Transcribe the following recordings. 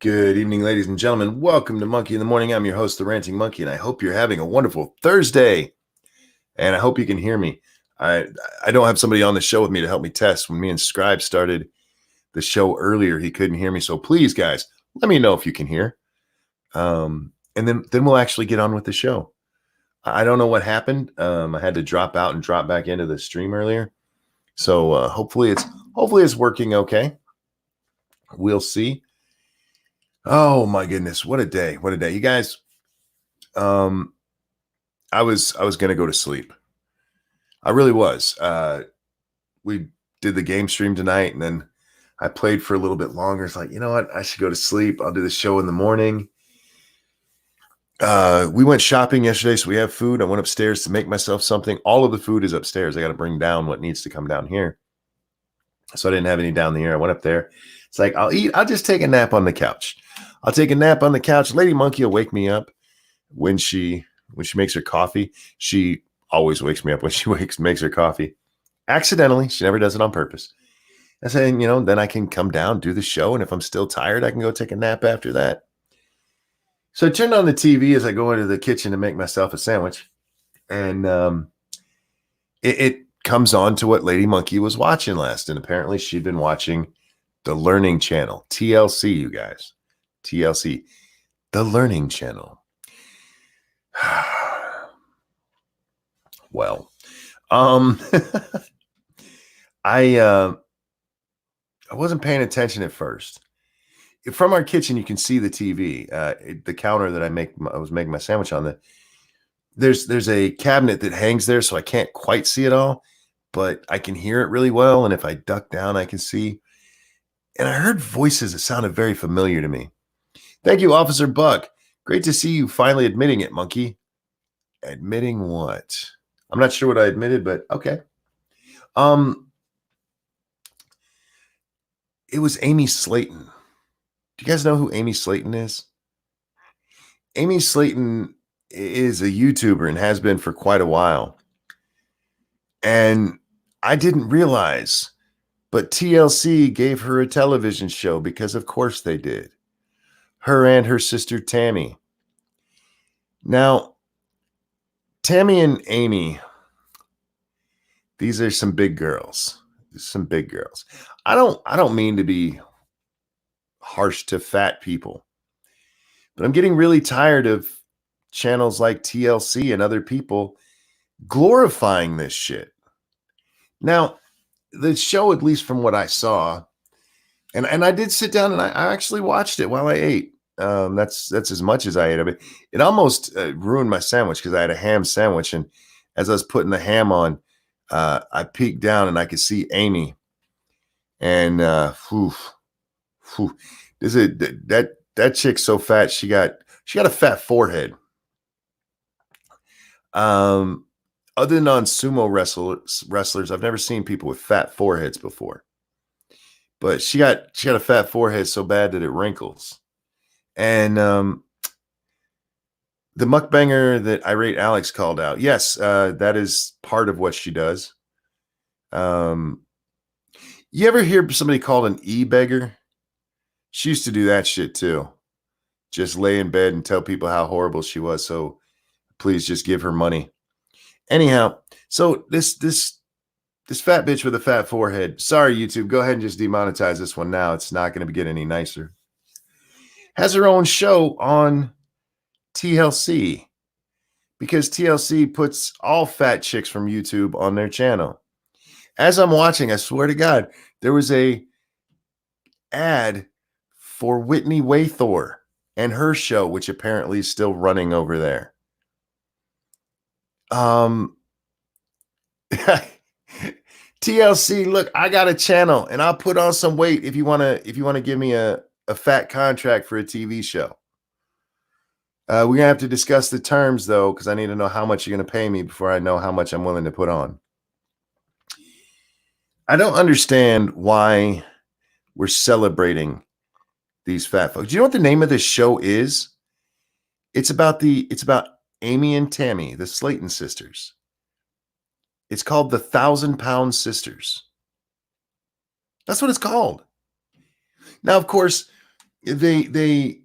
Good evening, ladies and gentlemen. Welcome to Monkey in the Morning. I'm your host, the Ranting Monkey, and I hope you're having a wonderful Thursday. And I hope you can hear me. I don't have somebody on the show with me to help me test. When me and Scribe started the show earlier, he couldn't hear me. So please, guys, let me know if you can hear. And then we'll actually get on with the show. I don't know what happened. I had to drop out and drop back into the stream earlier. So hopefully it's working okay. We'll see. Oh my goodness, what a day. What a day. You guys, I was gonna go to sleep. I really was. We did the game stream tonight, and then I played for a little bit longer. It's like, you know what? I should go to sleep. I'll do the show in the morning. We went shopping yesterday, so we have food. I went upstairs to make myself something. All of the food is upstairs. I got to bring down what needs to come down here. So I didn't have any down here. I went up there. It's like, I'll just take a nap on the couch. I'll take a nap on the couch. Lady Monkey will wake me up when she makes her coffee. She always wakes me up when she makes her coffee. Accidentally. She never does it on purpose. I say, then I can come down, do the show, and if I'm still tired, I can go take a nap after that. So I turned on the TV as I go into the kitchen to make myself a sandwich, and it comes on to what Lady Monkey was watching last, and apparently she'd been watching the Learning Channel, TLC, you guys. TLC, the Learning Channel. Well, I wasn't paying attention at first. From our kitchen, you can see the TV, the counter that I was making my sandwich on. There's a cabinet that hangs there, so I can't quite see it all, but I can hear it really well. And if I duck down, I can see. And I heard voices that sounded very familiar to me. Thank you, Officer Buck. Great to see you finally admitting it, Monkey. Admitting what? I'm not sure what I admitted, but okay. It was Amy Slayton. Do you guys know who Amy Slayton is? Amy Slayton is a YouTuber and has been for quite a while. And I didn't realize, but TLC gave her a television show because of course they did. Her and her sister Tammy. Now, Tammy and Amy, these are some big girls. Some big girls. I don't mean to be harsh to fat people, but I'm getting really tired of channels like TLC and other people glorifying this shit. Now, the show, at least from what I saw, and I did sit down and I actually watched it while I ate. That's as much as I ate of it. It almost ruined my sandwich because I had a ham sandwich, and as I was putting the ham on, I peeked down and I could see Amy, and that chick's so fat she got a fat forehead. Other than on sumo wrestlers, I've never seen people with fat foreheads before. But she got a fat forehead so bad that it wrinkles. And the mukbanger that Irate Alex called out, yes, that is part of what she does. You ever hear somebody called an e-beggar? She used to do that shit too. Just lay in bed and tell people how horrible she was. So please just give her money. Anyhow, so this fat bitch with a fat forehead. Sorry, YouTube. Go ahead and just demonetize this one now. It's not going to get any nicer. Has her own show on TLC because TLC puts all fat chicks from YouTube on their channel. As I'm watching, I swear to God, there was a ad for Whitney Waythor and her show, which apparently is still running over there. TLC, look, I got a channel and I'll put on some weight if you want to give me a fat contract for a TV show. We're going to have to discuss the terms though, because I need to know how much you're going to pay me before I know how much I'm willing to put on. I don't understand why we're celebrating these fat folks. Do you know what the name of this show is? It's about Amy and Tammy, the Slayton sisters. It's called the 1,000-Pound Sisters. That's what it's called. Now, of course, they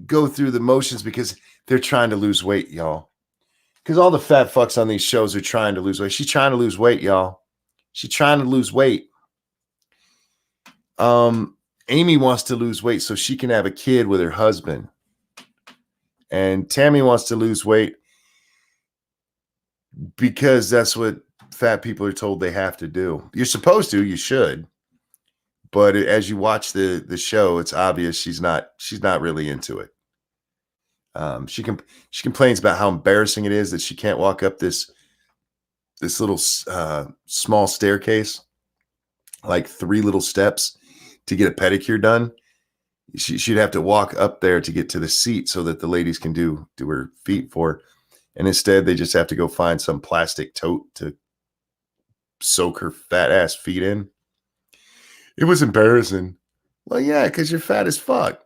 go through the motions because they're trying to lose weight, y'all. Because all the fat fucks on these shows are trying to lose weight. She's trying to lose weight, y'all. She's trying to lose weight. Amy wants to lose weight so she can have a kid with her husband. And Tammy wants to lose weight because that's what fat people are told they have to do. You're supposed to, you should. But as you watch the show, it's obvious she's not really into it. She complains about how embarrassing it is that she can't walk up this little small staircase, like 3 little steps to get a pedicure done. She'd have to walk up there to get to the seat so that the ladies can do her feet for her. And instead they just have to go find some plastic tote to soak her fat ass feet in. It was embarrassing. Well, yeah, because you're fat as fuck.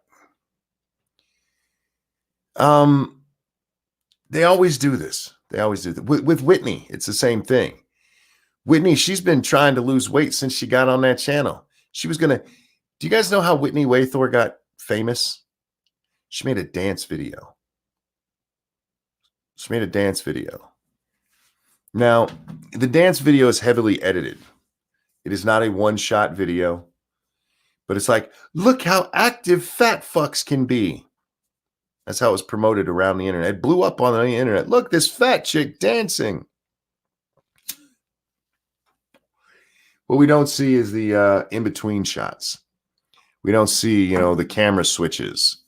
They always do this. They always do that. With Whitney, it's the same thing. Whitney, she's been trying to lose weight since she got on that channel. She was gonna. Do you guys know how Whitney Waythor got famous? She made a dance video. Now, the dance video is heavily edited. It is not a one-shot video, but it's like, look how active fat fucks can be. That's how it was promoted around the internet. It blew up on the internet. Look, this fat chick dancing. What we don't see is the in-between shots. We don't see, the camera switches.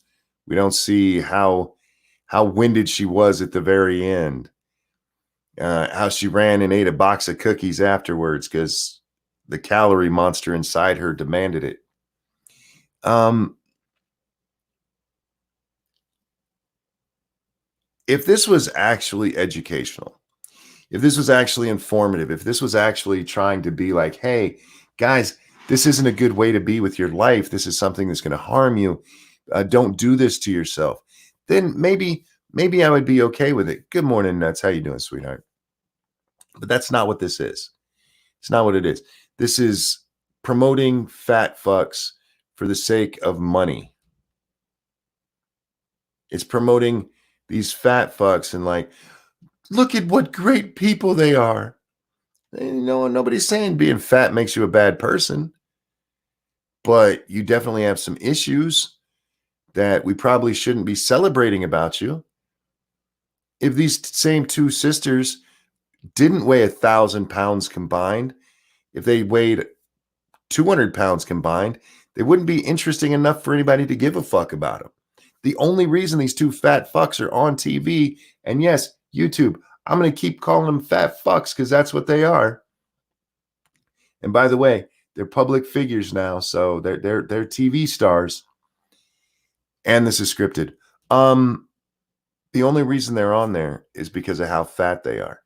We don't see how winded she was at the very end. How she ran and ate a box of cookies afterwards because the calorie monster inside her demanded it. If this was actually educational, if this was actually informative, if this was actually trying to be like, hey, guys, this isn't a good way to be with your life. This is something that's going to harm you. Don't do this to yourself. Then maybe I would be okay with it. Good morning, Nuts. How you doing, sweetheart? But that's not what this is. It's not what it is. This is promoting fat fucks for the sake of money. It's promoting these fat fucks and like, look at what great people they are. Nobody's saying being fat makes you a bad person, but you definitely have some issues that we probably shouldn't be celebrating about you. If these same 2 sisters didn't weigh 1,000 pounds combined, if they weighed 200 pounds combined, they wouldn't be interesting enough for anybody to give a fuck about them. The only reason these 2 fat fucks are on TV, and yes, YouTube, I'm going to keep calling them fat fucks because that's what they are. And by the way, they're public figures now, so they're TV stars. And this is scripted. The only reason they're on there is because of how fat they are.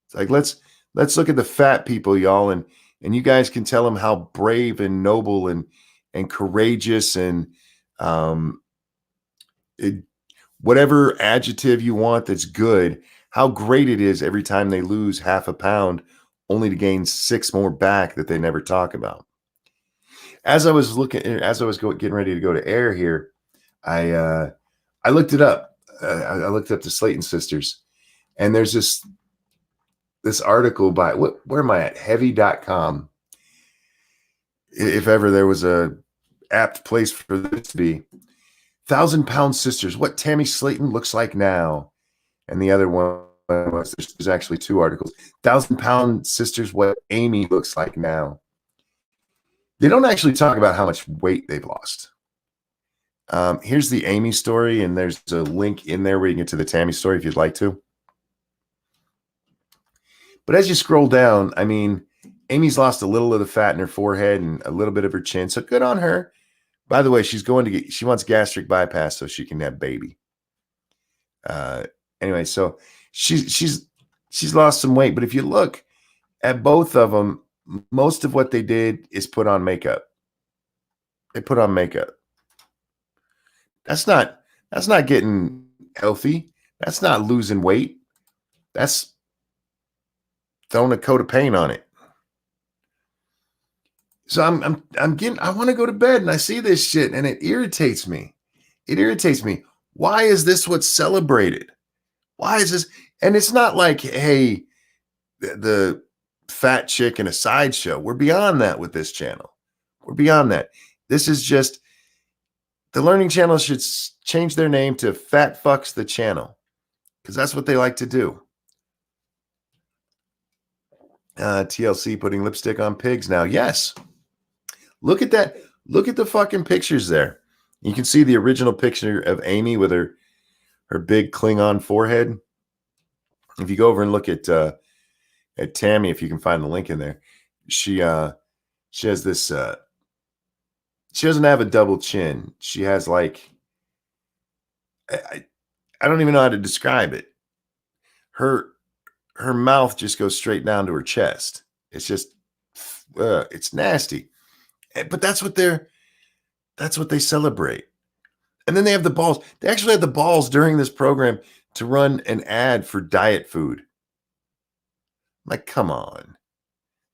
It's like let's look at the fat people, y'all, and you guys can tell them how brave and noble and courageous and whatever adjective you want that's good, how great it is every time they lose half a pound, only to gain 6 more back that they never talk about. As I was getting ready to go to air here, I looked it up. I looked up the Slayton sisters, and there's this article by where am I at? Heavy.com. If ever there was a apt place for this to be. 1,000-pound sisters, what Tammy Slayton looks like now. And the other one was, there's actually 2 articles. 1,000-pound sisters, what Amy looks like now. They don't actually talk about how much weight they've lost. Here's the Amy story, and there's a link in there where you can get to the Tammy story if you'd like to. But as you scroll down, I mean, Amy's lost a little of the fat in her forehead and a little bit of her chin, so good on her. By the way, she wants gastric bypass so she can have baby. Anyway, so she's lost some weight, but if you look at both of them, most of what they did is put on makeup. They put on makeup. That's not getting healthy. That's not losing weight. That's throwing a coat of paint on it. So I want to go to bed and I see this shit and it irritates me. It irritates me. Why is this what's celebrated? Why is this? And it's not like, hey, the fat chick in a sideshow. We're beyond that with this channel. We're beyond that. This is just the Learning Channel should change their name to Fat Fucks the Channel because that's what they like to do. TLC putting lipstick on pigs now. Yes. Look at that. Look at the fucking pictures there. You can see the original picture of Amy with her big Klingon forehead. If you go over and look at Tammy, if you can find the link in there, she has this. She doesn't have a double chin. She has like I don't even know how to describe it. Her mouth just goes straight down to her chest. It's just it's nasty. But that's what they celebrate. And then they have the balls. They actually had the balls during this program to run an ad for diet food. Like, come on.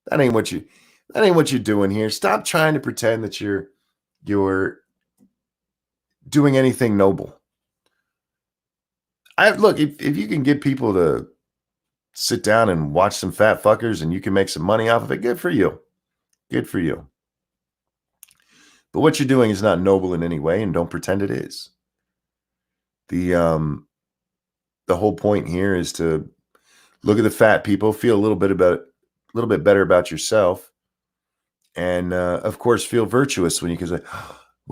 That ain't what you're doing here. Stop trying to pretend that you're doing anything noble. Look, if you can get people to sit down and watch some fat fuckers and you can make some money off of it, good for you. Good for you. But what you're doing is not noble in any way, and don't pretend it is. The whole point here is to look at the fat people, feel a little bit better about yourself, and of course feel virtuous when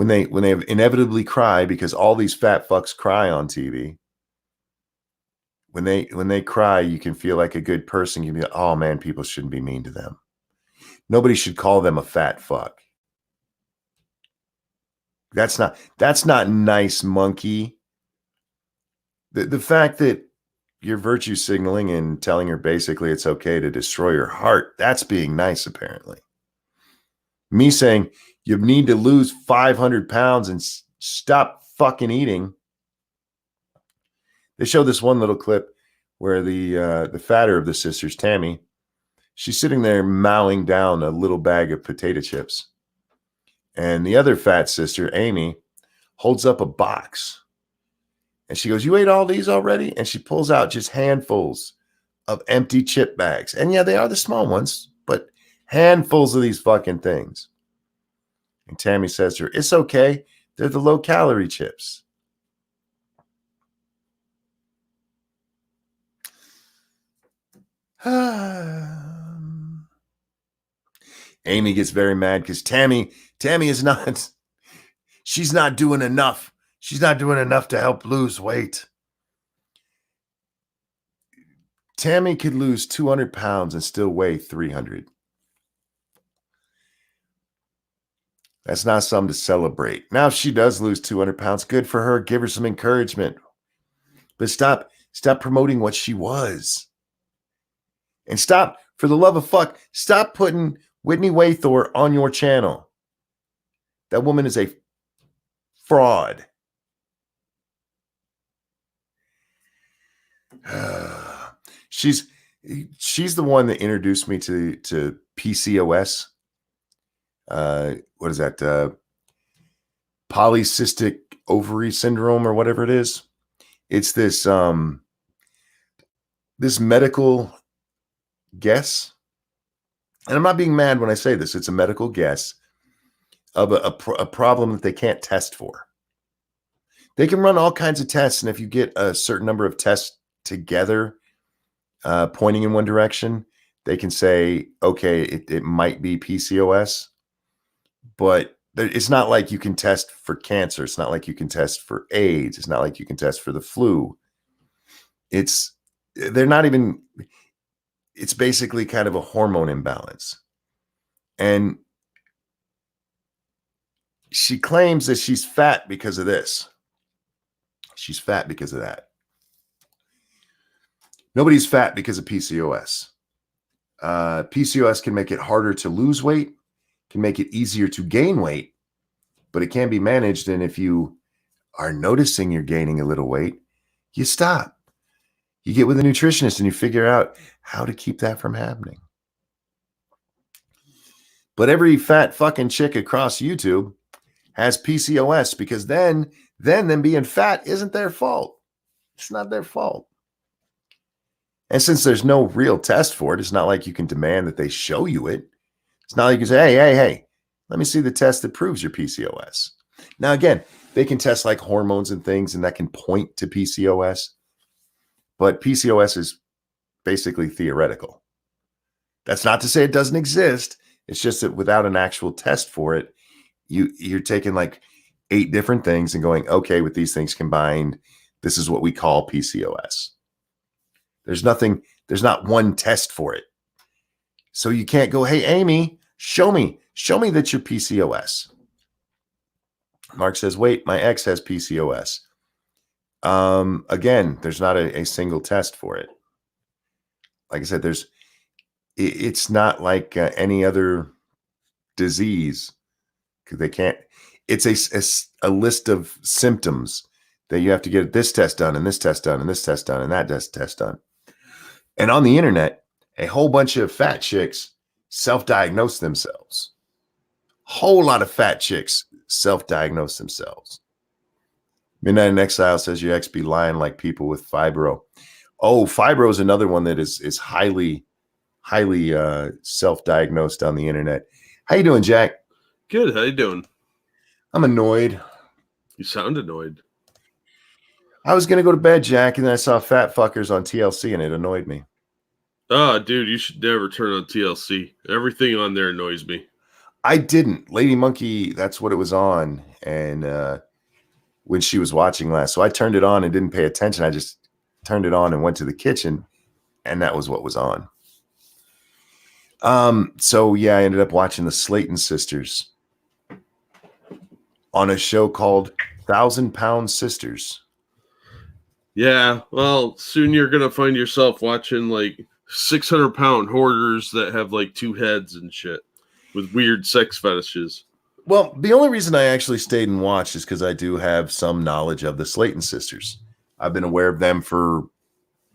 they inevitably cry, because all these fat fucks cry on TV. When they cry, you can feel like a good person. You can be like, oh man, people shouldn't be mean to them. Nobody should call them a fat fuck. That's not nice, monkey. The fact that you're virtue signaling and telling her basically it's okay to destroy her heart, that's being nice, apparently. Me saying you need to lose 500 pounds and stop fucking eating. They show this one little clip where the fatter of the sisters, Tammy, she's sitting there mowing down a little bag of potato chips. And the other fat sister, Amy, holds up a box. And she goes, you ate all these already? And she pulls out just handfuls of empty chip bags. And yeah, they are the small ones, but handfuls of these fucking things. And Tammy says to her, it's okay. They're the low-calorie chips. Amy gets very mad because Tammy is not, she's not doing enough. She's not doing enough to help lose weight. Tammy could lose 200 pounds and still weigh 300. That's not something to celebrate. Now, if she does lose 200 pounds, good for her. Give her some encouragement. But stop promoting what she was. And stop, for the love of fuck, stop putting Whitney Waythor on your channel. That woman is a fraud. She's the one that introduced me to PCOS. What is that? Polycystic ovary syndrome or whatever it is. It's this this medical guess. And I'm not being mad when I say this. It's a medical guess of a problem that they can't test for. They can run all kinds of tests, and if you get a certain number of tests together, pointing in one direction, they can say, okay, it might be PCOS, but it's not like you can test for cancer. It's not like you can test for AIDS. It's not like you can test for the flu. It's basically kind of a hormone imbalance. And she claims that she's fat because of this. She's fat because of that. Nobody's fat because of PCOS. PCOS can make it harder to lose weight, can make it easier to gain weight, but it can be managed. And if you are noticing you're gaining a little weight, you stop. You get with a nutritionist and you figure out how to keep that from happening. But every fat fucking chick across YouTube has PCOS because then them being fat isn't their fault. It's not their fault. And since there's no real test for it, it's not like you can demand that they show you it. It's not like you say, hey, let me see the test that proves your PCOS. Now, again, they can test like hormones and things, and that can point to PCOS. But PCOS is basically theoretical. That's not to say it doesn't exist. It's just that without an actual test for it, you're taking like 8 different things and going, okay, with these things combined, this is what we call PCOS. There's not one test for it. So you can't go, hey, Amy, show me that you're PCOS. Mark says, wait, my ex has PCOS. Again, there's not a single test for it. Like I said, it's not like any other disease. They can't, it's a list of symptoms that you have to get this test done and this test done and this test done and that test done. And on the internet, a whole bunch of fat chicks self-diagnose themselves. Whole lot of fat chicks self-diagnose themselves. Midnight in Exile says your ex be lying like people with fibro. Oh, fibro is another one that is highly self-diagnosed on the internet. How you doing, Jack? Good. How you doing? I'm annoyed. You sound annoyed. I was going to go to bed, Jack, and then I saw fat fuckers on TLC, and it annoyed me. Ah, dude, you should never turn on TLC. Everything on there annoys me. I didn't. Lady Monkey, that's what it was on. And when she was watching last. So I turned it on and didn't pay attention. I just turned it on and went to the kitchen, and that was what was on. So yeah, I ended up watching the Slayton sisters on a show called 1,000-Pound Sisters. Yeah, well, soon you're going to find yourself watching like 600-pound hoarders that have like 2 heads and shit with weird sex fetishes. Well, the only reason I actually stayed and watched is because I do have some knowledge of the Slayton sisters. I've been aware of them for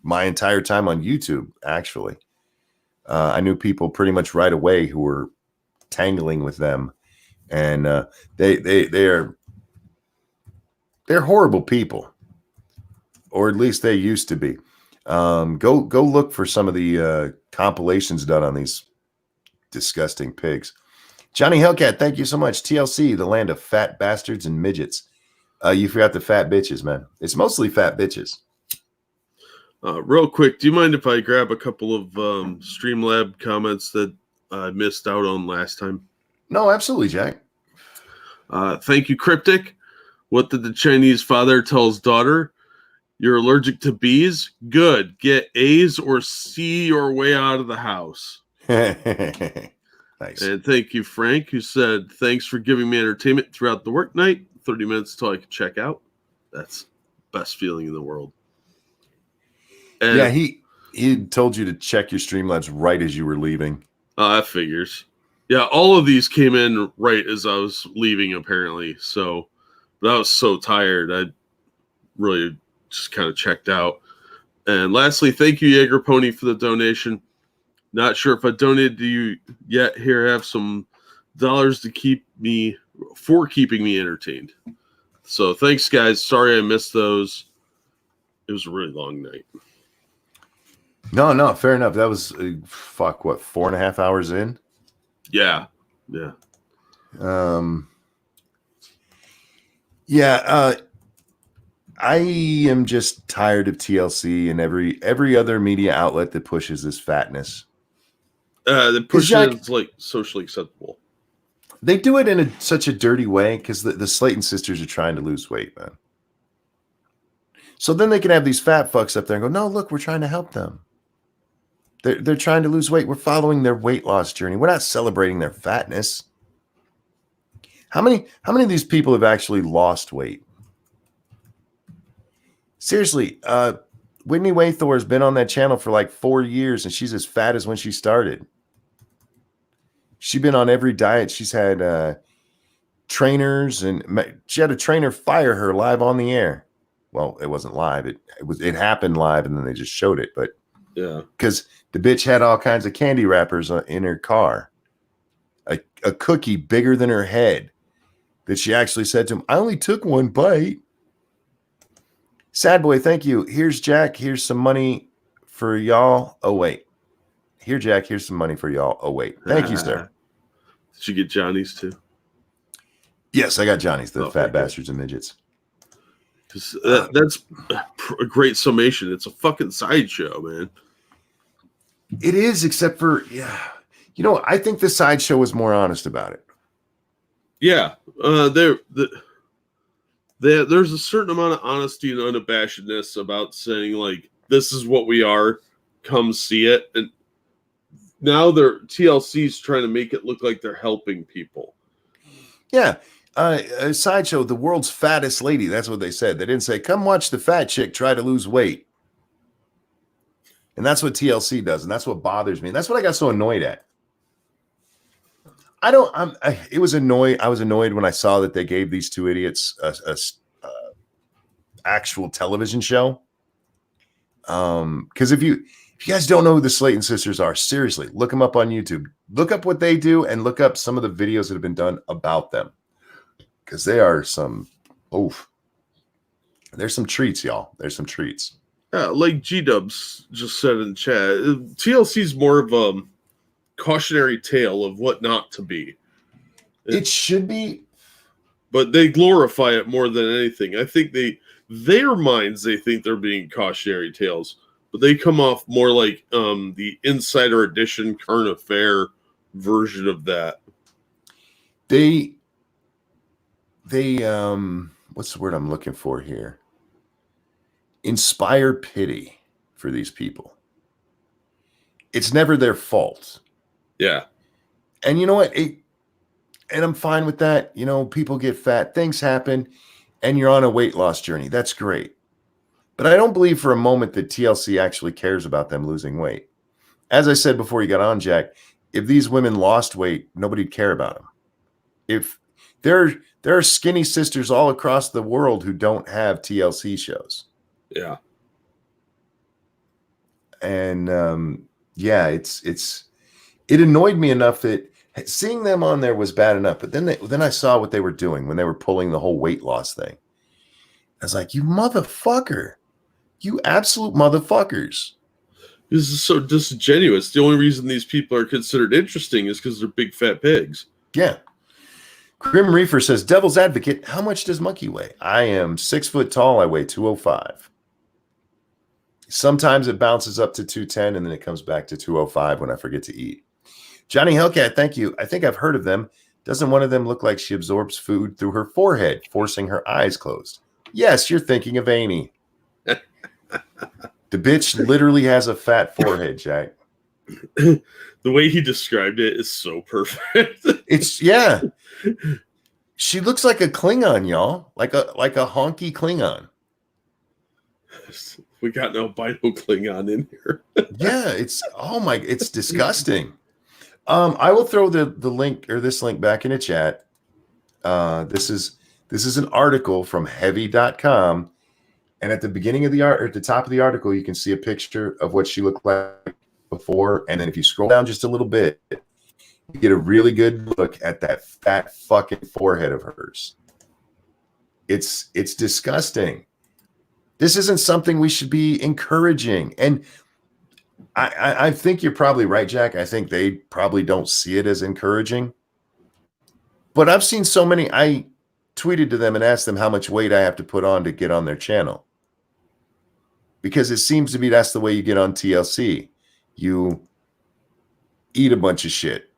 my entire time on YouTube, actually. I knew people pretty much right away who were tangling with them. And they're horrible people. Or at least they used to be. Go look for some of the compilations done on these disgusting pigs. Johnny Hellcat, thank you so much. TLC, the land of fat bastards and midgets. You forgot the fat bitches, man. It's mostly fat bitches. Real quick, do you mind if I grab a couple of Streamlab comments that I missed out on last time? No, absolutely, Jack. Thank you, Cryptic. What did the Chinese father tell his daughter? You're allergic to bees? Good. Get A's or see your way out of the house. Nice. And thank you, Frank, who said, thanks for giving me entertainment throughout the work night. 30 minutes till I can check out. That's the best feeling in the world. And yeah, he told you to check your Streamlabs right as you were leaving. That figures. Yeah, all of these came in right as I was leaving, apparently. So, but I was so tired. I really just kind of checked out. And lastly, thank you, Jaeger Pony, for the donation. Not sure if I donated to you yet. Here, I have some dollars to keeping me entertained. So thanks, guys. Sorry I missed those. It was a really long night. No, fair enough. That was 4.5 hours in? Yeah. I am just tired of TLC and every other media outlet that pushes this fatness. That pushes it's like socially acceptable. They do it in such a dirty way because the Slayton sisters are trying to lose weight, man. So then they can have these fat fucks up there and go, no, look, we're trying to help them. They're trying to lose weight. We're following their weight loss journey. We're not celebrating their fatness. How many of these people have actually lost weight? Seriously, Whitney Waythor has been on that channel for like 4 years, and she's as fat as when she started. She's been on every diet. She's had trainers, and she had a trainer fire her live on the air. Well, it wasn't live. It happened live, and then they just showed it. But yeah, because the bitch had all kinds of candy wrappers in her car. a cookie bigger than her head that she actually said to him, I only took one bite. Sad boy, thank you. Here's Jack. Here's some money for y'all. Oh, wait. Here, Jack. Here's some money for y'all. Oh, wait. Thank you, sir. Did you get Johnny's too? Yes, I got Johnny's, the fat bastards and midgets. That's a great summation. It's a fucking sideshow, man. It is, except for, I think the sideshow was more honest about it. Yeah. There's a certain amount of honesty and unabashedness about saying, like, this is what we are. Come see it. And now TLC's trying to make it look like they're helping people. Yeah. A sideshow, the world's fattest lady. That's what they said. They didn't say, come watch the fat chick try to lose weight. And that's what TLC does. And that's what bothers me. And that's what I got so annoyed at. I was annoyed when I saw that they gave these two idiots a actual television show. Because if you guys don't know who the Slayton sisters are, seriously, look them up on YouTube. Look up what they do and look up some of the videos that have been done about them. Because they are there's some treats, y'all. There's some treats. Yeah, like G-Dubs just said in chat, TLC's more of a cautionary tale of what not to be. It should be. But they glorify it more than anything. I think their minds, they think they're being cautionary tales, but they come off more like the Insider Edition current affair version of that. They what's the word I'm looking for here? Inspire pity for these people. It's never their fault. Yeah. And you know what? And I'm fine with that. People get fat, things happen, and you're on a weight loss journey. That's great. But I don't believe for a moment that TLC actually cares about them losing weight. As I said before you got on, Jack, if these women lost weight, nobody'd care about them. If there are skinny sisters all across the world who don't have TLC shows. Yeah. And it annoyed me enough that seeing them on there was bad enough. But then I saw what they were doing when they were pulling the whole weight loss thing. I was like, you motherfucker. You absolute motherfuckers. This is so disingenuous. The only reason these people are considered interesting is because they're big fat pigs. Yeah. Grim Reefer says, Devil's Advocate, how much does Monkey weigh? I am 6 foot tall. I weigh 205. Sometimes it bounces up to 210 and then it comes back to 205 when I forget to eat. Johnny Hellcat, thank you. I think I've heard of them. Doesn't one of them look like she absorbs food through her forehead, forcing her eyes closed? Yes, you're thinking of Amy. The bitch literally has a fat forehead, Jack. The way he described it is so perfect. Yeah. She looks like a Klingon, y'all. Like a honky Klingon. We got no albino Klingon in here. Yeah, it's disgusting. I will throw the link or this link back in the chat. This is an article from heavy.com. And at the beginning of the art, or at the top of the article, you can see a picture of what she looked like before. And then if you scroll down just a little bit, you get a really good look at that fat fucking forehead of hers. It's disgusting. This isn't something we should be encouraging. And I think you're probably right, Jack. I think they probably don't see it as encouraging. But I've seen so many. I tweeted to them and asked them how much weight I have to put on to get on their channel. Because it seems to me that's the way you get on TLC. You eat a bunch of shit.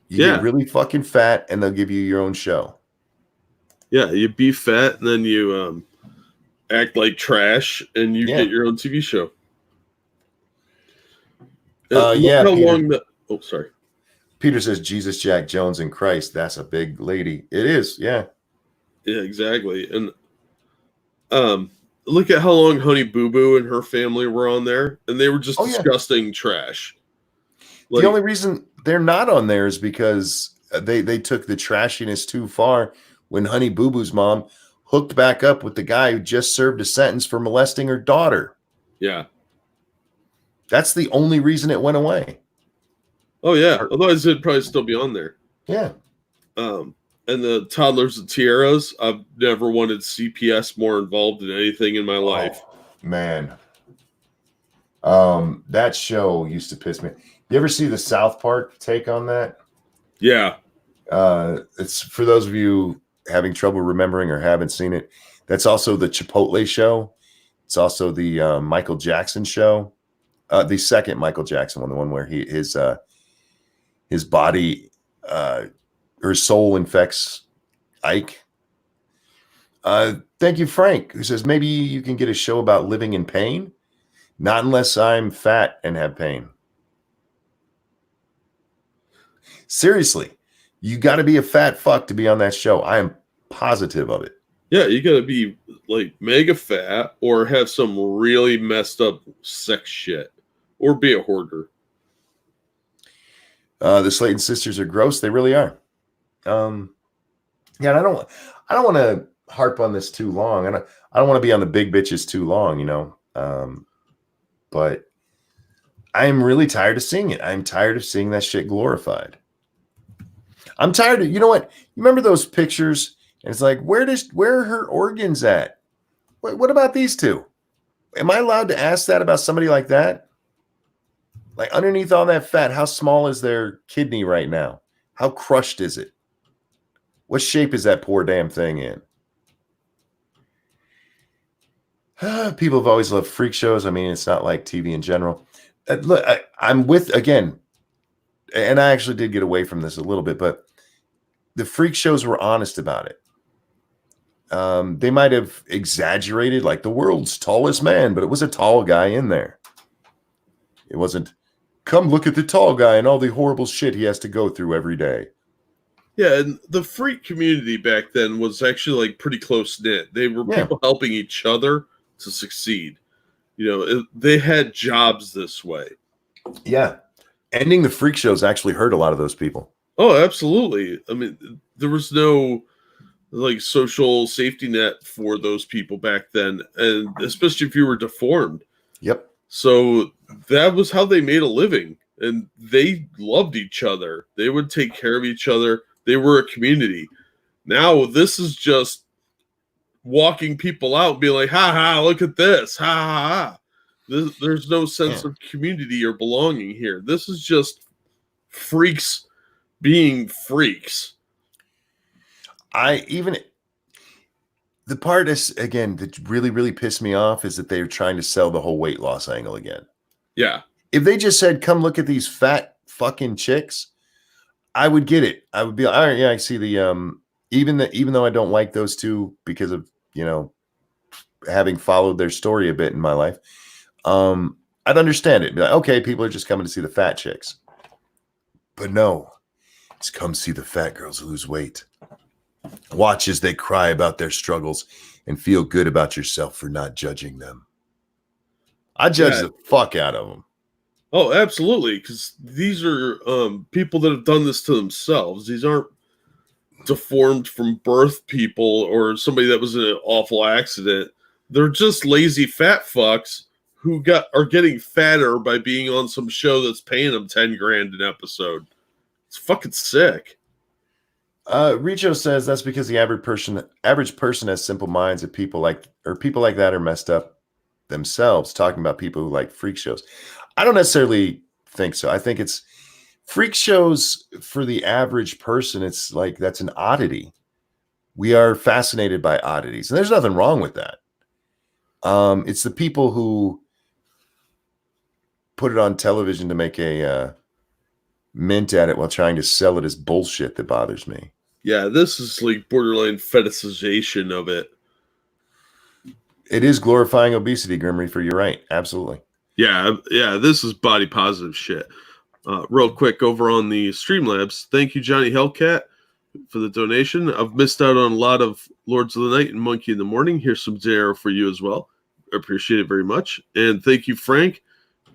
You get really fucking fat and they'll give you your own show. Yeah, you be fat and then you act like trash and you get your own TV show. Sorry. Peter says Jesus, Jack Jones, and Christ. That's a big lady. It is, yeah. Yeah, exactly. And look at how long Honey Boo Boo and her family were on there, and they were just disgusting trash. The only reason they're not on there is because they took the trashiness too far when Honey Boo Boo's mom hooked back up with the guy who just served a sentence for molesting her daughter. Yeah. That's the only reason it went away. Oh, yeah. Otherwise, it'd probably still be on there. Yeah. Um, and the toddlers and tiaras, I've never wanted CPS more involved in anything in my life. Oh, man. That show used to piss me. You ever see the South Park take on that? Yeah. It's for those of you having trouble remembering or haven't seen it. That's also the Chipotle show. It's also the Michael Jackson show. The second Michael Jackson one, the one where his body or his soul infects Ike. Thank you, Frank, who says maybe you can get a show about living in pain. Not unless I'm fat and have pain. Seriously, you got to be a fat fuck to be on that show. I am positive of it. Yeah, you gotta be like mega fat or have some really messed up sex shit or be a hoarder. The Slayton sisters are gross. They really are. Yeah, and I don't want to harp on this too long. I don't want to be on the big bitches too long, you know. But I am really tired of seeing it. I'm tired of seeing that shit glorified. I'm tired of, you know what? You remember those pictures? And it's like, where are her organs at? What about these two? Am I allowed to ask that about somebody like that? Like underneath all that fat, how small is their kidney right now? How crushed is it? What shape is that poor damn thing in? People have always loved freak shows. I mean, it's not like TV in general. Look, I'm with, again, and I actually did get away from this a little bit, but the freak shows were honest about it. They might have exaggerated, like the world's tallest man, but it was a tall guy in there. It wasn't, come look at the tall guy and all the horrible shit he has to go through every day. Yeah, and the freak community back then was actually like pretty close knit. They were people helping each other to succeed. You know, they had jobs this way. Yeah. Ending the freak shows actually hurt a lot of those people. Oh, absolutely. I mean, there was no like social safety net for those people back then, and especially if you were deformed. Yep. So that was how they made a living, and they loved each other. They would take care of each other. They were a community. Now this is just walking people out and being like, ha ha, look at this. Ha ha ha. There's no sense of community or belonging here. This is just freaks being freaks. The part is, again, that really, really pissed me off is that they're trying to sell the whole weight loss angle again. Yeah. If they just said, come look at these fat fucking chicks, I would get it. I would be like, all right, yeah, I see the even though I don't like those two because of, you know, having followed their story a bit in my life, I'd understand it. Be like, okay, people are just coming to see the fat chicks. But no, it's come see the fat girls lose weight. Watch as they cry about their struggles and feel good about yourself for not judging them. I judge the fuck out of them. Oh, absolutely. Because these are people that have done this to themselves. These aren't deformed from birth people or somebody that was in an awful accident. They're just lazy fat fucks who are getting fatter by being on some show that's paying them 10 grand an episode. It's fucking sick. Richo says that's because the average person has simple minds, and people like that are messed up themselves, talking about people who like freak shows. I don't necessarily think so. I think it's freak shows for the average person. It's like, that's an oddity. We are fascinated by oddities, and there's nothing wrong with that. It's the people who put it on television to make a mint at it while trying to sell it as bullshit that bothers me. Yeah, this is like borderline fetishization of it. It is glorifying obesity, Grim Reaper. You're right. Absolutely. Yeah, this is body positive shit. Real quick, over on the Streamlabs, thank you, Johnny Hellcat, for the donation. I've missed out on a lot of Lords of the Night and Monkey in the Morning. Here's some Zero for you as well. I appreciate it very much. And thank you, Frank.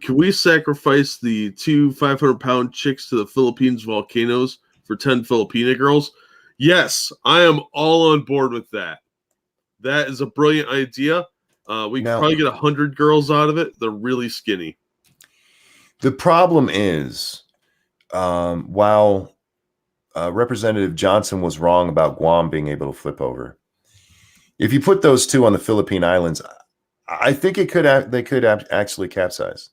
Can we sacrifice the 2 500-pound chicks to the Philippines volcanoes for 10 Filipina girls? Yes, I am all on board with that. That is a brilliant idea. We could probably get 100 girls out of it. They're really skinny. The problem is, while Representative Johnson was wrong about Guam being able to flip over. If you put those two on the Philippine Islands, I think they could actually capsize.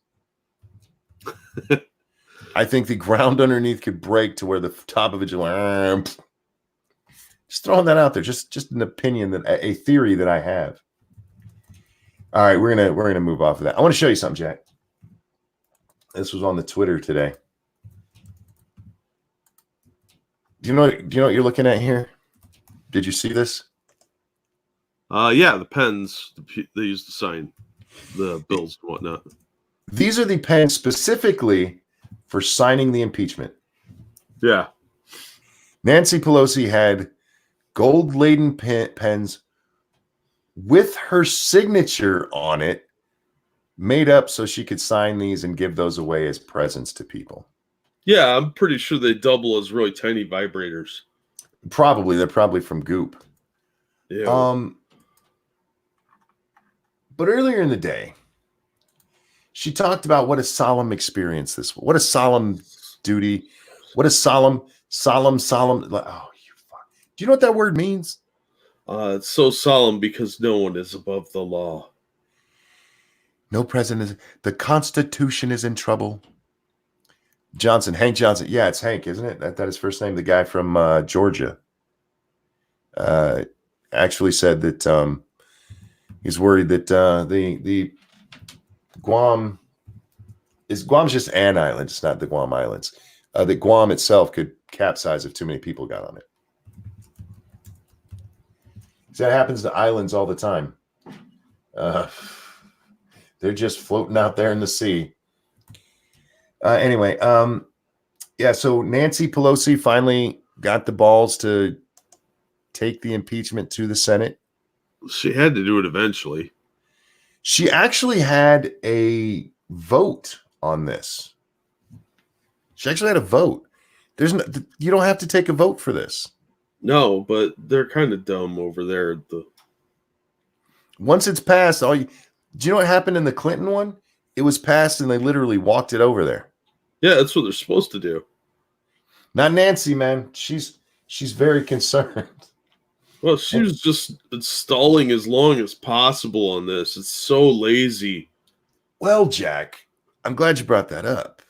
I think the ground underneath could break to where the top of it just throwing that out there. Just an opinion, that a theory that I have. All right, we're gonna move off of that. I want to show you something, Jack. This was on the Twitter today. Do you know what you're looking at here? Did you see this? Yeah, the pens they use to sign the bills and whatnot. These are the pens specifically for signing the impeachment. Yeah. Nancy Pelosi had gold-laden pens with her signature on it, made up so she could sign these and give those away as presents to people. Yeah, I'm pretty sure they double as really tiny vibrators. Probably. They're probably from Goop. Ew. But earlier in the day, she talked about what a solemn experience this was. What a solemn duty. What a solemn. Oh, you fuck. Do you know what that word means? It's so solemn because no one is above the law. No president. The Constitution is in trouble. Johnson, Hank Johnson. Yeah, it's Hank, isn't it? That is first name. The guy from Georgia actually said that he's worried that the Guam's just an island. It's not the Guam Islands. That Guam itself could capsize if too many people got on it. So that happens to islands all the time. They're just floating out there in the sea. Anyway, yeah, so Nancy Pelosi finally got the balls to take the impeachment to the Senate. She had to do it eventually. She actually had a vote on this. She actually had a vote. You don't have to take a vote for this. No, but they're kind of dumb over there. Once it's passed, do you know what happened in the Clinton one? It was passed and they literally walked it over there. Yeah, that's what they're supposed to do. Not Nancy, man. She's very concerned. Well, she was just stalling as long as possible on this. It's so lazy. Well, Jack, I'm glad you brought that up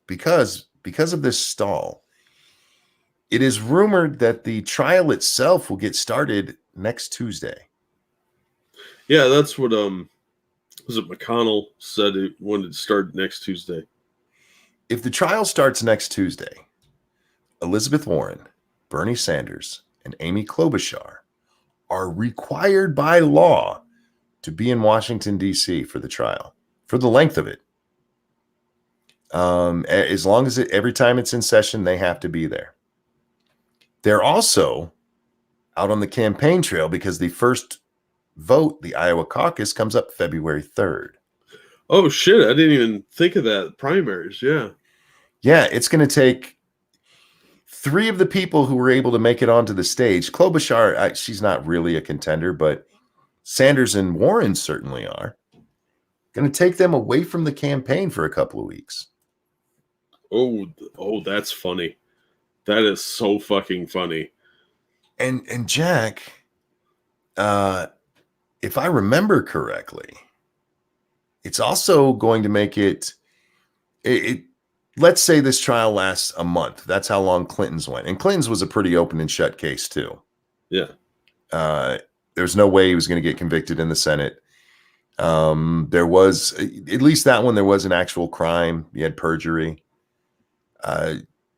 because of this stall. It is rumored that the trial itself will get started next Tuesday. Yeah, that's what was it McConnell said it wanted to start next Tuesday. If the trial starts next Tuesday, Elizabeth Warren, Bernie Sanders, and Amy Klobuchar are required by law to be in Washington, D.C. for the trial, for the length of it. As long as every time it's in session, they have to be there. They're also out on the campaign trail because the first vote, the Iowa caucus, comes up February 3rd. Oh, shit. I didn't even think of that. Primaries, yeah. Yeah, it's going to take 3 of the people who were able to make it onto the stage. Klobuchar, she's not really a contender, but Sanders and Warren certainly are. Going to take them away from the campaign for a couple of weeks. Oh, that's funny. That is so fucking funny. And Jack, if I remember correctly, it's also going to make it let's say this trial lasts a month. That's how long Clinton's went. And Clinton's was a pretty open and shut case too. Yeah. There's no way he was going to get convicted in the Senate. There was, at least that one, there was an actual crime. You had perjury.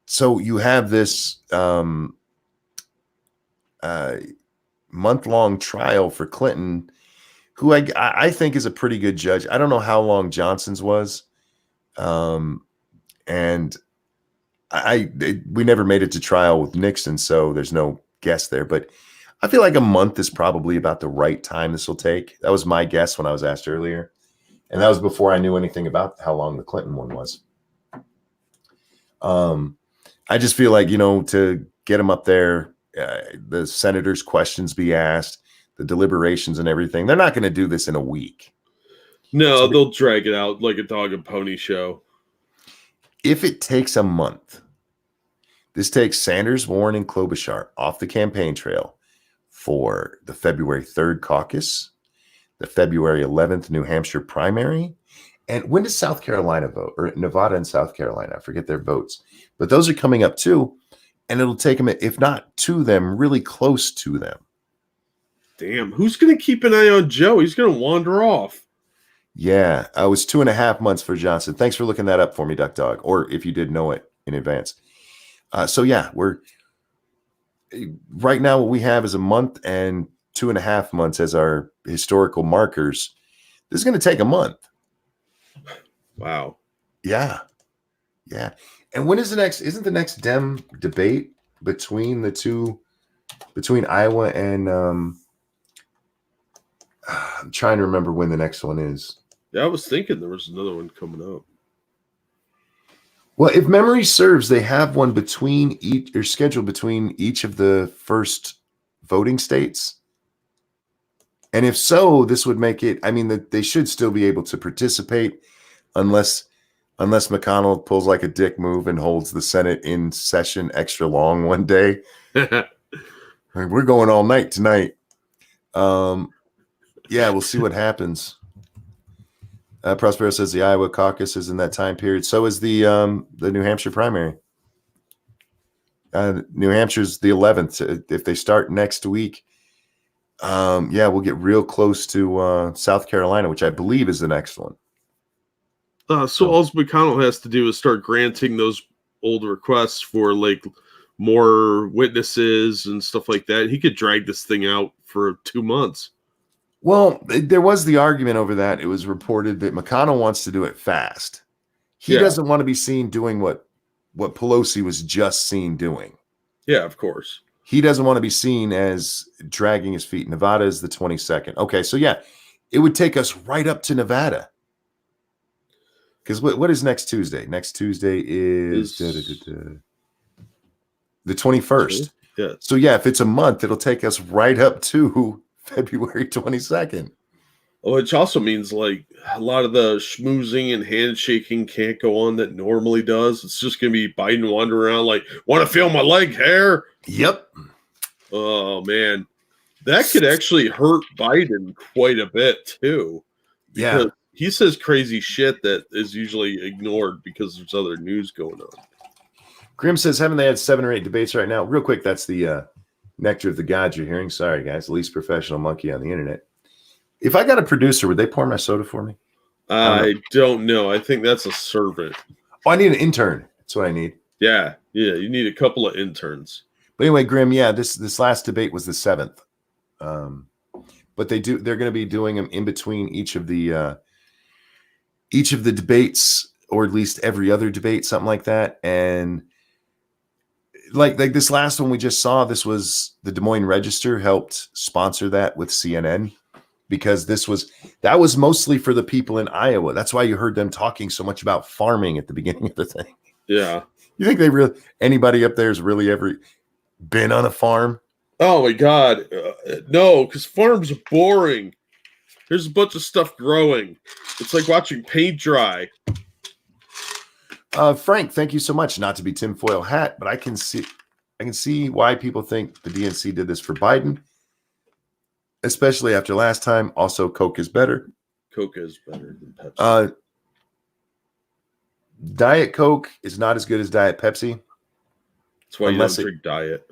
So you have this month-long trial for Clinton, who I think is a pretty good judge. I don't know how long Johnson's was. And we never made it to trial with Nixon, so there's no guess there. But I feel like a month is probably about the right time this will take. That was my guess when I was asked earlier. And that was before I knew anything about how long the Clinton one was. I just feel like, to get them up there, the senators' questions be asked, the deliberations and everything. They're not going to do this in a week. No, they'll drag it out like a dog and pony show. If it takes a month, This takes Sanders, Warren, and Klobuchar off the campaign trail for the February 3rd caucus, the February 11th New Hampshire primary. And when does South Carolina vote? Or Nevada and South Carolina? I forget their votes. But those are coming up too. And it'll take them, if not to them, really close to them. Damn, who's going to keep an eye on Joe? He's going to wander off. Yeah, it was 2.5 months for Johnson. Thanks for looking that up for me, Duck Dog, or if you did know it in advance. So yeah, we're right now what we have is a month and 2.5 months as our historical markers. This is going to take a month. Wow. Yeah. And when is the next? Isn't the next Dem debate between the two, between Iowa and I'm trying to remember when the next one is. Yeah, I was thinking there was another one coming up. Well, if memory serves, they have one between each, or scheduled between each of the first voting states. And if so, this would make it, I mean, that they should still be able to participate unless McConnell pulls like a dick move and holds the Senate in session extra long one day. We're going all night tonight. Yeah, we'll see what happens. Prospero says the Iowa caucus is in that time period. So is the New Hampshire primary. New Hampshire's the 11th. If they start next week, yeah, we'll get real close to South Carolina, which I believe is the next one. So all McConnell has to do is start granting those old requests for like more witnesses and stuff like that. He could drag this thing out for 2 months. Well, there was the argument over that. It was reported that McConnell wants to do it fast. He doesn't want to be seen doing what Pelosi was just seen doing. Yeah, of course. He doesn't want to be seen as dragging his feet. Nevada is the 22nd. Okay, so yeah, it would take us right up to Nevada. Because what is next Tuesday? Next Tuesday is the 21st. Yeah. So yeah, if it's a month, it'll take us right up to February 22nd. Which also means like a lot of the schmoozing and handshaking can't go on that normally does. It's just going to be Biden wandering around like, want to feel my leg hair? Yep. Oh, man. That could actually hurt Biden quite a bit, too. Yeah. He says crazy shit that is usually ignored because there's other news going on. Grim says, haven't they had 7 or 8 debates right now? Real quick, that's the nectar of the gods you're hearing. Sorry, guys. Least professional monkey on the internet. If I got a producer, would they pour my soda for me? I don't know. I think that's a servant. Oh, I need an intern. That's what I need. Yeah. You need a couple of interns. But anyway, Grim, yeah, this last debate was the 7th. But they're going to be doing them in between each of the debates, or at least every other debate, something like that. And like this last one we just saw, this was the Des Moines Register helped sponsor that with CNN, because that was mostly for the people in Iowa. That's why you heard them talking so much about farming at the beginning of the thing. Yeah. You think anybody up there has really ever been on a farm? Oh my God. No, because farms are boring. There's a bunch of stuff growing. It's like watching paint dry. Frank, thank you so much. Not to be tinfoil hat, but I can see why people think the DNC did this for Biden, especially after last time. Also, Coke is better. Coke is better than Pepsi. Diet Coke is not as good as Diet Pepsi. That's why you don't drink Diet.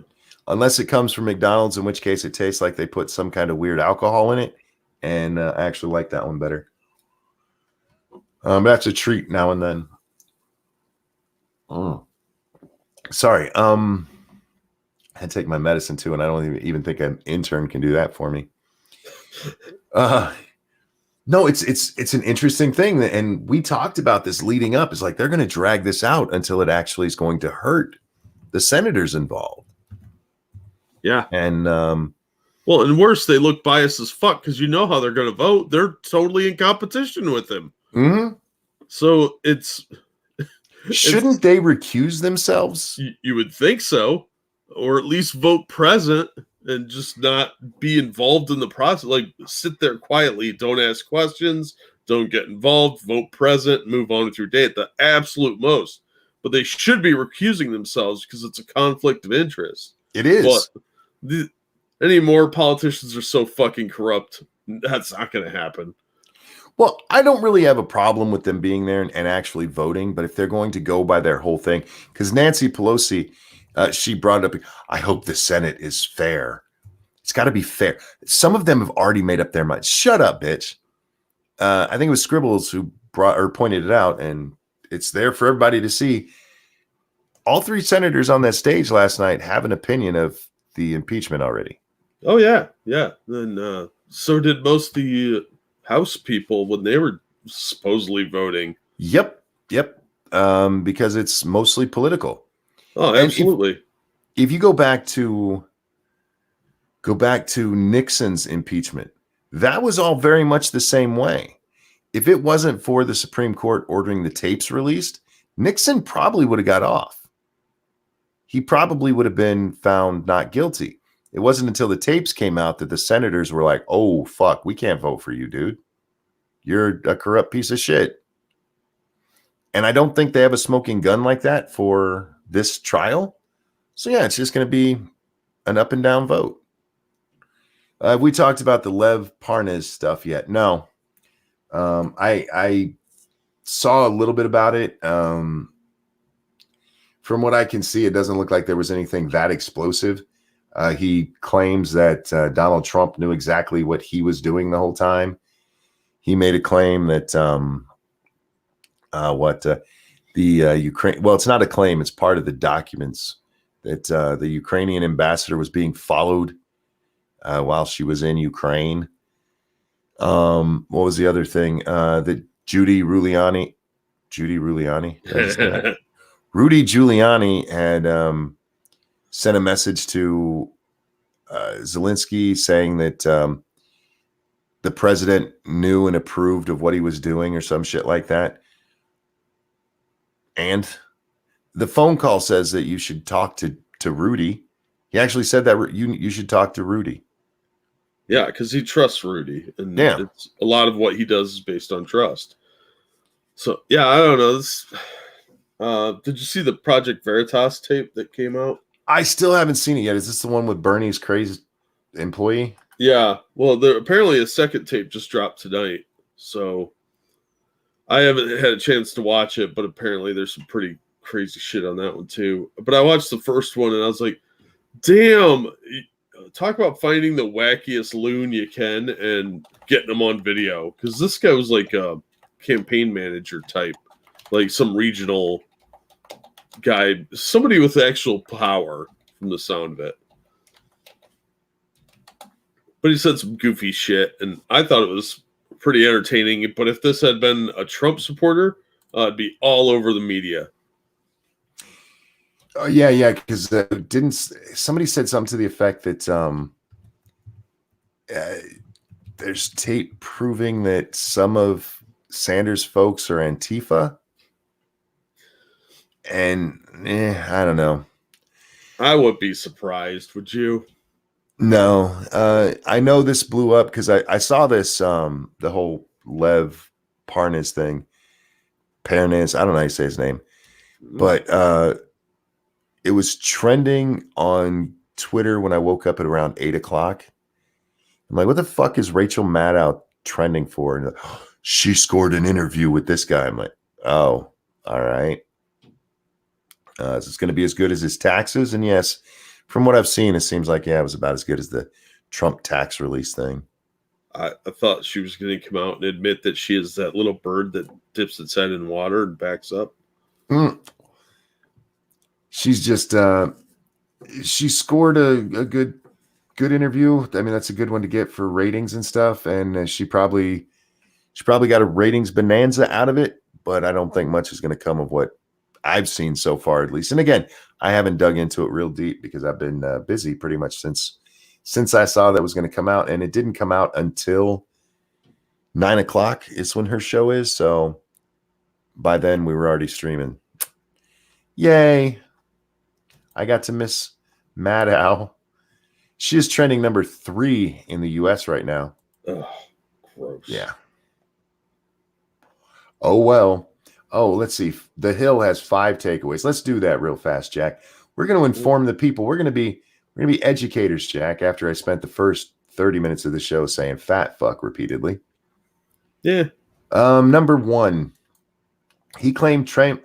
Unless it comes from McDonald's, in which case it tastes like they put some kind of weird alcohol in it. And I actually like that one better. That's a treat now and then. Sorry. I had to take my medicine too, and I don't even think an intern can do that for me. No, it's an interesting thing, and we talked about this leading up. It's like they're going to drag this out until it actually is going to hurt the senators involved. Yeah, and well, and worse, they look biased as fuck because you know how they're going to vote. They're totally in competition with him. Mm-hmm. So shouldn't they recuse themselves? You would think so, or at least vote present and just not be involved in the process. Like, sit there quietly, don't ask questions, don't get involved, vote present, move on with your day at the absolute most. but they should be recusing themselves because it's a conflict of interest. It is. But any more politicians are so fucking corrupt. That's not going to happen. Well, I don't really have a problem with them being there and actually voting, but if they're going to go by their whole thing, because Nancy Pelosi, she brought up, I hope the Senate is fair. It's got to be fair. Some of them have already made up their minds. Shut up, bitch. I think it was Scribbles who pointed it out, and it's there for everybody to see. All three senators on that stage last night have an opinion of the impeachment already. Oh, yeah. Yeah. And so did most of the House people when they were supposedly voting. Yep. Because it's mostly political. Oh, absolutely. If you go back to Nixon's impeachment, that was all very much the same way. If it wasn't for the Supreme Court ordering the tapes released, Nixon probably would have got off. He probably would have been found not guilty. It wasn't until the tapes came out that the senators were like, oh, fuck, we can't vote for you, dude. You're a corrupt piece of shit. And I don't think they have a smoking gun like that for this trial. So, yeah, it's just going to be an up and down vote. Have we talked about the Lev Parnas stuff yet? No. I saw a little bit about it. From what I can see, it doesn't look like there was anything that explosive. He claims that Donald Trump knew exactly what he was doing the whole time. He made a claim that Ukraine. Well, it's not a claim; it's part of the documents that the Ukrainian ambassador was being followed while she was in Ukraine. What was the other thing? That Rudy Giuliani had sent a message to Zelensky saying that the president knew and approved of what he was doing or some shit like that. And the phone call says that you should talk to Rudy. He actually said that you should talk to Rudy. Yeah, because he trusts Rudy. And it's, a lot of what he does is based on trust. So, yeah, I don't know. Did you see the Project Veritas tape that came out? I still haven't seen it yet. Is this the one with Bernie's crazy employee? Yeah. Well, apparently a second tape just dropped tonight. So I haven't had a chance to watch it, but apparently there's some pretty crazy shit on that one too. But I watched the first one and I was like, damn, talk about finding the wackiest loon you can and getting them on video. Because this guy was like a campaign manager type, like some regional guy, somebody with actual power from the sound of it. But he said some goofy shit, and I thought it was pretty entertaining. But if this had been a Trump supporter, it'd be all over the media. Yeah, because didn't somebody said something to the effect that there's tape proving that some of Sanders' folks are Antifa, and I don't know. I wouldn't be surprised, would you? No, I know this blew up because I saw this the whole Lev Parnas thing. Parnas, I don't know how you say his name, but it was trending on Twitter when I woke up at around 8 o'clock. I'm like, what the fuck is Rachel Maddow trending for? And she scored an interview with this guy. I'm like, oh, all right. Is this going to be as good as his taxes? And yes, from what I've seen, it seems like, yeah, it was about as good as the Trump tax release thing. I thought she was going to come out and admit that she is that little bird that dips its head in water and backs up. She's just she scored a good interview. I mean, that's a good one to get for ratings and stuff. And she probably got a ratings bonanza out of it. But I don't think much is going to come of what I've seen so far, at least. And again, I haven't dug into it real deep because I've been busy pretty much since I saw that was going to come out, and it didn't come out until 9 o'clock is when her show is. So by then we were already streaming. Yay. I got to miss Maddow. She is trending number 3 in the US right now. Oh, gross. Yeah. Oh, well. Oh, let's see. The Hill has 5 takeaways. Let's do that real fast, Jack. We're going to inform the people. We're going to be educators, Jack. After I spent the first 30 minutes of the show saying "fat fuck" repeatedly. Yeah. Number 1, he claimed Trump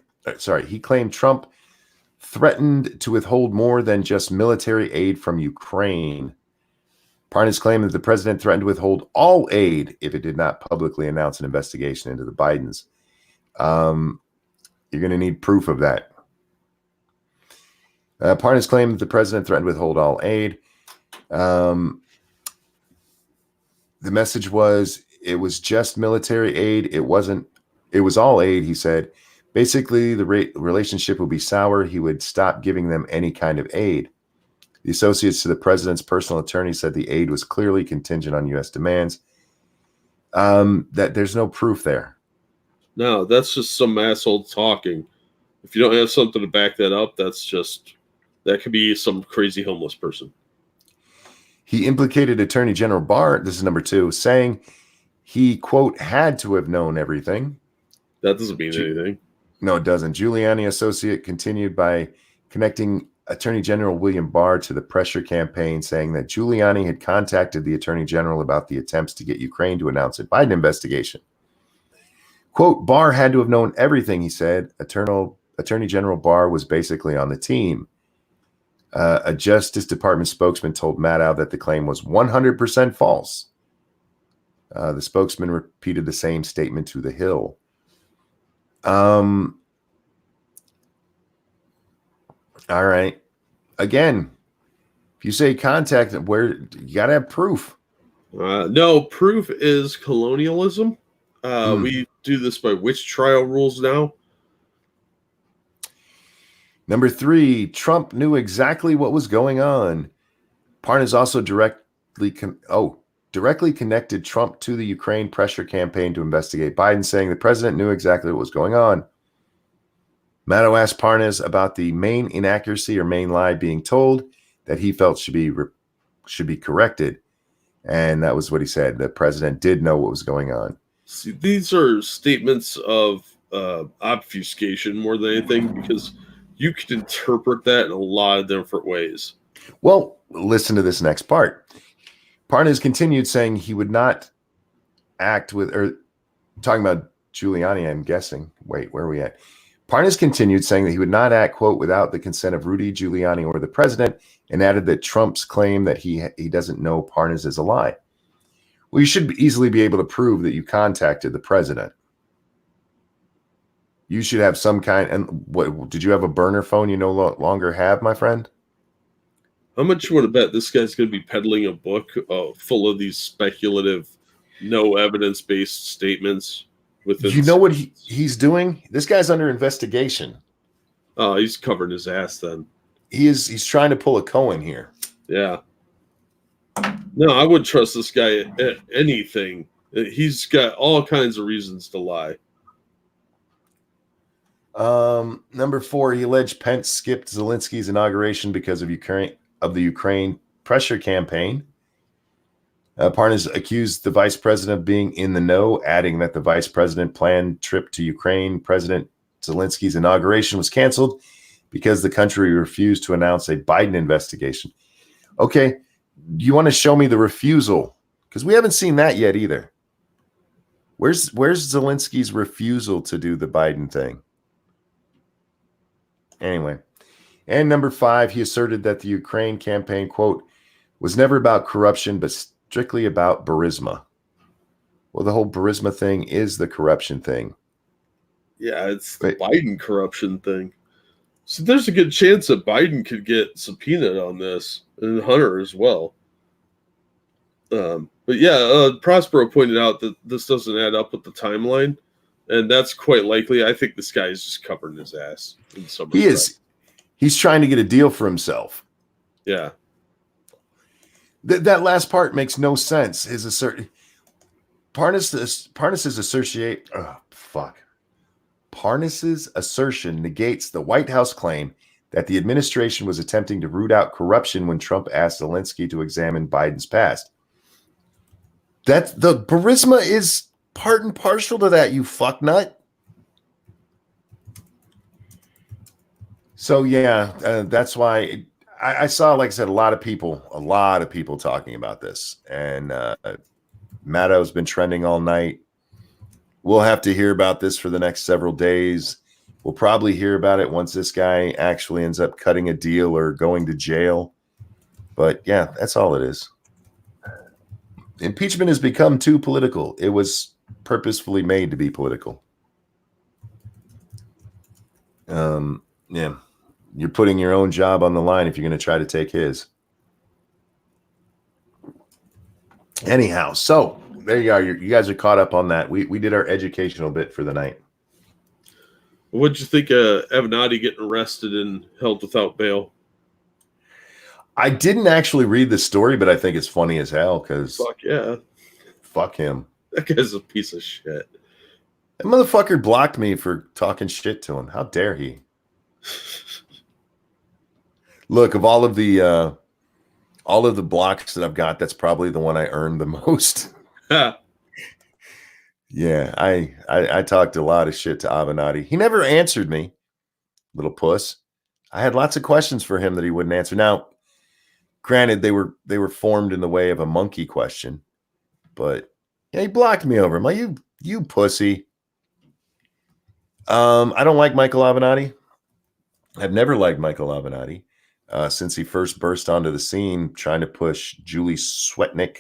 threatened to withhold more than just military aid from Ukraine. Parnas claimed that the president threatened to withhold all aid if it did not publicly announce an investigation into the Bidens. You're going to need proof of that. Parnas claimed that the president threatened to withhold all aid. The message was it was just military aid. It was all aid, he said. Basically, the relationship would be sour. He would stop giving them any kind of aid. The associates to the president's personal attorney said the aid was clearly contingent on U.S. demands. That there's no proof there. No, that's just some asshole talking. If you don't have something to back that up, that could be some crazy homeless person. He implicated Attorney General Barr, this is number 2, saying he, quote, had to have known everything. That doesn't mean anything. No, it doesn't. Giuliani associate continued by connecting Attorney General William Barr to the pressure campaign, saying that Giuliani had contacted the Attorney General about the attempts to get Ukraine to announce a Biden investigation. Quote, Barr had to have known everything, he said. Attorney General Barr was basically on the team. A Justice Department spokesman told Maddow that the claim was 100% false. The spokesman repeated the same statement to The Hill. All right. Again, if you say contact, where you got to have proof. No, proof is colonialism. We do this by witch trial rules now. Number 3, Trump knew exactly what was going on. Parnas also directly connected Trump to the Ukraine pressure campaign to investigate Biden, saying the president knew exactly what was going on. Maddow asked Parnas about the main inaccuracy or main lie being told that he felt should be corrected. And that was what he said. The president did know what was going on. See, these are statements of obfuscation more than anything, because you can interpret that in a lot of different ways. Well, listen to this next part. Parnas continued saying he would not act with, or talking about Giuliani, I'm guessing. Wait, where are we at? Parnas continued saying that he would not act, quote, without the consent of Rudy Giuliani or the president, and added that Trump's claim that he doesn't know Parnas is a lie. Well, you should easily be able to prove that you contacted the president. You should have some kind. And what did you have a burner phone you no longer have, my friend? How much you want to bet this guy's going to be peddling a book full of these speculative, no evidence-based statements? You know what he's doing? This guy's under investigation. Oh, he's covering his ass then. He's trying to pull a Cohen here. Yeah. No, I wouldn't trust this guy at anything. He's got all kinds of reasons to lie. Number 4, he alleged Pence skipped Zelensky's inauguration because of the Ukraine pressure campaign. Parnas accused the vice president of being in the know, adding that the vice president planned trip to Ukraine. President Zelensky's inauguration was canceled because the country refused to announce a Biden investigation. Okay, you want to show me the refusal? Because we haven't seen that yet either. Where's Zelensky's refusal to do the Biden thing? Anyway, and number 5, he asserted that the Ukraine campaign, quote, was never about corruption, but strictly about Burisma. Well, the whole Burisma thing is the corruption thing. Yeah, it's the Biden corruption thing. So there's a good chance that Biden could get subpoenaed on this, and Hunter as well. But yeah, Prospero pointed out that this doesn't add up with the timeline, and that's quite likely. I think this guy is just covering his ass. He is. He's trying to get a deal for himself. Yeah. That last part makes no sense. Parnas's assertion negates the White House claim that the administration was attempting to root out corruption when Trump asked Zelensky to examine Biden's past. That the Burisma is part and partial to that, you fucknut. So yeah, that's why I saw, like I said, a lot of people talking about this, and Mattow's been trending all night. We'll have to hear about this for the next several days. We'll probably hear about it once this guy actually ends up cutting a deal or going to jail. But yeah, that's all it is. Impeachment has become too political. It was purposefully made to be political. Yeah, you're putting your own job on the line if you're going to try to take his. Anyhow, so there you are. You guys are caught up on that. We did our educational bit for the night. What'd you think of Avenatti getting arrested and held without bail? I didn't actually read the story, but I think it's funny as hell because Fuck yeah. fuck him. That guy's a piece of shit. That motherfucker blocked me for talking shit to him. How dare he? Look, of all of the blocks that I've got, that's probably the one I earned the most. Yeah, I talked a lot of shit to Avenatti. He never answered me, little puss. I had lots of questions for him that he wouldn't answer. Now, granted, they were formed in the way of a monkey question, but yeah, he blocked me over. Like, you pussy. I don't like Michael Avenatti. I've never liked Michael Avenatti since he first burst onto the scene trying to push Julie Swetnick.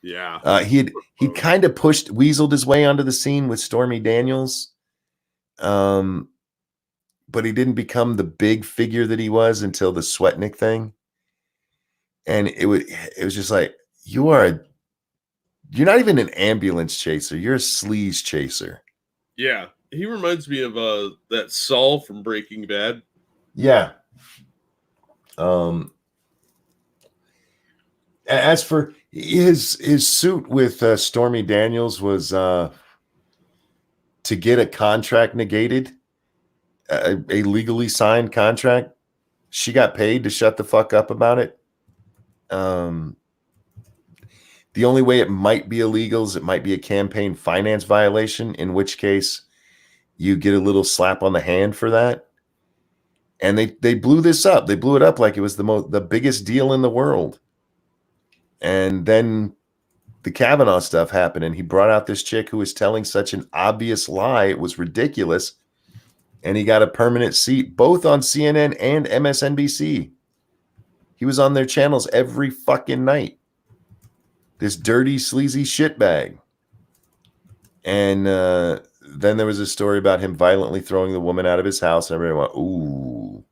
Yeah. He kind of weaseled his way onto the scene with Stormy Daniels. But he didn't become the big figure that he was until the Swetnick thing. And it was just like, you're not even an ambulance chaser. You're a sleaze chaser. Yeah. He reminds me of that Saul from Breaking Bad. Yeah. As for his suit with Stormy Daniels was to get a contract negated, a legally signed contract. She got paid to shut the fuck up about it. The only way it might be illegal is it might be a campaign finance violation, in which case you get a little slap on the hand for that. And they blew this up. They blew it up like it was the biggest deal in the world. And then the Kavanaugh stuff happened, and he brought out this chick who was telling such an obvious lie. It was ridiculous. And he got a permanent seat both on CNN and MSNBC. He was on their channels every fucking night. This dirty, sleazy shitbag. And then there was a story about him violently throwing the woman out of his house. And everyone went, ooh,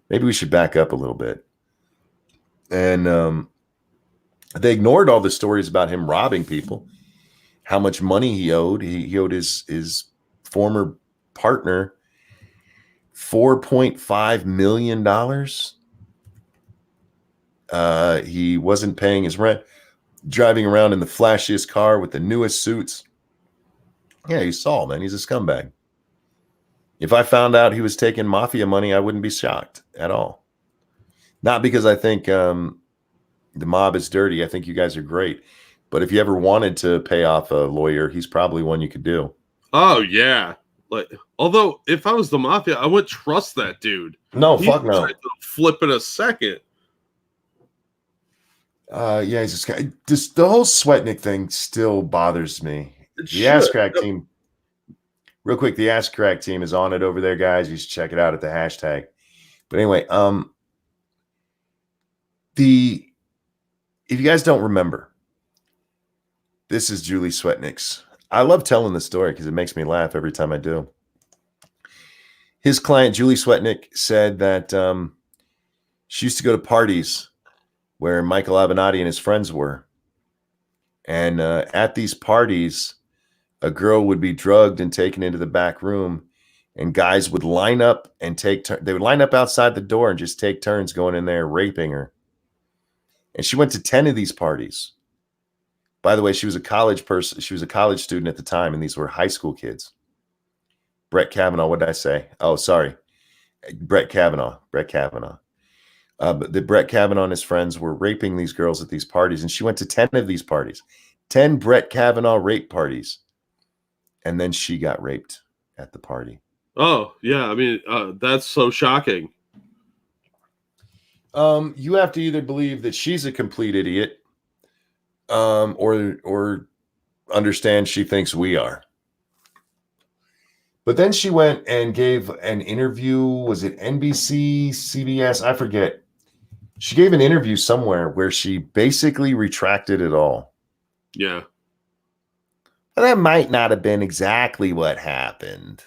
maybe we should back up a little bit. And they ignored all the stories about him robbing people, how much money he owed. He owed his former partner $4.5 million. He wasn't paying his rent, driving around in the flashiest car with the newest suits. Yeah, he's Saul, man. He's a scumbag. If I found out he was taking mafia money, I wouldn't be shocked at all. Not because I think the mob is dirty. I think you guys are great. But if you ever wanted to pay off a lawyer, he's probably one you could do. Oh yeah. Like, although if I was the mafia, I wouldn't trust that dude. No, fuck no. Flip in a second. Yeah, he's just guy. Just the whole Swetnick thing still bothers me. The Ass Crack team, real quick. The Ass Crack team is on it over there, guys. You should check it out at the hashtag. But anyway, if you guys don't remember, this is Julie Swetnick's. I love telling the story because it makes me laugh every time I do. His client, Julie Swetnick, said that she used to go to parties where Michael Avenatti and his friends were. And at these parties, a girl would be drugged and taken into the back room, and guys would line up and they would line up outside the door and just take turns going in there raping her. And she went to 10 of these parties. By the way, she was a college person. She was a college student at the time, and these were high school kids. Brett Kavanaugh, what did I say? Oh, sorry. Brett Kavanaugh. But the Brett Kavanaugh and his friends were raping these girls at these parties, and she went to 10 of these parties. 10 Brett Kavanaugh rape parties. And then she got raped at the party. Oh, yeah. I mean, that's so shocking. You have to either believe that she's a complete idiot, or understand she thinks we are. But then she went and gave an interview. Was it NBC, CBS? I forget. She gave an interview somewhere where she basically retracted it all. Yeah. That might not have been exactly what happened.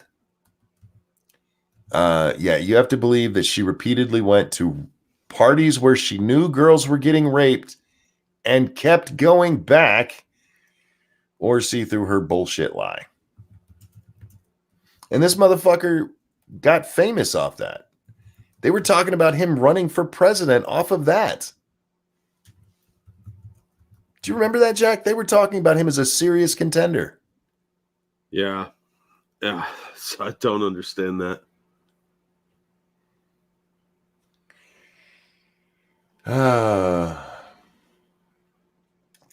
Yeah, you have to believe that she repeatedly went to parties where she knew girls were getting raped and kept going back, or see through her bullshit lie. And this motherfucker got famous off that. They were talking about him running for president off of that. Do you remember that, Jack? They were talking about him as a serious contender. Yeah. Yeah. So I don't understand that.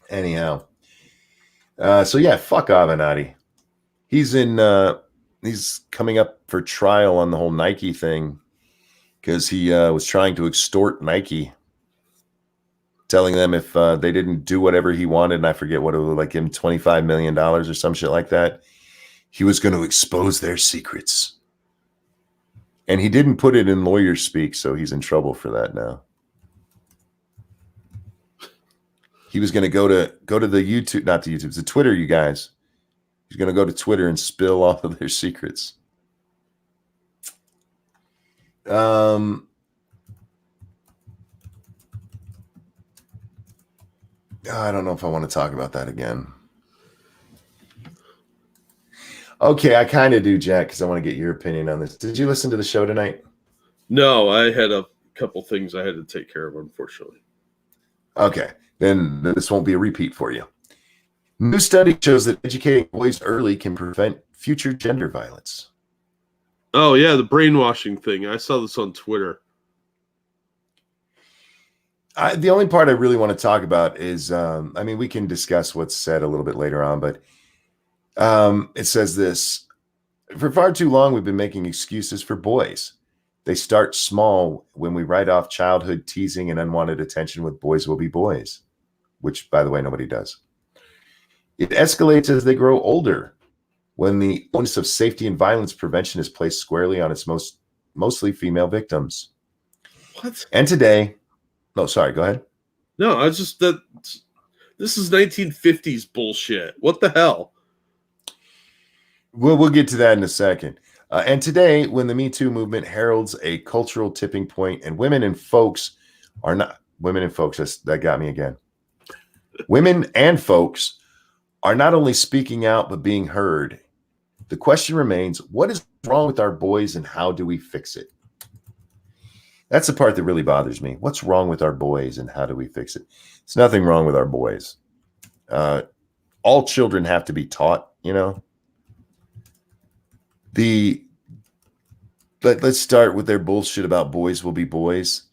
Anyhow. So yeah, fuck Avenatti. He's coming up for trial on the whole Nike thing because he was trying to extort Nike, telling them if they didn't do whatever he wanted, and I forget what it was, like him $25 million or some shit like that, he was going to expose their secrets. And he didn't put it in lawyer speak, so he's in trouble for that now. He was going to go to the YouTube, not the YouTube, the Twitter, you guys. He's going to go to Twitter and spill all of their secrets. I don't know if I want to talk about that again. Okay, I kind of do, Jack, because I want to get your opinion on this. Did you listen to the show tonight? No, I had a couple things I had to take care of, unfortunately. Okay, then this won't be a repeat for you. New study shows that educating boys early can prevent future gender violence. Oh, yeah, the brainwashing thing. I saw this on Twitter. The only part I really want to talk about is, we can discuss what's said a little bit later on, but it says this: for far too long, we've been making excuses for boys. They start small when we write off childhood teasing and unwanted attention with boys will be boys, which, by the way, nobody does. It escalates as they grow older, when the onus of safety and violence prevention is placed squarely on its mostly female victims. What? And today, no, sorry, go ahead. No, I was just that. This is 1950s bullshit. What the hell? We'll get to that in a second. And today, when the Me Too movement heralds a cultural tipping point, and women and folks, that got me again. Women and folks are not only speaking out, but being heard. The question remains, what is wrong with our boys and how do we fix it? That's the part that really bothers me. What's wrong with our boys and how do we fix it? There's nothing wrong with our boys. All children have to be taught, Let's start with their bullshit about boys will be boys.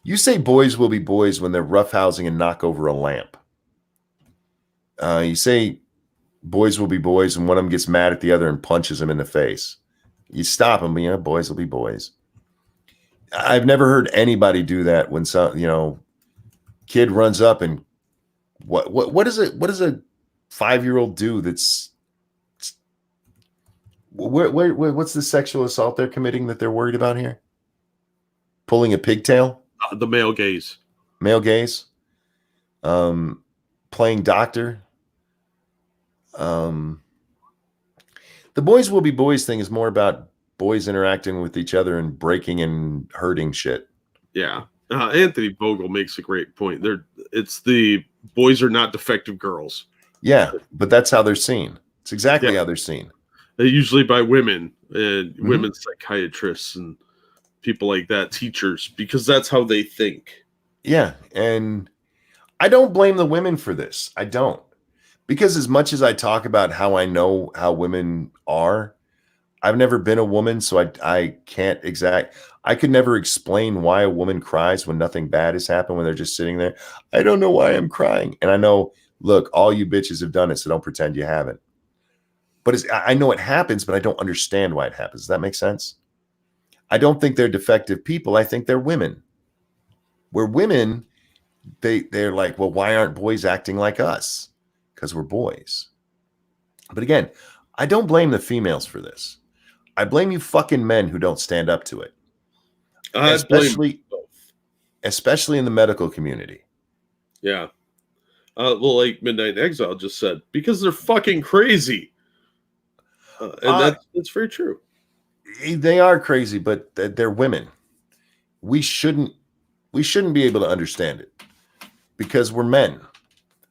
You say boys will be boys when they're roughhousing and knock over a lamp. You say boys will be boys when one of them gets mad at the other and punches him in the face. You stop them, boys will be boys. I've never heard anybody do that when some, kid runs up and what does a 5-year-old do that's what's the sexual assault they're committing that they're worried about here? Pulling a pigtail? The male gaze. Male gaze? Playing doctor? The boys will be boys thing is more about boys interacting with each other and breaking and hurting shit. Yeah. Anthony Vogel makes a great point. It's the boys are not defective girls. Yeah, but that's how they're seen. It's exactly how they're seen. Usually by women and women's psychiatrists and people like that, teachers, because that's how they think. Yeah, and I don't blame the women for this. I don't. Because as much as I talk about how I know how women are, I've never been a woman, so I can't I could never explain why a woman cries when nothing bad has happened, when they're just sitting there. I don't know why I'm crying. And I know, look, all you bitches have done it, so don't pretend you haven't. But I know it happens, but I don't understand why it happens. Does that make sense? I don't think they're defective people. I think they're women. Where women, they're like, well, why aren't boys acting like us? Because we're boys. But again, I don't blame the females for this. I blame you fucking men who don't stand up to it. I blame Especially both. especially in the medical community. Yeah. Well, like Midnight Exile just said, because they're fucking crazy. And that's very true. They are crazy, but they're women. We shouldn't be able to understand it because we're men.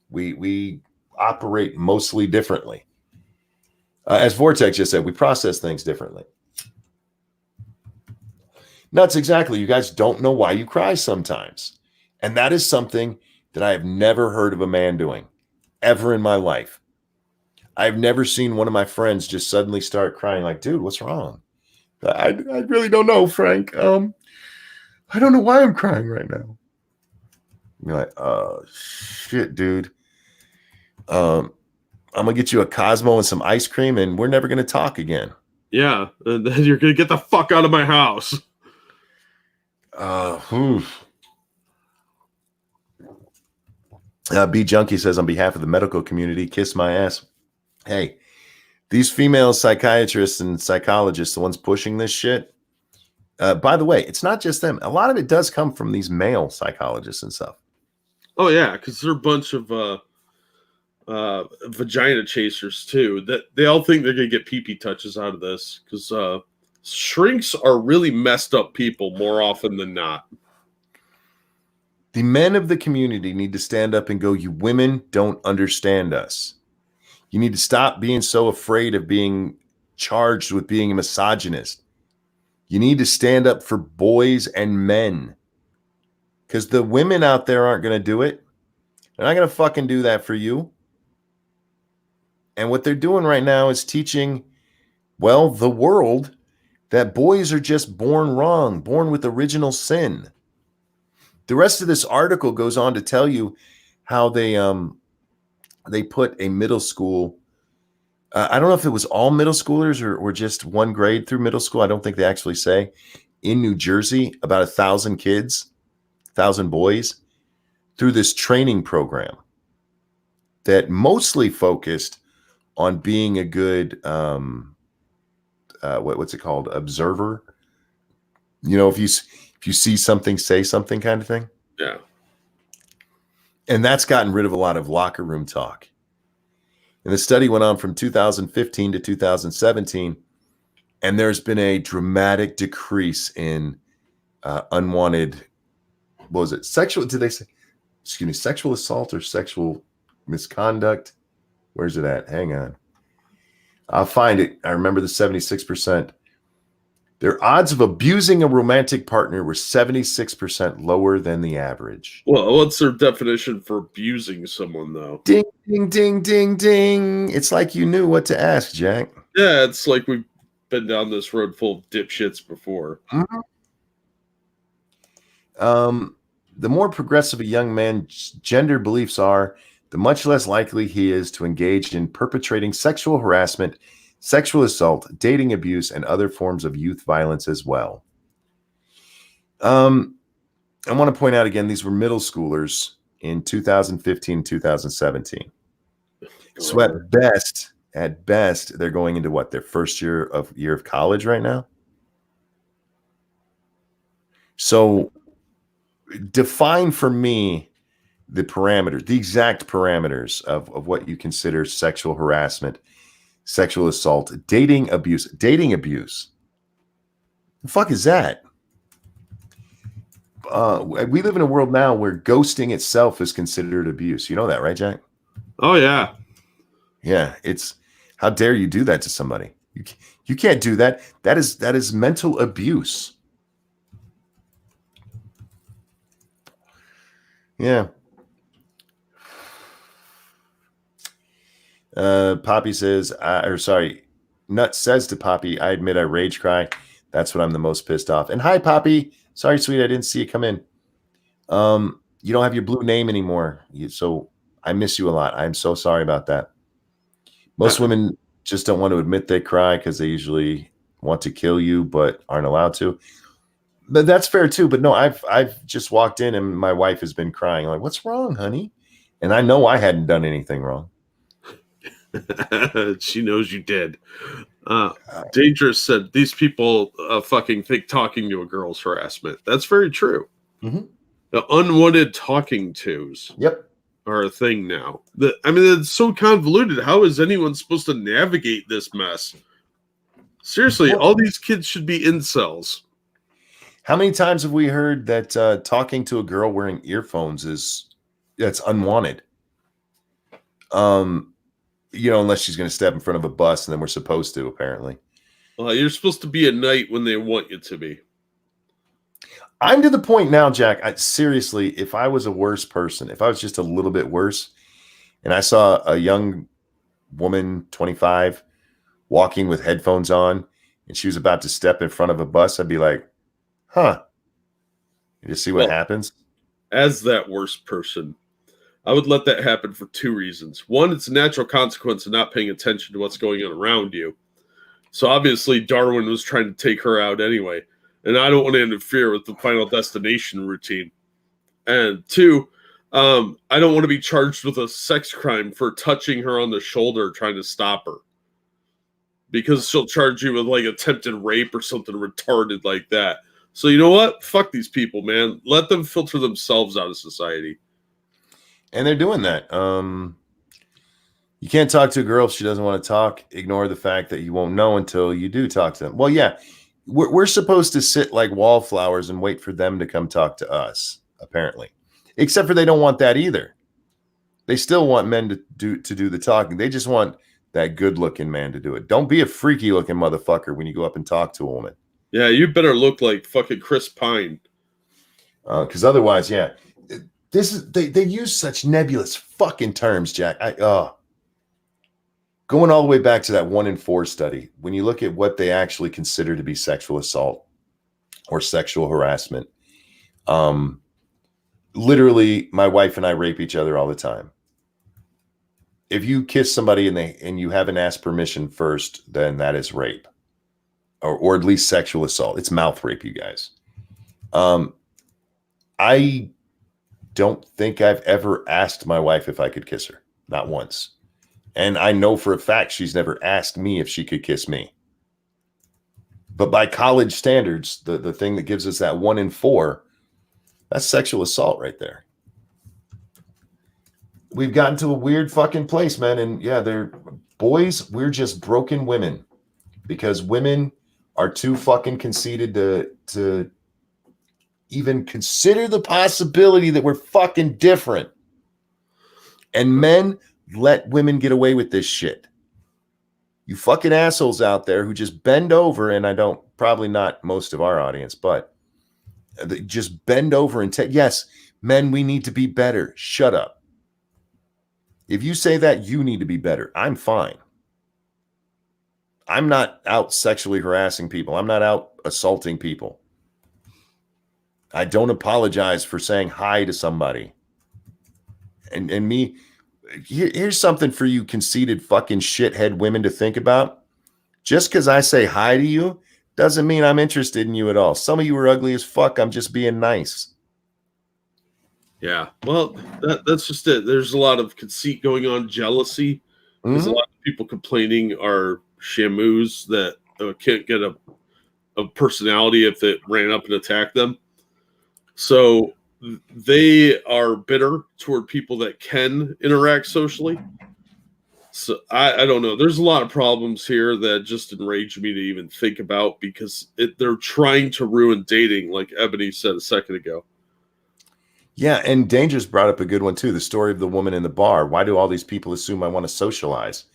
We operate mostly differently. As Vortex just said, we process things differently. Nuts, exactly. You guys don't know why you cry sometimes. And that is something that I have never heard of a man doing ever in my life. I've never seen one of my friends just suddenly start crying like, dude, what's wrong? I really don't know, Frank. I don't know why I'm crying right now. You're like, oh, shit, dude. I'm going to get you a Cosmo and some ice cream, and we're never going to talk again. Yeah. And then you're going to get the fuck out of my house. B Junkie says, on behalf of the medical community, kiss my ass. Hey, these female psychiatrists and psychologists, the ones pushing this shit, by the way, it's not just them. A lot of it does come from these male psychologists and stuff. Oh, yeah, because they're a bunch of vagina chasers, too. That they all think they're going to get pee-pee touches out of this, because shrinks are really messed up people more often than not. The men of the community need to stand up and go, you women don't understand us. You need to stop being so afraid of being charged with being a misogynist. You need to stand up for boys and men. Because the women out there aren't going to do it. They're not going to fucking do that for you. And what they're doing right now is teaching, well, the world that boys are just born wrong, born with original sin. The rest of this article goes on to tell you how they put a middle school. I don't know if it was all middle schoolers or just one grade through middle school. I don't think they actually say. In New Jersey, about 1,000 kids, 1,000 boys, through this training program that mostly focused on being a good, what's it called? Observer. You know, if you see something, say something kind of thing. Yeah. And that's gotten rid of a lot of locker room talk. And the study went on from 2015 to 2017, and there's been a dramatic decrease in unwanted, what was it? Sexual, did they say, excuse me, sexual assault or sexual misconduct? Where's it at? Hang on. I'll find it. I remember the 76%. Their odds of abusing a romantic partner were 76% lower than the average. Well, what's their definition for abusing someone, though? Ding, ding, ding, ding, ding. It's like you knew what to ask, Jack. Yeah, it's like we've been down this road full of dipshits before. Mm-hmm. The more progressive a young man's gender beliefs are, the much less likely he is to engage in perpetrating sexual harassment, sexual assault, dating abuse, and other forms of youth violence as well. I want to point out again, these were middle schoolers in 2015, 2017. So at best, they're going into what, their first year of college right now? So define for me the parameters, the exact parameters of what you consider sexual harassment, sexual assault, dating abuse. Dating abuse. The fuck is that? We live in a world now where ghosting itself is considered abuse. You know that, right, Jack? Oh, yeah. Yeah, it's, how dare you do that to somebody? You can't do that. That is mental abuse. Yeah. Poppy says, Nut says to Poppy, I admit I rage cry. That's when I'm the most pissed off. And hi, Poppy. Sorry, sweet, I didn't see you come in. You don't have your blue name anymore. So I miss you a lot. I'm so sorry about that. Most women just don't want to admit they cry because they usually want to kill you but aren't allowed to. But that's fair too. But no, I've just walked in and my wife has been crying. Like, what's wrong, honey? And I know I hadn't done anything wrong. She knows you did. Uh, Dangerous said these people fucking think talking to a girl's harassment. That's very true. mhm. The unwanted talking tos Yep. are a thing now. I mean, it's so convoluted. How is anyone supposed to navigate this mess? Seriously, Well, all these kids should be incels. how many times have we heard that talking to a girl wearing earphones that's unwanted? Unless she's going to step in front of a bus, and then we're supposed to, apparently. You're supposed to be a knight when they want you to be. I'm to the point now, Jack. Seriously, if I was a worse person, if I was just a little bit worse, and I saw a young woman, 25, walking with headphones on, and she was about to step in front of a bus, I'd be like, huh. You just see what happens. As that worst person, I would let that happen for two reasons. One, it's a natural consequence of not paying attention to what's going on around you. So obviously, Darwin was trying to take her out anyway, and I don't want to interfere with the Final Destination routine. And two, I don't want to be charged with a sex crime for touching her on the shoulder trying to stop her, because she'll charge you with like attempted rape or something retarded like that. So you know what? Fuck these people, man. Let them filter themselves out of society. And they're doing that. You can't talk to a girl if she doesn't want to talk. Ignore the fact that you won't know until you do talk to them. Well, yeah, we're supposed to sit like wallflowers and wait for them to come talk to us, apparently. Except for they don't want that either. They still want men to do the talking. They just want that good-looking man to do it. Don't be a freaky-looking motherfucker when you go up and talk to a woman. Yeah, you better look like fucking Chris Pine. Because otherwise, yeah, they use such nebulous fucking terms, Jack. Going all the way back to that 1 in 4 study, when you look at what they actually consider to be sexual assault or sexual harassment, literally, my wife and I rape each other all the time. If you kiss somebody and you haven't asked permission first, then that is rape, or at least sexual assault. It's mouth rape, you guys. I don't think I've ever asked my wife if I could kiss her, not once. And I know for a fact she's never asked me if she could kiss me. But by college standards, the thing that gives us that 1 in 4, that's sexual assault right there. We've gotten to a weird fucking place, man. And yeah, they're boys. We're just broken women because women are too fucking conceited to even consider the possibility that we're fucking different. And men let women get away with this shit. You fucking assholes out there who just bend over, and probably not most of our audience, but they just bend over and take, yes, men, we need to be better. Shut up. If you say that, you need to be better. I'm fine. I'm not out sexually harassing people. I'm not out assaulting people. I don't apologize for saying hi to somebody. And me, here's something for you conceited fucking shithead women to think about. Just because I say hi to you doesn't mean I'm interested in you at all. Some of you are ugly as fuck. I'm just being nice. Yeah, well, that's just it. There's a lot of conceit going on, jealousy. There's a lot of people complaining are shamus that can't get a personality if it ran up and attacked them. So they are bitter toward people that can interact socially. So I don't know. There's a lot of problems here that just enrage me to even think about because they're trying to ruin dating, like Ebony said a second ago. Yeah, and Dangerous brought up a good one too. The story of the woman in the bar. Why do all these people assume I want to socialize?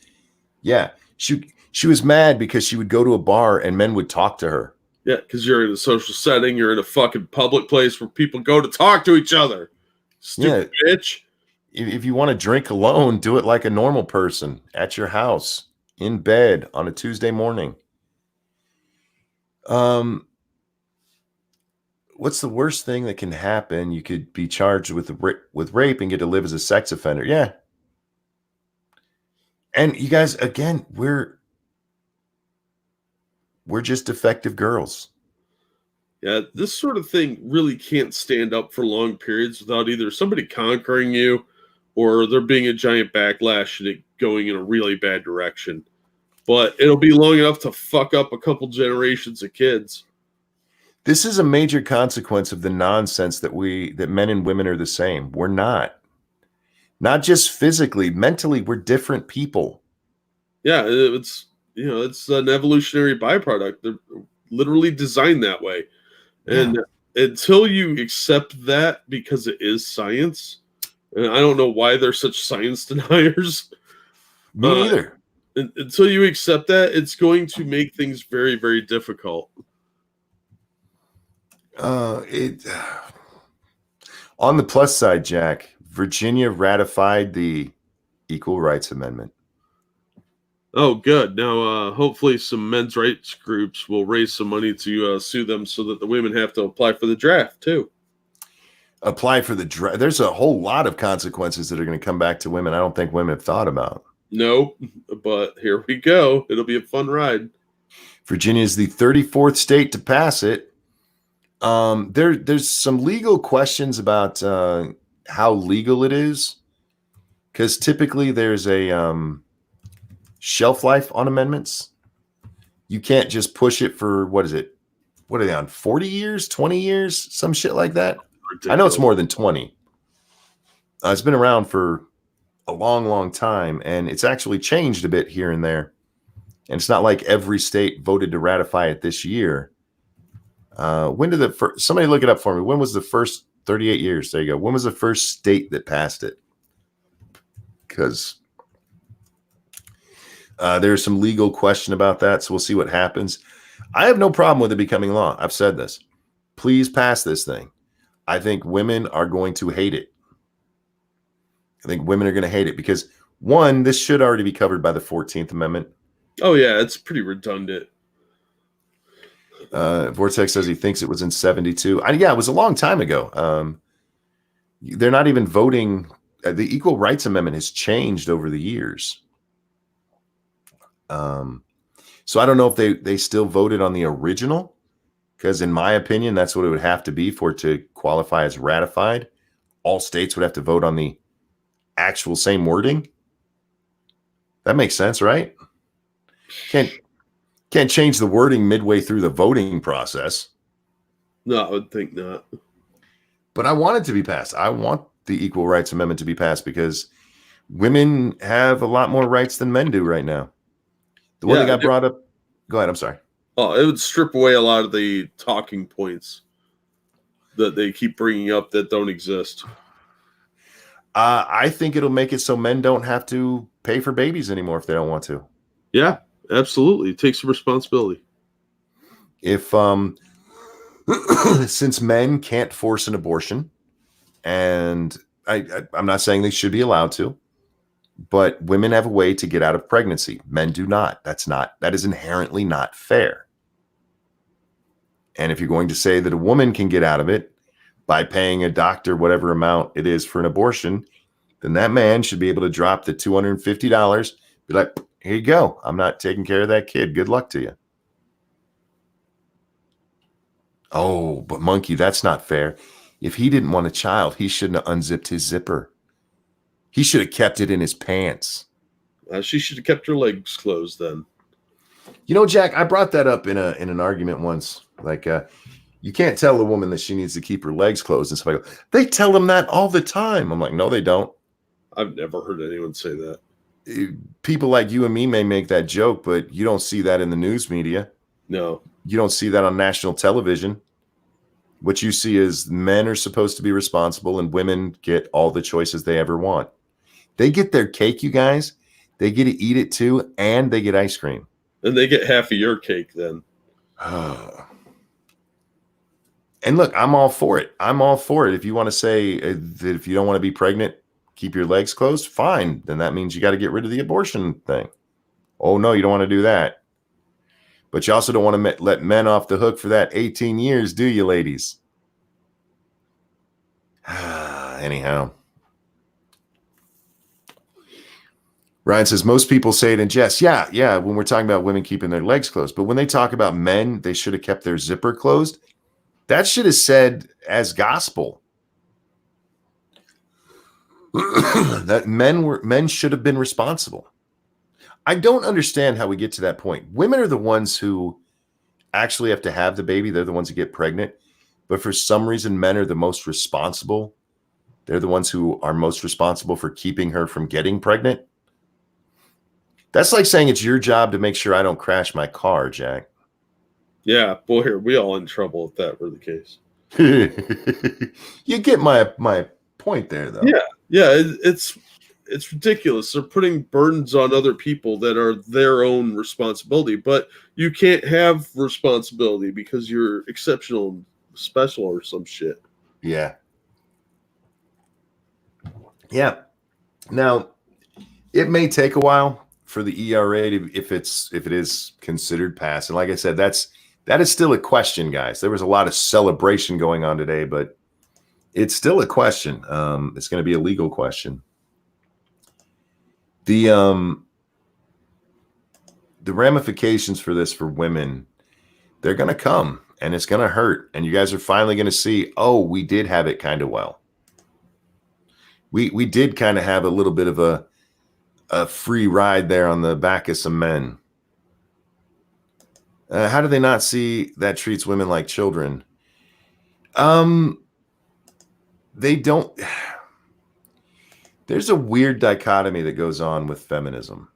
Yeah, she was mad because she would go to a bar and men would talk to her. Yeah, because you're in a social setting. You're in a fucking public place where people go to talk to each other. Stupid bitch. If you want to drink alone, do it like a normal person at your house, in bed on a Tuesday morning. What's the worst thing that can happen? You could be charged with rape and get to live as a sex offender. Yeah. And you guys, again, we're just defective girls. Yeah, this sort of thing really can't stand up for long periods without either somebody conquering you or there being a giant backlash and it going in a really bad direction. But it'll be long enough to fuck up a couple generations of kids. This is a major consequence of the nonsense that men and women are the same. We're not. Not just physically, mentally, we're different people. Yeah, it's an evolutionary byproduct. They're literally designed that way. And until you accept that because it is science, and I don't know why they're such science deniers. Me neither. Until you accept that, it's going to make things very, very difficult. On the plus side, Jack, Virginia ratified the Equal Rights Amendment. Oh, good. Now, hopefully, some men's rights groups will raise some money to sue them so that the women have to apply for the draft, too. Apply for the draft. There's a whole lot of consequences that are going to come back to women I don't think women have thought about. No, but here we go. It'll be a fun ride. Virginia is the 34th state to pass it. There's some legal questions about how legal it is, because typically there's a shelf life on amendments. You can't just push it for, what is it? What are they on? 40 years, 20 years, some shit like that. Ridiculous. I know it's more than 20. It's been around for a long, long time, and it's actually changed a bit here and there. And it's not like every state voted to ratify it this year. When did somebody look it up for me? When was the first 38 years? There you go. When was the first state that passed it? Because there's some legal question about that. So we'll see what happens. I have no problem with it becoming law. I've said this. Please pass this thing. I think women are going to hate it. I think women are going to hate it because, one, this should already be covered by the 14th Amendment. Oh, yeah. It's pretty redundant. Vortex says he thinks it was in 72. Yeah, it was a long time ago. They're not even voting. The Equal Rights Amendment has changed over the years. So I don't know if they still voted on the original, because in my opinion, that's what it would have to be for it to qualify as ratified. All states would have to vote on the actual same wording. That makes sense, right? Can't change the wording midway through the voting process. No, I would think not. But I want it to be passed. I want the Equal Rights Amendment to be passed because women have a lot more rights than men do right now. The one that got brought up. Go ahead. I'm sorry. Oh, it would strip away a lot of the talking points that they keep bringing up that don't exist. I think it'll make it so men don't have to pay for babies anymore if they don't want to. Yeah, absolutely. It takes some responsibility. If since men can't force an abortion, and I'm not saying they should be allowed to, but women have a way to get out of pregnancy. Men do not. That is inherently not fair. And if you're going to say that a woman can get out of it by paying a doctor whatever amount it is for an abortion, then that man should be able to drop the $250, be like, here you go. I'm not taking care of that kid. Good luck to you. Oh, but Monkey, that's not fair. If he didn't want a child, he shouldn't have unzipped his zipper. He should have kept it in his pants. She should have kept her legs closed then. You know, Jack, I brought that up in an argument once. Like, you can't tell a woman that she needs to keep her legs closed. And so I go, they tell them that all the time. I'm like, no, they don't. I've never heard anyone say that. People like you and me may make that joke, but you don't see that in the news media. No. You don't see that on national television. What you see is men are supposed to be responsible and women get all the choices they ever want. They get their cake, you guys. They get to eat it too, and they get ice cream. And they get half of your cake then. And look, I'm all for it. I'm all for it. If you want to say that if you don't want to be pregnant, keep your legs closed, fine. Then that means you got to get rid of the abortion thing. Oh, no, you don't want to do that. But you also don't want to let men off the hook for that 18 years, do you, ladies? Anyhow. Ryan says, most people say it in jest. Yeah, when we're talking about women keeping their legs closed. But when they talk about men, they should have kept their zipper closed. That shit is said as gospel. That men should have been responsible. I don't understand how we get to that point. Women are the ones who actually have to have the baby. They're the ones who get pregnant. But for some reason, men are the most responsible. They're the ones who are most responsible for keeping her from getting pregnant. That's like saying it's your job to make sure I don't crash my car, Jack. Yeah, boy, are we all in trouble if that were the case. You get my point there, though. Yeah, it's ridiculous. They're putting burdens on other people that are their own responsibility, but you can't have responsibility because you're exceptional and special or some shit. Yeah. Yeah. Now, it may take a while for the ERA to, if it is considered passed. And like I said, that is still a question, guys. There was a lot of celebration going on today, but it's still a question. It's going to be a legal question. The ramifications for this for women, they're going to come, and it's going to hurt. And you guys are finally going to see, oh, we did have it kind of well. We did kind of have a little bit of a free ride there on the back of some men. How do they not see that treats women like children? They don't. There's a weird dichotomy that goes on with feminism,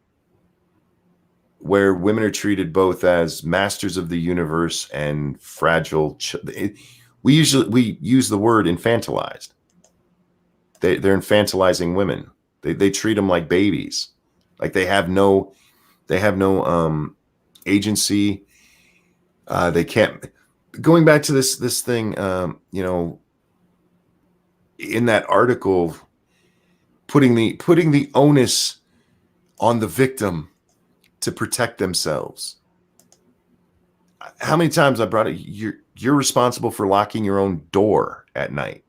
where women are treated both as masters of the universe and fragile. We use the word infantilized. They're infantilizing women. They treat them like babies, like they have no agency. They can't. Going back to this thing, in that article, putting the onus on the victim to protect themselves. How many times I brought it? You're responsible for locking your own door at night.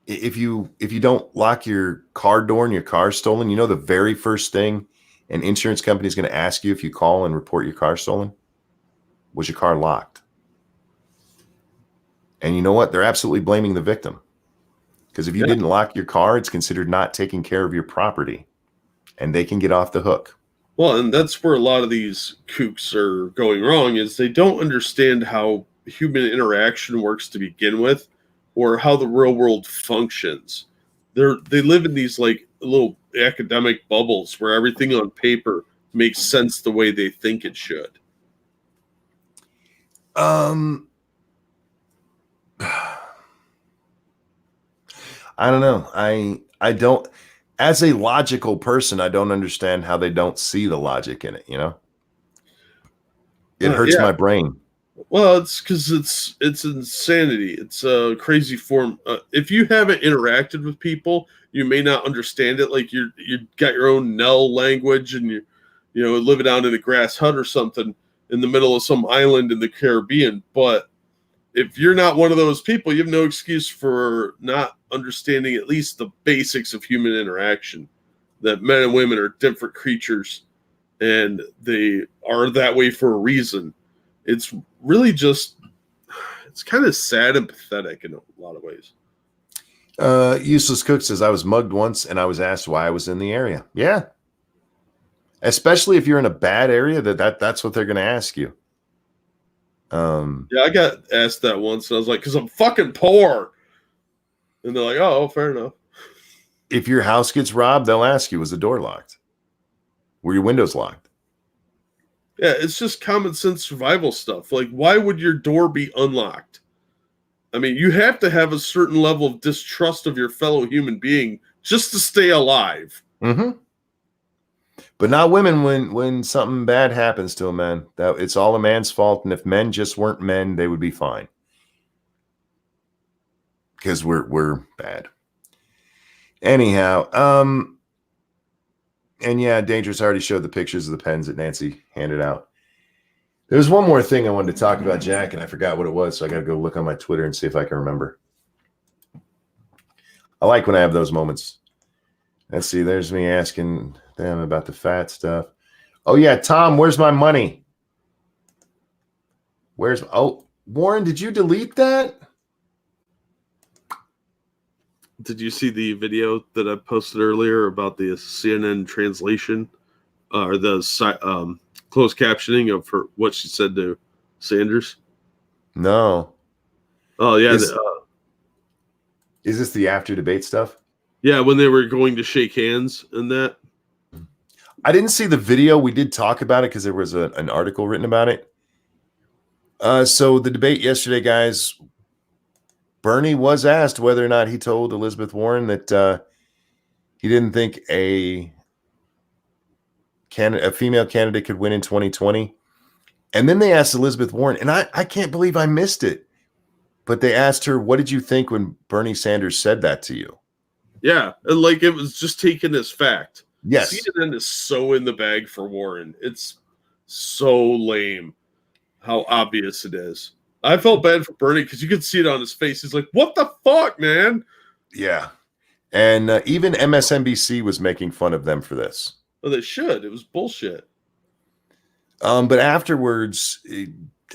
If you don't lock your car door and your car's stolen, the very first thing an insurance company is going to ask you if you call and report your car stolen, was your car locked? And you know what? They're absolutely blaming the victim. Because if you didn't lock your car, it's considered not taking care of your property, and they can get off the hook. Well, and that's where a lot of these kooks are going wrong, is they don't understand how human interaction works to begin with, or how the real world functions. They live in these like little academic bubbles where everything on paper makes sense the way they think it should. I don't know. I don't, as a logical person, I don't understand how they don't see the logic in it, It hurts my brain. Well, it's because it's insanity. It's a crazy form. If you haven't interacted with people, you may not understand it. Like you got your own Nell language, and you living out in a grass hut or something in the middle of some island in the Caribbean. But if you're not one of those people, you have no excuse for not understanding at least the basics of human interaction. That men and women are different creatures, and they are that way for a reason. It's really just, it's kind of sad and pathetic in a lot of ways. Useless Cook says, I was mugged once and I was asked why I was in the area. Yeah. Especially if you're in a bad area, that's what they're going to ask you. Yeah, I got asked that once, and I was like, because I'm fucking poor. And they're like, oh, fair enough. If your house gets robbed, they'll ask you, was the door locked? Were your windows locked? Yeah, it's just common sense survival stuff. Like, why would your door be unlocked? I mean, you have to have a certain level of distrust of your fellow human being just to stay alive. Mm-hmm. But not women when something bad happens to a man. That it's all a man's fault, and if men just weren't men, they would be fine. Because we're bad. Anyhow, and yeah, Dangerous already showed the pictures of the pens that Nancy handed out. There's one more thing I wanted to talk about, Jack, and I forgot what it was, so I got to go look on my Twitter and see if I can remember. I like when I have those moments. Let's see, there's me asking them about the fat stuff. Oh, yeah, Tom, where's my money? Warren, did you delete that? Did you see the video that I posted earlier about the CNN translation or the closed captioning of what she said to Sanders? No. Oh yeah, Is this the after debate stuff? yeah. When they were going to shake hands and that. I didn't see the video. We did talk about it because there was an article written about it. So the debate yesterday, guys, Bernie was asked whether or not he told Elizabeth Warren that he didn't think a female candidate could win in 2020. And then they asked Elizabeth Warren, and I can't believe I missed it, but they asked her, what did you think when Bernie Sanders said that to you? Yeah, and like it was just taken as fact. Yes. CNN is so in the bag for Warren. It's so lame how obvious it is. I felt bad for Bernie because you could see it on his face. He's like, what the fuck, man? Yeah. And even MSNBC was making fun of them for this. Well, they should. It was bullshit. But afterwards,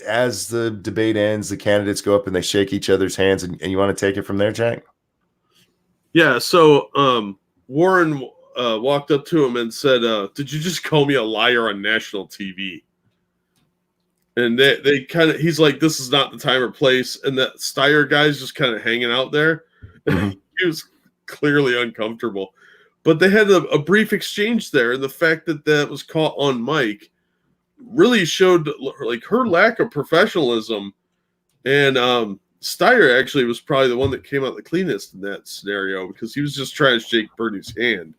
as the debate ends, the candidates go up and they shake each other's hands. And you want to take it from there, Jack? Yeah, so Warren walked up to him and said, did you just call me a liar on national TV? And they kind of, he's like, this is not the time or place. And that Steyer guy's just kind of hanging out there. Mm-hmm. He was clearly uncomfortable. But they had a brief exchange there. And the fact that that was caught on mic really showed like her lack of professionalism. And Steyer actually was probably the one that came out the cleanest in that scenario because he was just trying to shake Bernie's hand.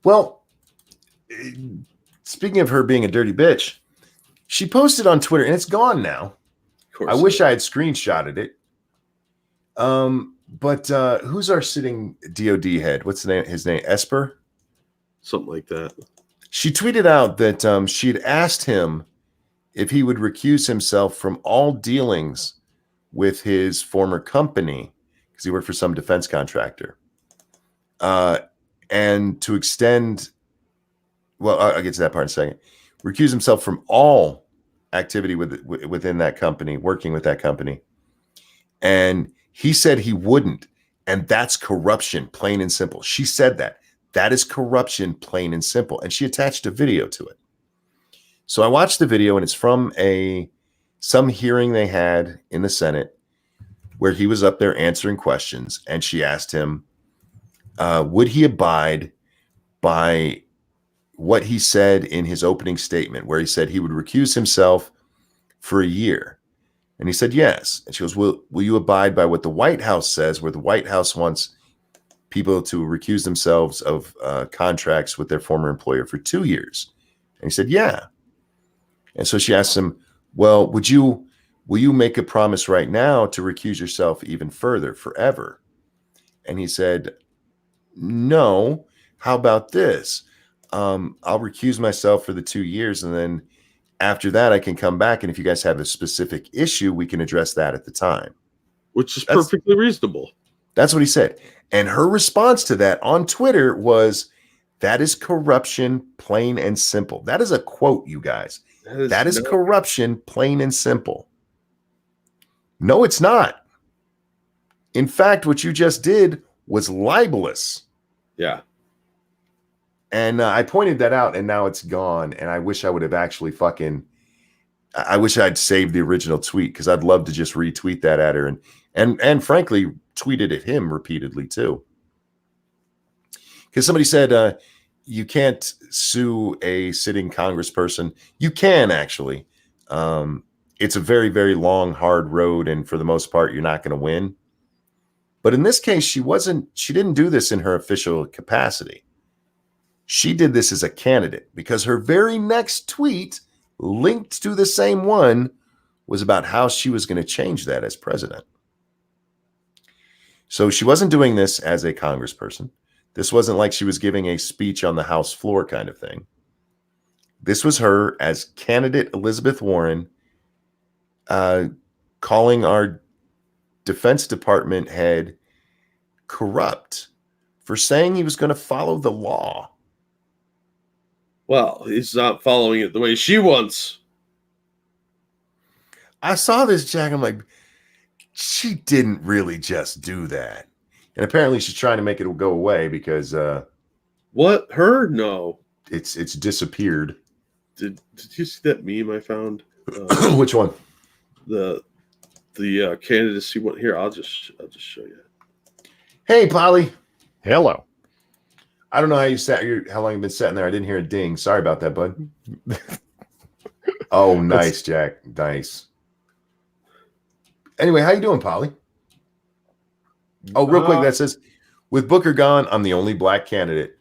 Well, speaking of her being a dirty bitch, she posted on Twitter, and it's gone now. Of course, I wish I had screenshotted it. But who's our sitting DOD head? What's his name? Esper? Something like that. She tweeted out that she'd asked him if he would recuse himself from all dealings with his former company because he worked for some defense contractor. And to extend, well, I'll get to that part in a second. Recuse himself from all activity within that company, working with that company. And he said he wouldn't. And that's corruption, plain and simple. She said that. That is corruption, plain and simple. And she attached a video to it. So I watched the video, and it's from some hearing they had in the Senate where he was up there answering questions. And she asked him, would he abide by what he said in his opening statement, where he said he would recuse himself for a year? And he said, yes. And she goes, will you abide by what the White House says, where the White House wants people to recuse themselves of contracts with their former employer for 2 years? And he said, yeah. And so she asked him, well, will you make a promise right now to recuse yourself even further, forever? And he said, no. How about this? I'll recuse myself for the 2 years, and then after that, I can come back. And if you guys have a specific issue, we can address that at the time. Which is perfectly reasonable. That's what he said. And her response to that on Twitter was, that is corruption, plain and simple. That is a quote, you guys. That is corruption, plain and simple. No, it's not. In fact, what you just did was libelous. Yeah. And I pointed that out, and now it's gone. And I wish I would have actually I wish I'd saved the original tweet, because I'd love to just retweet that at her and frankly tweet it at him repeatedly too. Because somebody said you can't sue a sitting congressperson. You can actually. It's a very, very long, hard road, and for the most part, you're not going to win. But in this case, she didn't do this in her official capacity. She did this as a candidate, because her very next tweet, linked to the same one, was about how she was going to change that as president. So she wasn't doing this as a congressperson. This wasn't like she was giving a speech on the House floor kind of thing. This was her as candidate Elizabeth Warren calling our Defense Department head corrupt for saying he was going to follow the law. Well, he's not following it the way she wants. I saw this, Jack. I'm like, she didn't really just do that. And apparently she's trying to make it go away because What? Her? No. it's disappeared. Did you see that meme I found? Which one? The candidacy one. Here, I'll just show you. Hey, Polly. Hello. I don't know how you sat. How long you've been sitting there? I didn't hear a ding. Sorry about that, bud. Oh, nice, Jack. Nice. Anyway, how you doing, Polly? Oh, real quick, that says, with Booker gone, I'm the only black candidate.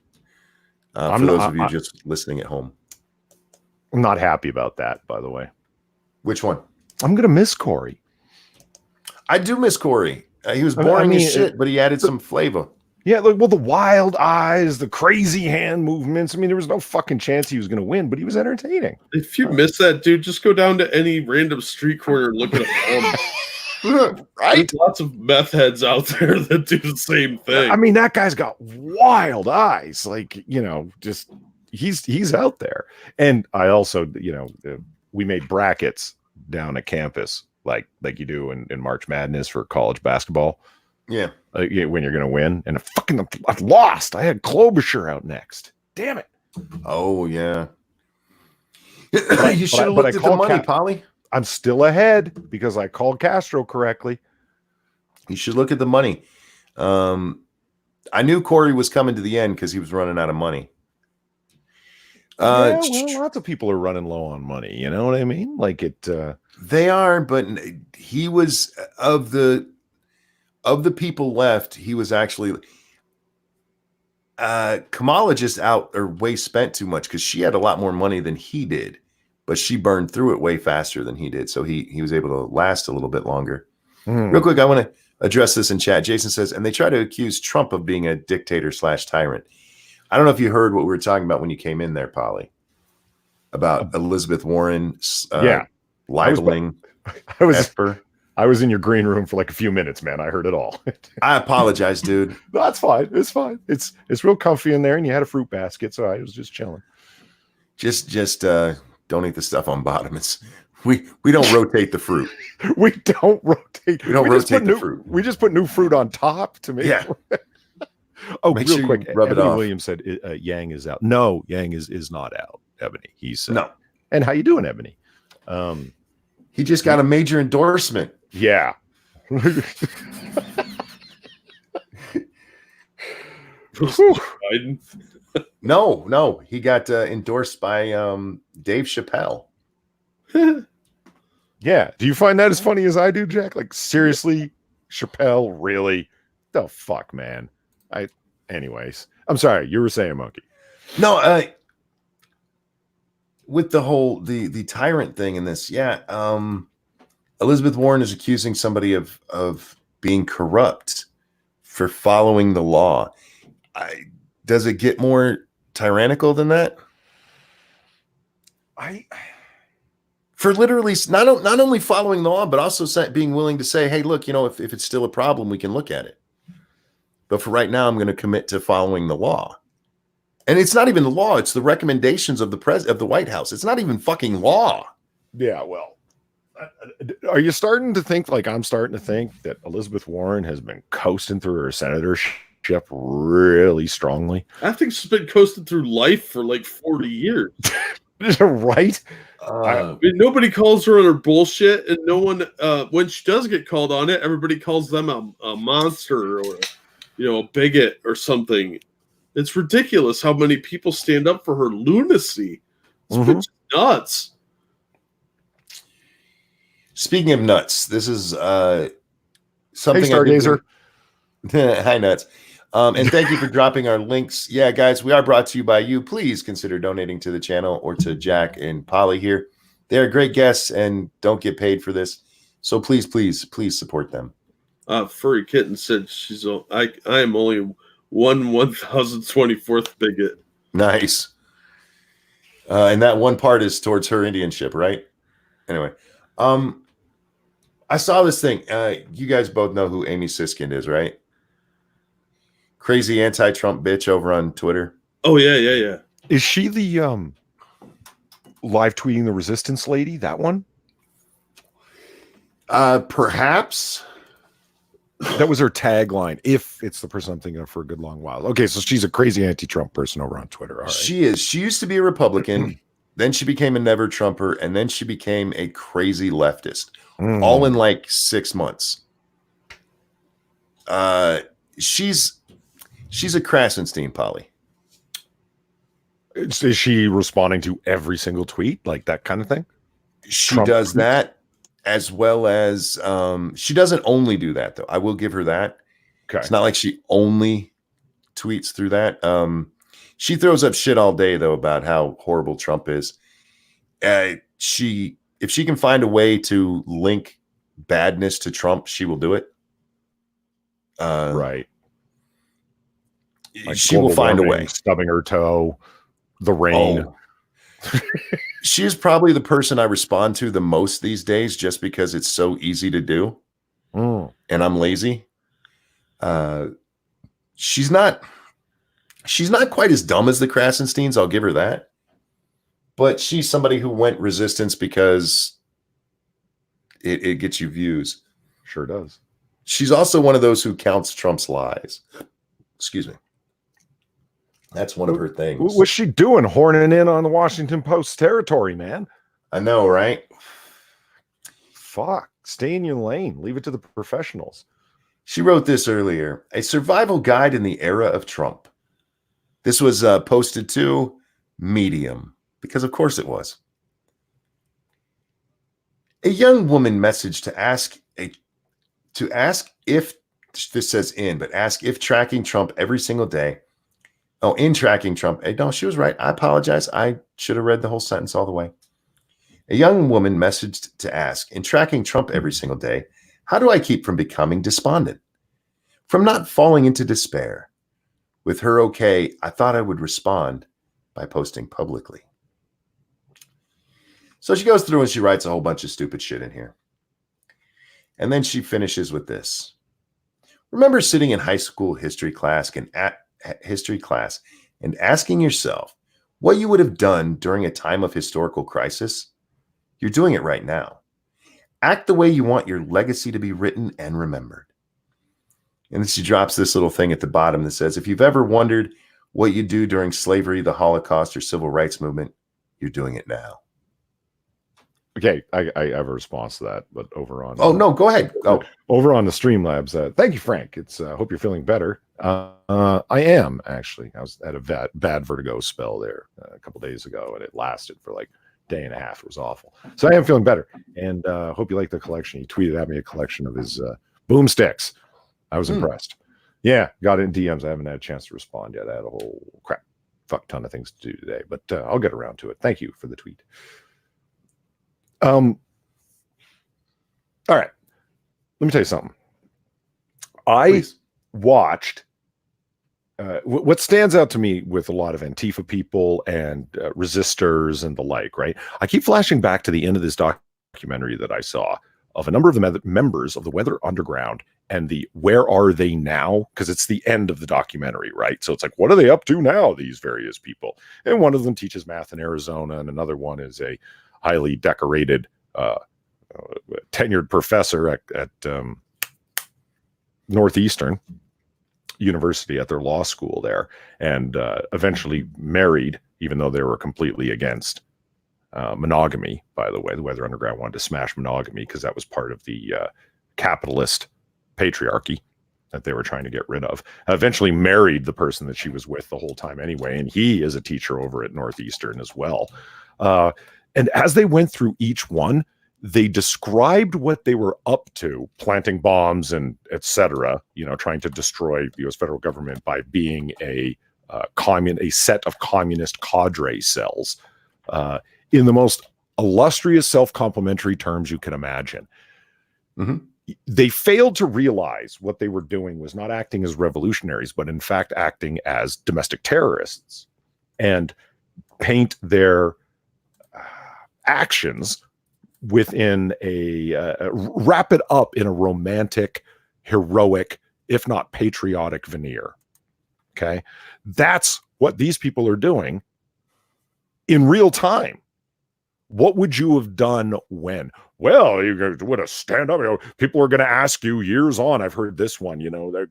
For those of you just listening at home. I'm not happy about that, by the way. Which one? I'm going to miss Corey. I do miss Corey. He was boring as shit, but he added some flavor. Yeah, like, well, the wild eyes, the crazy hand movements. I mean, there was no fucking chance he was going to win, but he was entertaining. If you miss that, dude, just go down to any random street corner and look at him. Right? There's lots of meth heads out there that do the same thing. I mean, that guy's got wild eyes. Like, just he's out there. And I also, we made brackets down at campus, like you do in March Madness for college basketball. Yeah. When you're going to win. And I've lost. I had Klobuchar out next. Damn it. Oh, yeah. You should have looked at the money, Polly. I'm still ahead because I called Castro correctly. You should look at the money. I knew Corey was coming to the end because he was running out of money. Lots of people are running low on money. You know what I mean? Like it. They are, but he was of the people left. He was actually Kamala just out or way spent too much because she had a lot more money than he did. But she burned through it way faster than he did. So he was able to last a little bit longer. Real quick, I want to address this in chat. Jason says, and they try to accuse Trump of being a dictator / tyrant. I don't know if you heard what we were talking about when you came in there, Polly, about Elizabeth Warren libeling Esper. I was in your green room for like a few minutes, man. I heard it all. I apologize, dude. That's fine. It's fine. It's real comfy in there, and you had a fruit basket, so I was just chilling. Just don't eat the stuff on bottom. We don't rotate the fruit. We don't rotate. We don't rotate the fruit. We just put new fruit on top to make. Yeah. Make real quick. Rub it off. Williams said Yang is out. No, Yang is not out. Ebony. He's no. And how you doing, Ebony? He just got a major endorsement. Yeah. No, he got endorsed by Dave Chappelle. Yeah. Do you find that as funny as I do, Jack? Like, seriously, Chappelle, really? The fuck, man. Anyways, I'm sorry. You were saying, Monkey. No, with the whole the tyrant thing in this, Elizabeth Warren is accusing somebody of being corrupt for following the law. Does it get more tyrannical than that? For literally not only following the law, but also being willing to say, hey, look, if it's still a problem, we can look at it. But for right now, I'm going to commit to following the law. And it's not even the law. It's the recommendations of of the White House. It's not even fucking law. Yeah, well, are you starting to think like I'm starting to think that Elizabeth Warren has been coasting through her senatorship really strongly? I think she's been coasting through life for like 40 years. Right? I mean, nobody calls her on her bullshit, and no one, when she does get called on it, everybody calls them a monster or a bigot or something. It's ridiculous how many people stand up for her lunacy. It's nuts. Speaking of nuts, this is something. Hey, Stargazer. Hi, nuts. And thank you for dropping our links. Yeah, guys, we are brought to you by you. Please consider donating to the channel or to Jack and Polly here. They're great guests and don't get paid for this. So please support them. Furry Kitten said I am only 1024th bigot. Nice. And that one part is towards her Indianship, right? Anyway, I saw this thing. You guys both know who Amy Siskind is, right? Crazy anti-Trump bitch over on Twitter. Oh yeah. Is she the live tweeting the resistance lady? That one? Perhaps. That was her tagline. If it's the person I'm thinking of for a good long while. Okay, so she's a crazy anti-Trump person over on Twitter. All right. She is. She used to be a Republican. Then she became a never Trumper, and then she became a crazy leftist, all in like 6 months. She's a Krasenstein, Polly. Is she responding to every single tweet, like that kind of thing? She Trump does tweets? that, as well as she doesn't only do that, though. I will give her that. Okay. It's not like she only tweets through that. She throws up shit all day, though, about how horrible Trump is. If she can find a way to link badness to Trump, she will do it. Right. Like she will find a way. Stubbing her toe, the rain. Oh. She is probably the person I respond to the most these days, just because it's so easy to do, and I'm lazy. She's not quite as dumb as the Krasensteins. I'll give her that. But she's somebody who went resistance because it gets you views. Sure does. She's also one of those who counts Trump's lies. Excuse me. That's one of her things. What was she doing horning in on the Washington Post territory, man? I know, right? Fuck. Stay in your lane. Leave it to the professionals. She wrote this earlier. A survival guide in the era of Trump. This was posted to Medium, because of course it was. A young woman messaged to ask if, this says in, but ask if tracking Trump every single day. Oh, in tracking Trump. No, she was right. I apologize. I should have read the whole sentence all the way. A young woman messaged to ask, in tracking Trump every single day, how do I keep from becoming despondent? From not falling into despair? With her okay, I thought I would respond by posting publicly. So she goes through and she writes a whole bunch of stupid shit in here. And then she finishes with this. Remember sitting in high school history class and asking yourself what you would have done during a time of historical crisis? You're doing it right now. Act the way you want your legacy to be written and remembered. And then she drops this little thing at the bottom that says, if you've ever wondered what you do during slavery, the Holocaust, or civil rights movement, you're doing it now. Okay, I have a response to that, but over on... Oh, no, go ahead. Oh, over on the Streamlabs. Thank you, Frank. It's hope you're feeling better. I am, actually. I was at a bad vertigo spell there a couple days ago, and it lasted for like a day and a half. It was awful. So I am feeling better, and hope you like the collection. He tweeted at me a collection of his boomsticks. I was impressed. Yeah, got it in DMs. I haven't had a chance to respond yet. I had a whole fuck ton of things to do today, but I'll get around to it. Thank you for the tweet. All right. Let me tell you something. Please. Watched what stands out to me with a lot of Antifa people and resistors and the like, right? I keep flashing back to the end of this documentary that I saw of a number of the members of the Weather Underground and the where are they now? Because it's the end of the documentary, right? So it's like, what are they up to now, these various people? And one of them teaches math in Arizona, and another one is a highly decorated tenured professor at Northeastern University at their law school there, and eventually married, even though they were completely against monogamy. By the way, the Weather Underground wanted to smash monogamy because that was part of the capitalist patriarchy that they were trying to get rid of. Eventually married the person that she was with the whole time anyway, and he is a teacher over at Northeastern as well. And as they went through each one, they described what they were up to, planting bombs and etc., trying to destroy the U.S. federal government by being a set of communist cadre cells in the most illustrious self-complimentary terms you can imagine. Mm-hmm. They failed to realize what they were doing was not acting as revolutionaries, but in fact acting as domestic terrorists, and paint their actions within wrap it up in a romantic, heroic, if not patriotic veneer. Okay. That's what these people are doing in real time. What would you have done when? Well, you would have stand up. People are going to ask you years on. I've heard this one,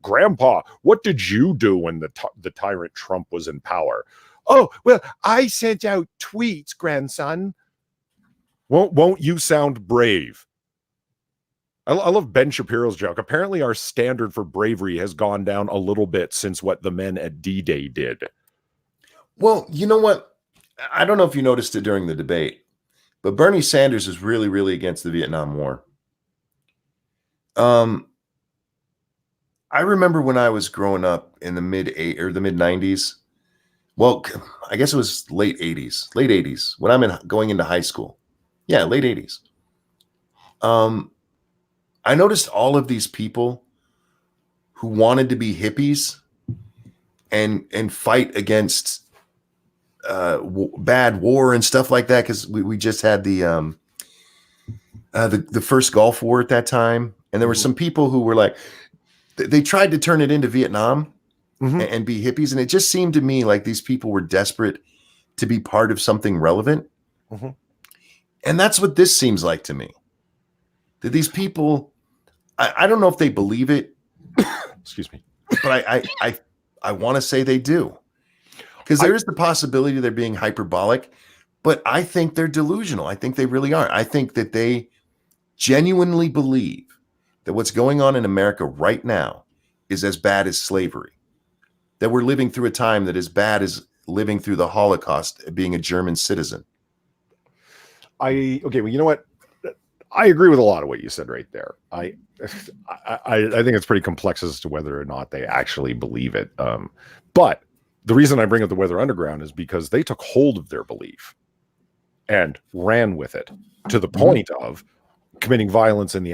Grandpa, what did you do when the tyrant Trump was in power? Oh, well, I sent out tweets, grandson. Won't you sound brave? I love Ben Shapiro's joke. Apparently, our standard for bravery has gone down a little bit since what the men at D-Day did. Well, you know what? I don't know if you noticed it during the debate, but Bernie Sanders is really, really against the Vietnam War. I remember when I was growing up in the mid 90s. Well, I guess it was late 80s when I'm going into high school. Yeah, late 80s. I noticed all of these people who wanted to be hippies and fight against bad war and stuff like that, because we just had the first Gulf War at that time, and there were some people who were like, they tried to turn it into Vietnam and be hippies, and it just seemed to me like these people were desperate to be part of something relevant, and that's what this seems like to me. That these people, I don't know if they believe it, excuse me, but I want to say they do. Because there is the possibility they're being hyperbolic, but I think they're delusional. I think they really are. I think that they genuinely believe that what's going on in America right now is as bad as slavery, that we're living through a time that is bad as living through the Holocaust, being a German citizen. Well, you know what? I agree with a lot of what you said right there. I think it's pretty complex as to whether or not they actually believe it. But the reason I bring up the Weather Underground is because they took hold of their belief and ran with it to the point of committing violence in the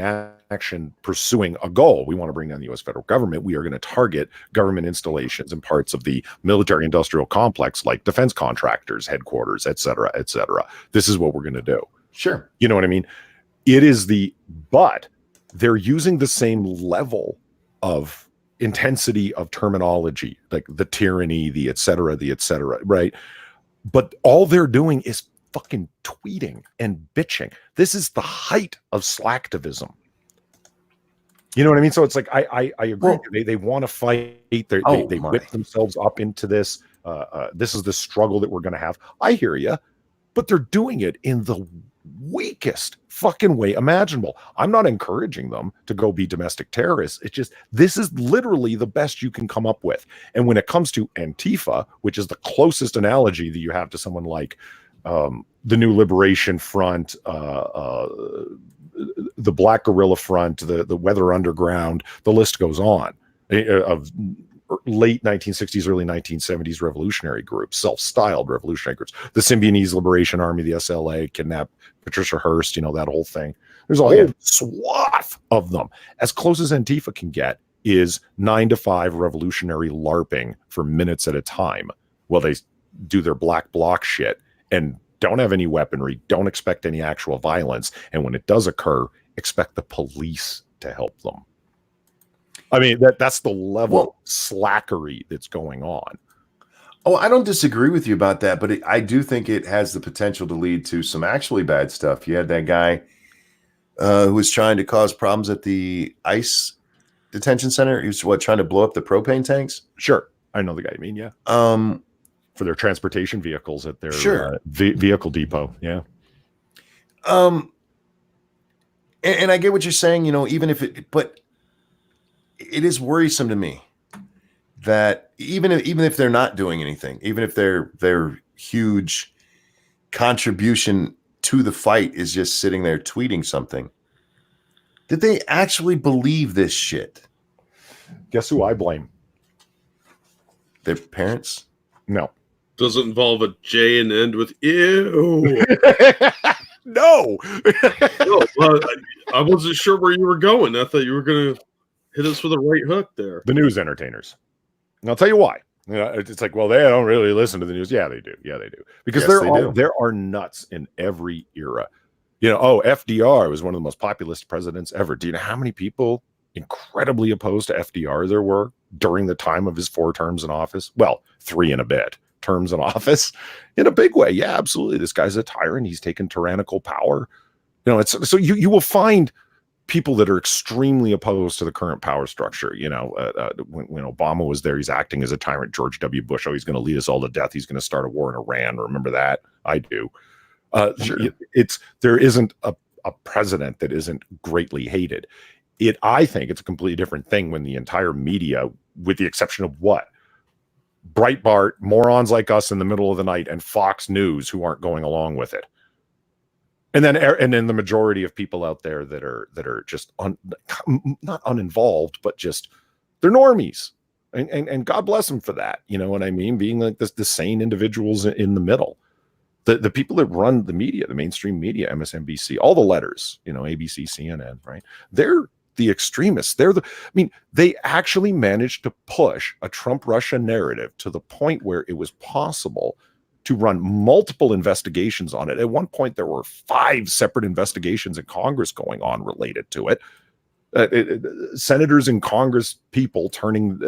action, pursuing a goal. We want to bring down the U.S. federal government. We are going to target government installations and parts of the military industrial complex, like defense contractors, headquarters, et cetera, et cetera. This is what we're going to do. Sure. You know what I mean? But they're using the same level of intensity of terminology, like the tyranny, the et cetera, right? But all they're doing is fucking tweeting and bitching. This is the height of slacktivism. You know what I mean? So it's like, I agree. Well, they want to fight. They whip themselves up into this. This is the struggle that we're going to have. I hear you, but they're doing it in the weakest fucking way imaginable. I'm not encouraging them to go be domestic terrorists. It's just, this is literally the best you can come up with. And when it comes to Antifa, which is the closest analogy that you have to someone like the New Liberation Front, the Black Guerrilla Front, the Weather Underground, the list goes on, of late 1960s, early 1970s revolutionary groups, self-styled revolutionary groups. The Symbionese Liberation Army, the SLA, kidnapped Patricia Hearst, that whole thing. There's a whole swath of them. As close as Antifa can get is 9 to 5 revolutionary LARPing for minutes at a time while they do their black bloc shit and don't have any weaponry, don't expect any actual violence. And when it does occur, expect the police to help them. I mean, that's the level of slackery that's going on. Oh, I don't disagree with you about that, but I do think it has the potential to lead to some actually bad stuff. You had that guy who was trying to cause problems at the ICE detention center. He was trying to blow up the propane tanks? Sure. I know the guy you mean, yeah. For their transportation vehicles at their vehicle depot. Yeah. And I get what you're saying, even if but it is worrisome to me that even if they're not doing anything, even if their huge contribution to the fight is just sitting there tweeting something, that they actually believe this shit. Guess who I blame? Their parents? No. Does it involve a J and end with ew? No. No, I wasn't sure where you were going. I thought you were going to hit us with a right hook there. The news entertainers. And I'll tell you why. It's like, well, they don't really listen to the news. Yeah, they do. Yeah, they do. Because there are nuts in every era. FDR was one of the most populist presidents ever. Do you know how many people incredibly opposed to FDR there were during the time of his 4 terms in office? Well, 3 and a bit. terms in office in a big way. Yeah, absolutely. This guy's a tyrant. He's taken tyrannical power. It's so you will find people that are extremely opposed to the current power structure. When Obama was there, he's acting as a tyrant. George W. Bush, he's going to lead us all to death. He's going to start a war in Iran. Remember that? I do. Sure. There isn't a president that isn't greatly hated. I think it's a completely different thing when the entire media, with the exception of what? Breitbart, morons like us in the middle of the night, and Fox News who aren't going along with it. And then the majority of people out there that are just not uninvolved, but just they're normies, and God bless them for that. You know what I mean? Being like the sane individuals in the middle, the people that run the media, the mainstream media, MSNBC, all the letters, ABC, CNN, right? They're the extremists. They actually managed to push a Trump-Russia narrative to the point where it was possible to run multiple investigations on it. At one point, there were 5 separate investigations in Congress going on related to it. Senators and Congress people turning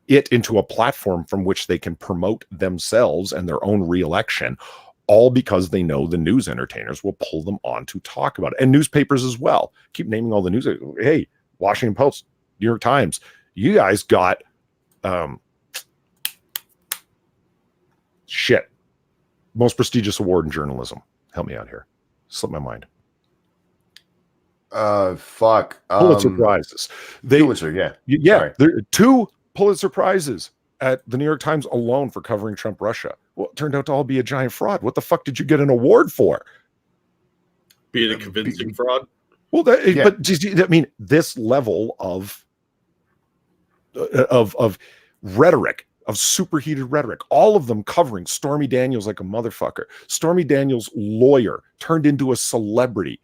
it into a platform from which they can promote themselves and their own reelection, all because they know the news entertainers will pull them on to talk about it. And newspapers as well. Keep naming all the news. Hey, Washington Post, New York Times, you guys got most prestigious award in journalism. Help me out here. Slipped my mind. Pulitzer Prizes. Pulitzer, yeah. Yeah. There are 2 Pulitzer Prizes at the New York Times alone for covering Trump Russia. Well, it turned out to all be a giant fraud. What the fuck did you get an award for? Being a convincing fraud? Well, but this level of rhetoric, of superheated rhetoric, all of them covering Stormy Daniels like a motherfucker. Stormy Daniels' lawyer turned into a celebrity.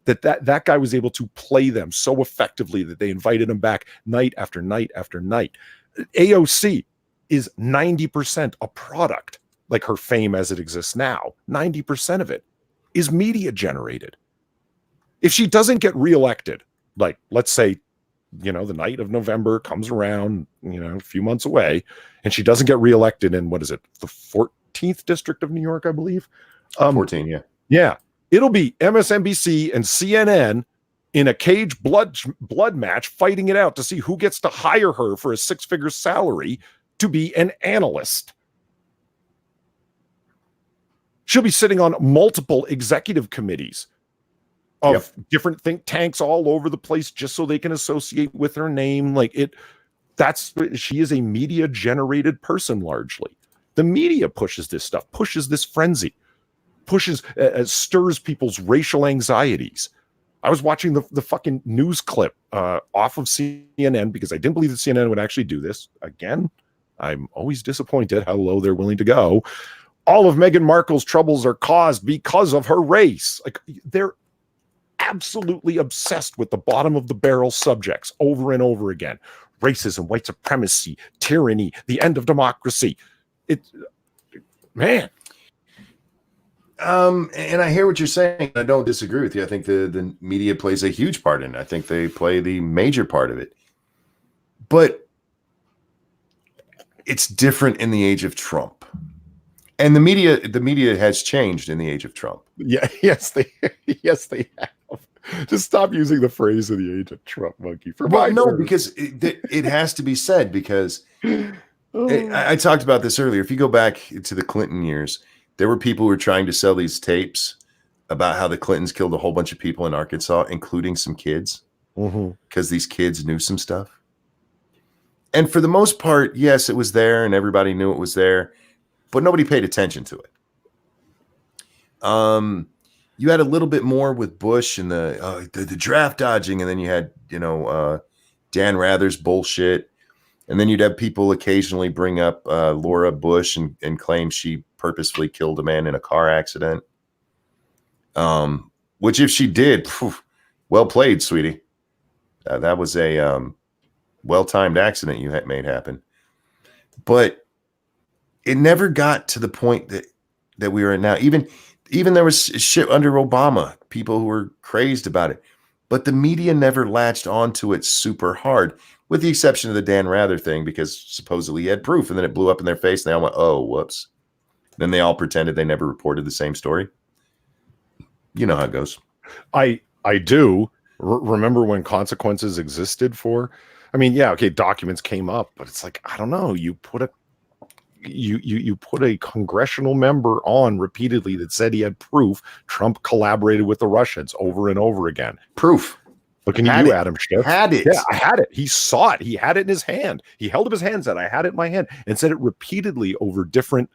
That guy was able to play them so effectively that they invited him back night after night after night. AOC is 90% a product, like her fame as it exists now. 90% of it is media generated. If she doesn't get reelected, like let's say, the night of November comes around, a few months away, and she doesn't get reelected in, what is it, the 14th district of New York, I believe? 14, yeah. Yeah. It'll be MSNBC and CNN in a cage blood match fighting it out to see who gets to hire her for a 6-figure salary to be an analyst. She'll be sitting on multiple executive committees of different think tanks all over the place just so they can associate with her name. She is a media generated person largely. The media pushes this stuff, pushes this frenzy, stirs people's racial anxieties. I was watching the fucking news clip off of CNN because I didn't believe that CNN would actually do this. Again, I'm always disappointed how low they're willing to go. All of Meghan Markle's troubles are caused because of her race. They're absolutely obsessed with the bottom of the barrel subjects over and over again. Racism, white supremacy, tyranny, the end of democracy. Man. And I hear what you're saying. I don't disagree with you. I think the media plays a huge part in it. I think they play the major part of it. But it's different in the age of Trump. And the media has changed in the age of Trump. Yeah, yes, they have. Just stop using the phrase "in the age of Trump," monkey. Because it has to be said. Because I talked about this earlier. If you go back to the Clinton years, there were people who were trying to sell these tapes about how the Clintons killed a whole bunch of people in Arkansas, including some kids, because these kids knew some stuff. And for the most part, yes, it was there, and everybody knew it was there, but nobody paid attention to it. You had a little bit more with Bush and the draft dodging, and then you had Dan Rather's bullshit, and then you'd have people occasionally bring up Laura Bush and claim she purposefully killed a man in a car accident. Which if she did, well played, sweetie. That was a well-timed accident you had made happen. But it never got to the point that we are at now. Even there was shit under Obama, people who were crazed about it. But the media never latched onto it super hard. with the exception of the Dan Rather thing, because supposedly he had proof, and then it blew up in their face, and they all went, "Oh, whoops." Then they all pretended they never reported the same story. You know how it goes. I do remember when consequences existed for. I mean, yeah, okay, documents came up, but it's like, I don't know. You put a congressional member on repeatedly that said he had proof Trump collaborated with the Russians over and over again. Proof. Looking at you, Adam Schiff. Had it. Yeah, I had it. He saw it. He had it in his hand. He held up his hand, said, "I had it in my hand," and said it repeatedly over different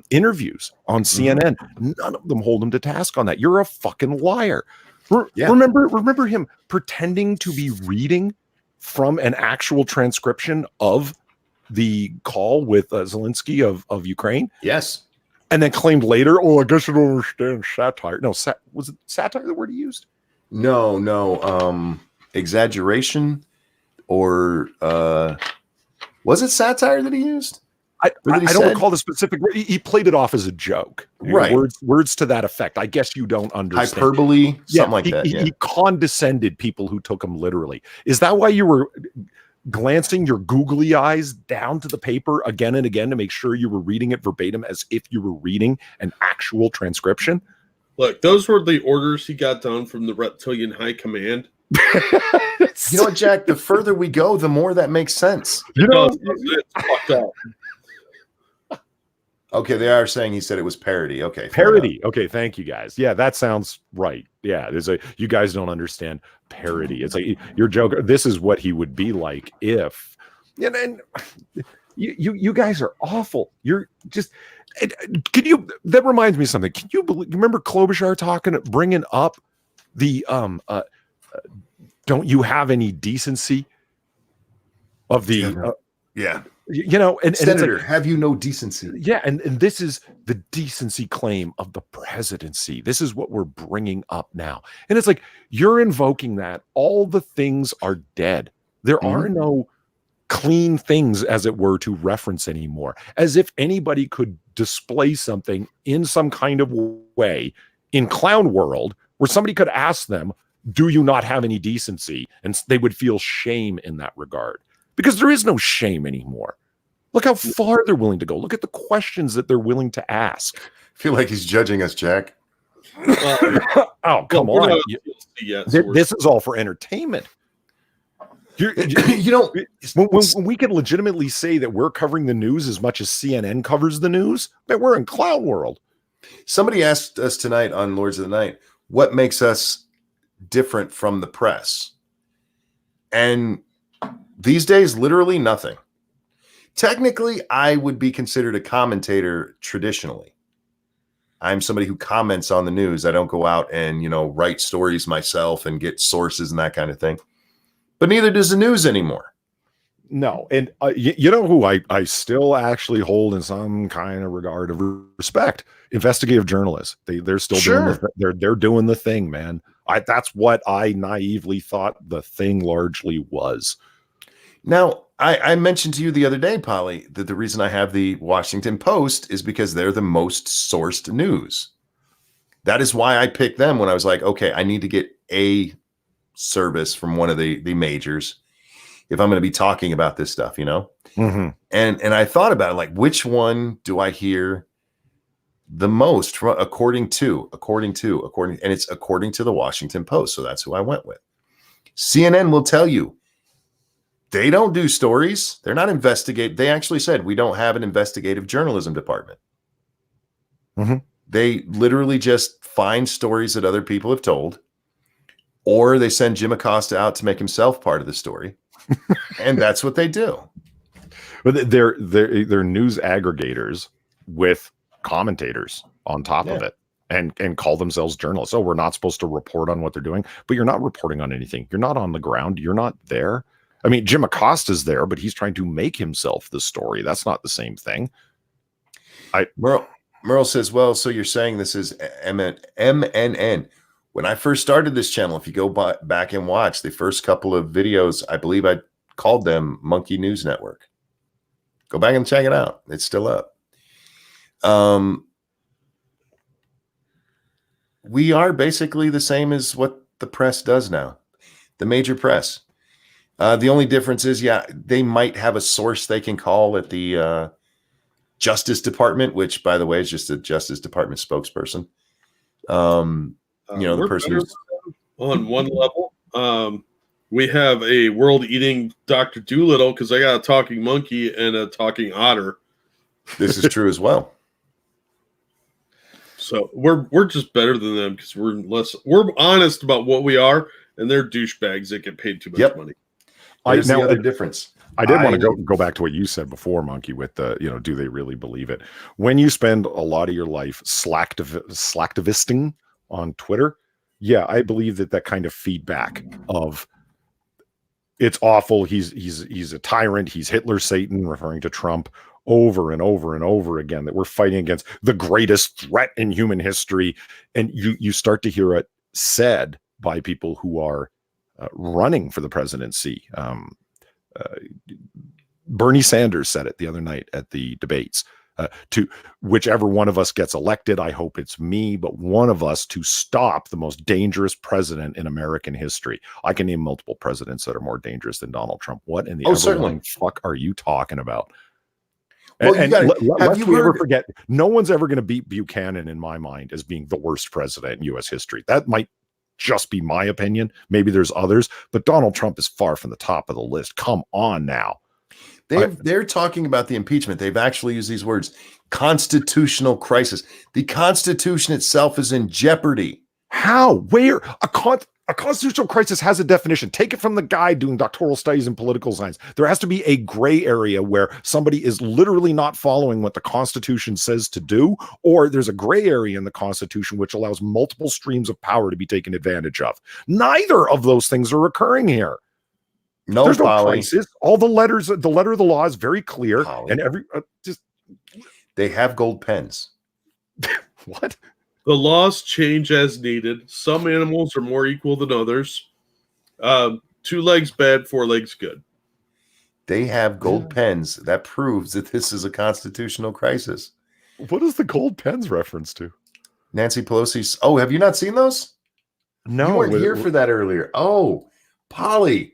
interviews on CNN. None of them hold him to task on that. You're a fucking liar. Remember him pretending to be reading from an actual transcription of the call with Zelensky of Ukraine? Yes. And then claimed later, "Oh, I guess you don't understand satire." No, was it satire the word he used? No. Exaggeration, or was it satire that he used? I don't recall the specific. He played it off as a joke, right? Words to that effect. I guess you don't understand. Hyperbole, something like that. He condescended people who took him literally. Is that why you were glancing your googly eyes down to the paper again and again to make sure you were reading it verbatim as if you were reading an actual transcription? Look, those were the orders he got done from the Reptilian High Command. You know what, Jack? The further we go, the more that makes sense. You know, it's fucked up. Okay, they are saying he said it was parody. Okay, parody. Okay, thank you guys. Yeah, that sounds right. Yeah, you guys don't understand parody. It's like your joke. This is what he would be like if. And you guys are awful. You're just. Can you? That reminds me of something. Can you remember Klobuchar bringing up the don't you have any decency of the yeah. You know, and Senator, it's like, have you no decency? Yeah, and this is the decency claim of the presidency. This is what we're bringing up now. And it's like, you're invoking that. All the things are dead. There are no clean things, as it were, to reference anymore. As if anybody could display something in some kind of way in clown world where somebody could ask them, "Do you not have any decency?" And they would feel shame in that regard. Because there is no shame anymore. Look how far they're willing to go. Look at the questions that they're willing to ask. I feel like he's judging us, Jack. Oh, come on. This is all for entertainment. You know, when we can legitimately say that we're covering the news as much as CNN covers the news, man, we're in clown world. Somebody asked us tonight on Lords of the Night, what makes us different from the press? And these days, literally nothing. Technically, I would be considered a commentator traditionally. I'm somebody who comments on the news. I don't go out and, write stories myself and get sources and that kind of thing. But neither does the news anymore. No. And you know who I still actually hold in some kind of regard of respect? Investigative journalists. They're still doing they're doing the thing, man. That's what I naively thought the thing largely was. Now, I mentioned to you the other day, Polly, that the reason I have the Washington Post is because they're the most sourced news. That is why I picked them when I was like, okay, I need to get a service from one of the majors if I'm going to be talking about this stuff, And I thought about it, like, which one do I hear the most from, according to, and it's according to the Washington Post. So that's who I went with. CNN will tell you, they don't do stories. They're not investigate. They actually said, we don't have an investigative journalism department. They literally just find stories that other people have told, or they send Jim Acosta out to make himself part of the story. And that's what they do. But they're news aggregators with commentators on top of it and call themselves journalists. Oh, we're not supposed to report on what they're doing, but you're not reporting on anything. You're not on the ground. You're not there. I mean, Jim Acosta's there, but he's trying to make himself the story. That's not the same thing. Merle says, well, so you're saying this is MNN. When I first started this channel, if you go back and watch the first couple of videos, I believe I called them Monkey News Network. Go back and check it out. It's still up. We are basically the same as what the press does now, the major press. The only difference is, yeah, they might have a source they can call at the Justice Department, which, by the way, is just a Justice Department spokesperson. The We're person better who's on one level. We have a world eating Dr. Doolittle because I got a talking monkey and a talking otter. this is true as well. So we're just better than them because we're honest about what we are, and they're douchebags that get paid too much money. There's the other difference. I did want to go back to what you said before, Monkey, with the, do they really believe it? When you spend a lot of your life slacktivisting on Twitter, yeah, I believe that kind of feedback of it's awful, he's a tyrant, he's Hitler Satan, referring to Trump over and over and over again, that we're fighting against the greatest threat in human history. And you start to hear it said by people who are running for the presidency. Bernie Sanders said it the other night at the debates, to whichever one of us gets elected, I hope it's me, but one of us to stop the most dangerous president in American history. I can name multiple presidents that are more dangerous than Donald Trump. What in the certainly fuck are you talking about? Well, lest we ever forget, no one's ever going to beat Buchanan in my mind as being the worst president in U.S. history. That might just be my opinion. Maybe there's others, but Donald Trump is far from the top of the list. Come on now. They're talking about the impeachment. They've actually used these words: constitutional crisis. The Constitution itself is in jeopardy. How? Where? A constitutional crisis has a definition. Take it from the guy doing doctoral studies in political science. There has to be a gray area where somebody is literally not following what the Constitution says to do, or there's a gray area in the Constitution which allows multiple streams of power to be taken advantage of. Neither of those things are occurring here. No, there's Polly. No crisis. All the letter of the law is very clear, Polly. And they have gold pens. What? The laws change as needed. Some animals are more equal than others. 2 legs bad, 4 legs good. They have gold pens. That proves that this is a constitutional crisis. What is the gold pens reference to? Nancy Pelosi's. Oh, have you not seen those? No. You weren't here for that earlier. Oh, Polly,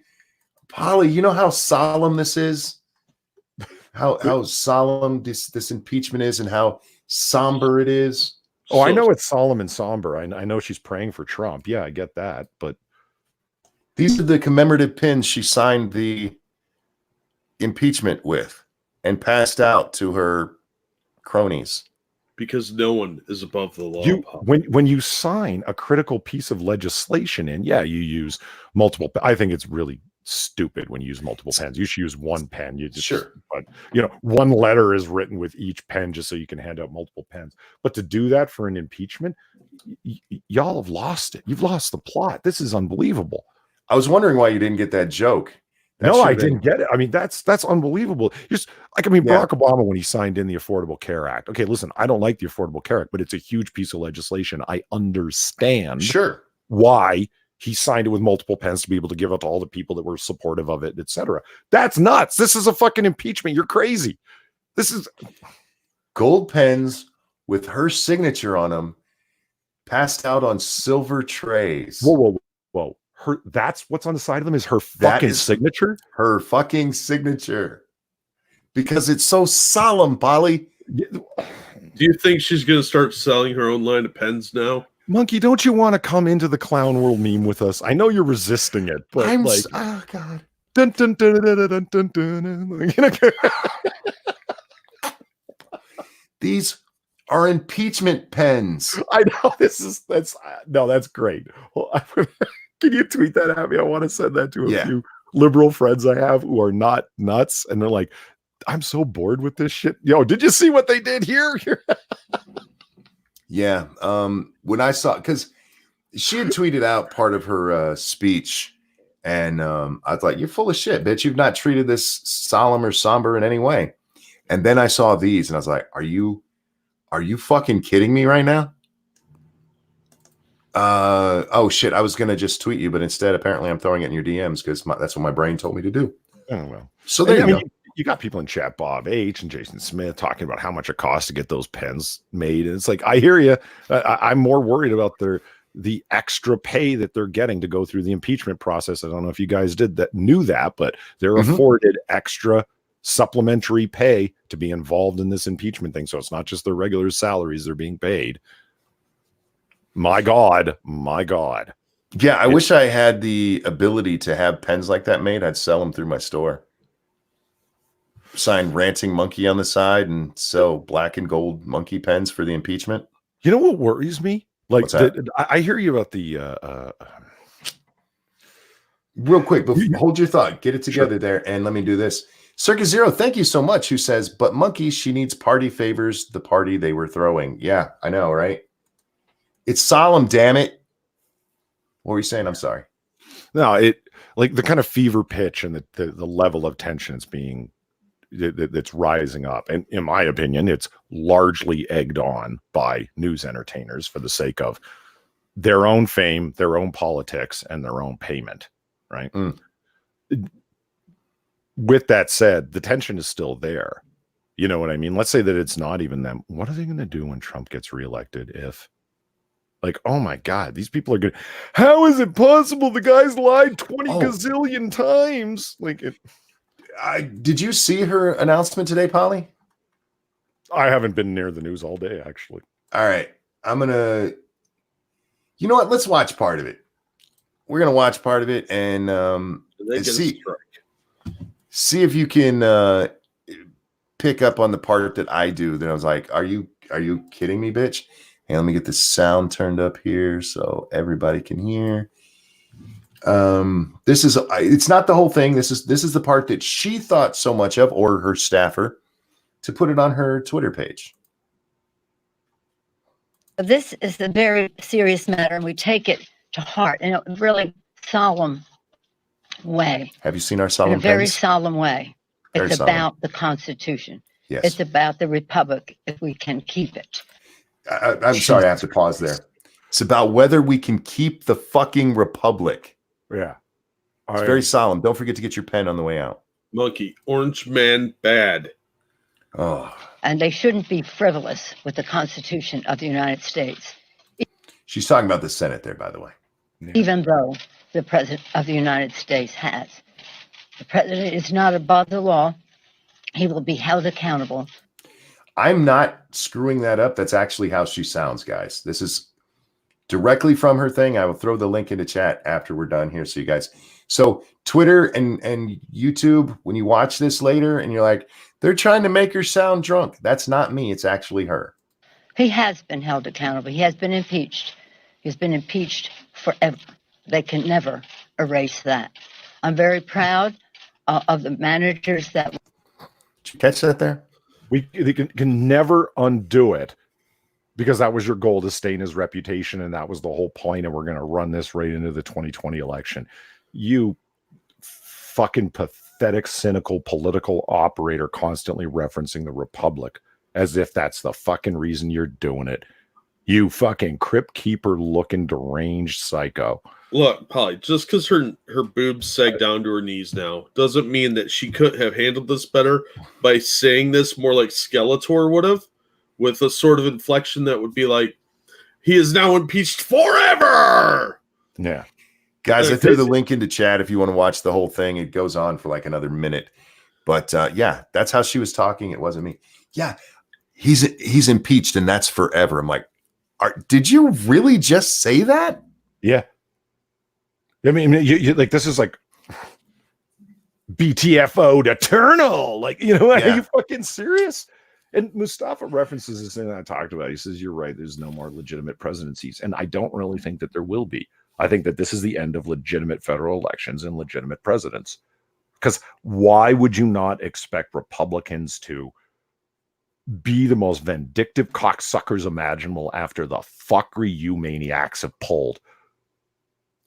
you know how solemn this is? How solemn this impeachment is and how somber it is? Oh, I know it's solemn and somber. I know she's praying for Trump. Yeah, I get that. But these are the commemorative pins she signed the impeachment with and passed out to her cronies. Because no one is above the law. When you sign a critical piece of legislation in, you use multiple. I think it's really stupid when you use multiple pens. You should use one pen. But one letter is written with each pen just so you can hand out multiple pens. But to do that for an impeachment, y'all have lost it. You've lost the plot. This is unbelievable. I was wondering why you didn't get that joke. I didn't get it. I mean, that's unbelievable. Barack Obama, when he signed in the Affordable Care Act. Okay, listen, I don't like the Affordable Care Act, but it's a huge piece of legislation. I understand why he signed it with multiple pens to be able to give it to all the people that were supportive of it, etc. That's nuts. This is a fucking impeachment. You're crazy. This is gold pens with her signature on them, passed out on silver trays. Whoa. That's what's on the side of them is her fucking signature? Her fucking signature. Because it's so solemn, Polly. Do you think she's going to start selling her own line of pens now? Monkey, don't you want to come into the clown world meme with us? I know you're resisting it, but oh god. Dun, dun, dun, dun, dun, dun, dun, dun. These are impeachment pens. I know that's great. Well, can you tweet that at me? I want to send that to a few liberal friends I have who are not nuts, and they're like, "I'm so bored with this shit." Yo, did you see what they did here? Yeah. When I saw, because she had tweeted out part of her speech, and I thought, you're full of shit, bitch. You've not treated this solemn or somber in any way. And then I saw these, and I was like, are you fucking kidding me right now? Oh shit, I was gonna just tweet you, but instead apparently I'm throwing it in your DMs because that's what my brain told me to do. Oh well. So there you go. You got people in chat, Bob H and Jason Smith, talking about how much it costs to get those pens made. And it's like, I hear you. I'm more worried about the extra pay that they're getting to go through the impeachment process. I don't know if you guys knew that, but they're afforded extra supplementary pay to be involved in this impeachment thing. So it's not just their regular salaries they're being paid. My God. Yeah, I wish I had the ability to have pens like that made. I'd sell them through my store. Sign Ranting Monkey on the side and sell black and gold monkey pens for the impeachment. You know what worries me? Like, What's that? I hear you about the real quick, hold your thought. Get it together there, and let me do this. Circus Zero, thank you so much. Who says, but Monkey, she needs party favors, the party they were throwing. Yeah, I know, right? It's solemn, damn it. What were you saying? I'm sorry. No, it like the kind of fever pitch and the level of tension it's being that's rising up. And in my opinion, it's largely egged on by news entertainers for the sake of their own fame, their own politics, and their own payment, right? With that said, the tension is still there. You know what I mean? Let's say that it's not even them. What are they going to do when Trump gets reelected if, like, oh my God, these people are good. How is it possible the guy's lied 20 gazillion times? Like, did you see her announcement today, Polly? I haven't been near the news all day, actually. All right. I'm going to, you know what? Let's watch part of it. We're going to watch part of it and see if you can pick up on the part that I do. That I was like, are you kidding me, bitch? And let me get the sound turned up here so everybody can hear. This is, it's not the whole thing. This is the part that she thought so much of, or her staffer, to put it on her Twitter page. This is a very serious matter, and we take it to heart in a really solemn way. Have you seen our solemn in a very pens? Solemn way. Very it's solemn. About the Constitution. Yes. It's about the Republic, if we can keep it. I'm sorry, I have to pause there. It's about whether we can keep the fucking Republic. Yeah. It's very solemn. Don't forget to get your pen on the way out. Monkey, Orange Man bad. Oh. And they shouldn't be frivolous with the Constitution of the United States. She's talking about the Senate there, by the way. Yeah. Even though the President of the United States has. The President is not above the law. He will be held accountable. I'm not screwing that up. That's actually how she sounds, guys. This is directly from her thing. I will throw the link into chat after we're done here. So you guys, so Twitter and YouTube, when you watch this later and you're like, they're trying to make her sound drunk. That's not me. It's actually her. He has been held accountable. He has been impeached. He's been impeached forever. They can never erase that. I'm very proud of the managers that. Did you catch that there? They can never undo it, because that was your goal, to stain his reputation, and that was the whole point, and we're going to run this right into the 2020 election. You fucking pathetic, cynical political operator constantly referencing the Republic as if that's the fucking reason you're doing it. You fucking crypt keeper looking deranged psycho. Look, Polly, just because her boobs sag down to her knees now doesn't mean that she couldn't have handled this better by saying this more like Skeletor would have, with a sort of inflection that would be like, he is now impeached forever. Yeah. Guys, I threw the link into chat if you want to watch the whole thing. It goes on for like another minute. But yeah, that's how she was talking. It wasn't me. Yeah, he's impeached and that's forever. I'm like, did you really just say that? Yeah. I mean, you like, this is like BTFO'd eternal. Like, you know, are you fucking serious? And Mustafa references this thing that I talked about. He says, you're right, there's no more legitimate presidencies. And I don't really think that there will be. I think that this is the end of legitimate federal elections and legitimate presidents. Because why would you not expect Republicans to be the most vindictive cocksuckers imaginable after the fuckery you maniacs have pulled?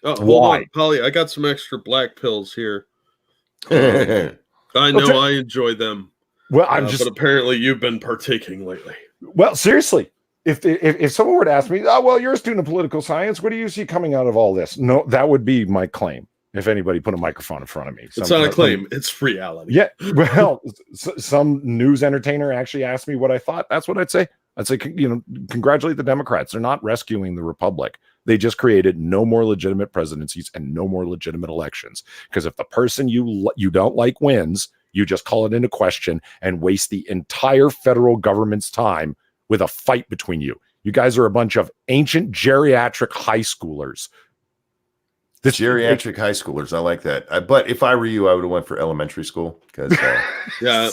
Oh, hold on, Polly, I got some extra black pills here. I know I enjoy them. Well, but apparently you've been partaking lately. Well, seriously, if someone were to ask me, oh, well, you're a student of political science, what do you see coming out of all this? No, that would be my claim. If anybody put a microphone in front of me, It's not a claim; it's reality. Yeah. Well, some news entertainer actually asked me what I thought. That's what I'd say. I'd say, congratulate the Democrats. They're not rescuing the Republic. They just created no more legitimate presidencies and no more legitimate elections. Because if the person you don't like wins, you just call it into question and waste the entire federal government's time with a fight between you. You guys are a bunch of ancient geriatric high schoolers. Geriatric high schoolers. I like that. But if I were you, I would have went for elementary school because yeah.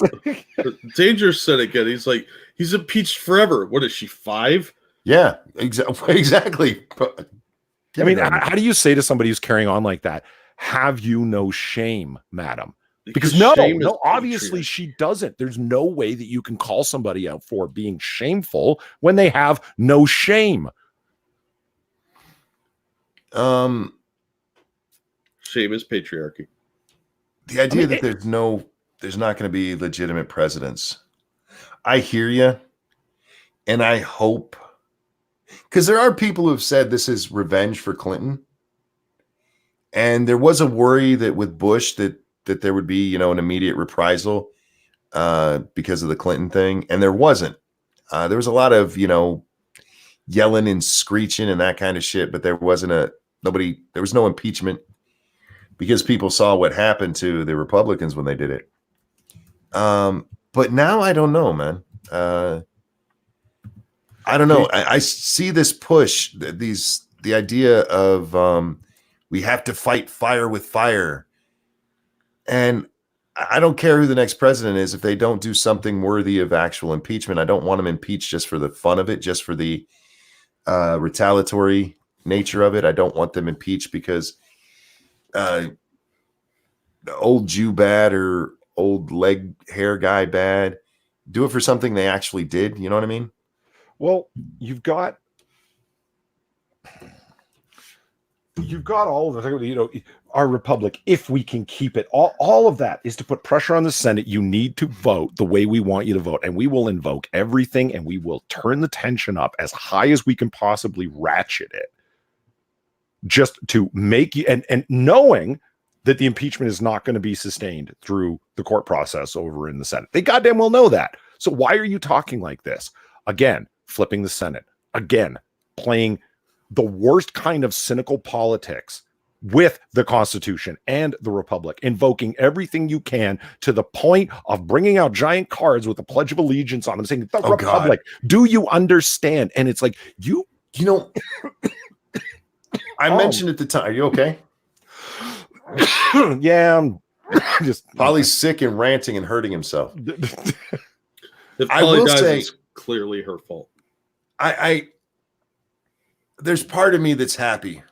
Dangerous said it again. He's like, he's impeached forever. What is she, 5? Yeah, exactly. I mean, how do you say to somebody who's carrying on like that, have you no shame, madam? Because no, obviously she doesn't. There's no way that you can call somebody out for being shameful when they have no shame. Shame is patriarchy. The idea that there's not going to be legitimate presidents. I hear you, and I hope, because there are people who have said this is revenge for Clinton, and there was a worry that with Bush that there would be an immediate reprisal because of the Clinton thing, and there wasn't. There was a lot of yelling and screeching and that kind of shit, but there was no impeachment. Because people saw what happened to the Republicans when they did it. But now I don't know, man. I don't know. I see this push, the idea of we have to fight fire with fire. And I don't care who the next president is. If they don't do something worthy of actual impeachment, I don't want them impeached just for the fun of it, just for the retaliatory nature of it. I don't want them impeached because old Jew bad or old leg hair guy bad. Do it for something they actually did. You know what I mean? Well, you've got all of the, our republic, if we can keep it, all of that is to put pressure on the Senate. You need to vote the way we want you to vote, and we will invoke everything, and we will turn the tension up as high as we can possibly ratchet it, just to make you, and knowing that the impeachment is not going to be sustained through the court process over in the Senate. They goddamn well know that. So why are you talking like this? Again, flipping the Senate. Again, playing the worst kind of cynical politics with the Constitution and the Republic, invoking everything you can to the point of bringing out giant cards with the Pledge of Allegiance on them, saying, the Republic, God. Do you understand? And it's like, I mentioned at the time, are you okay? Yeah, I'm just Polly's sick and ranting and hurting himself. If Polly dies, it's clearly her fault. There's part of me that's happy,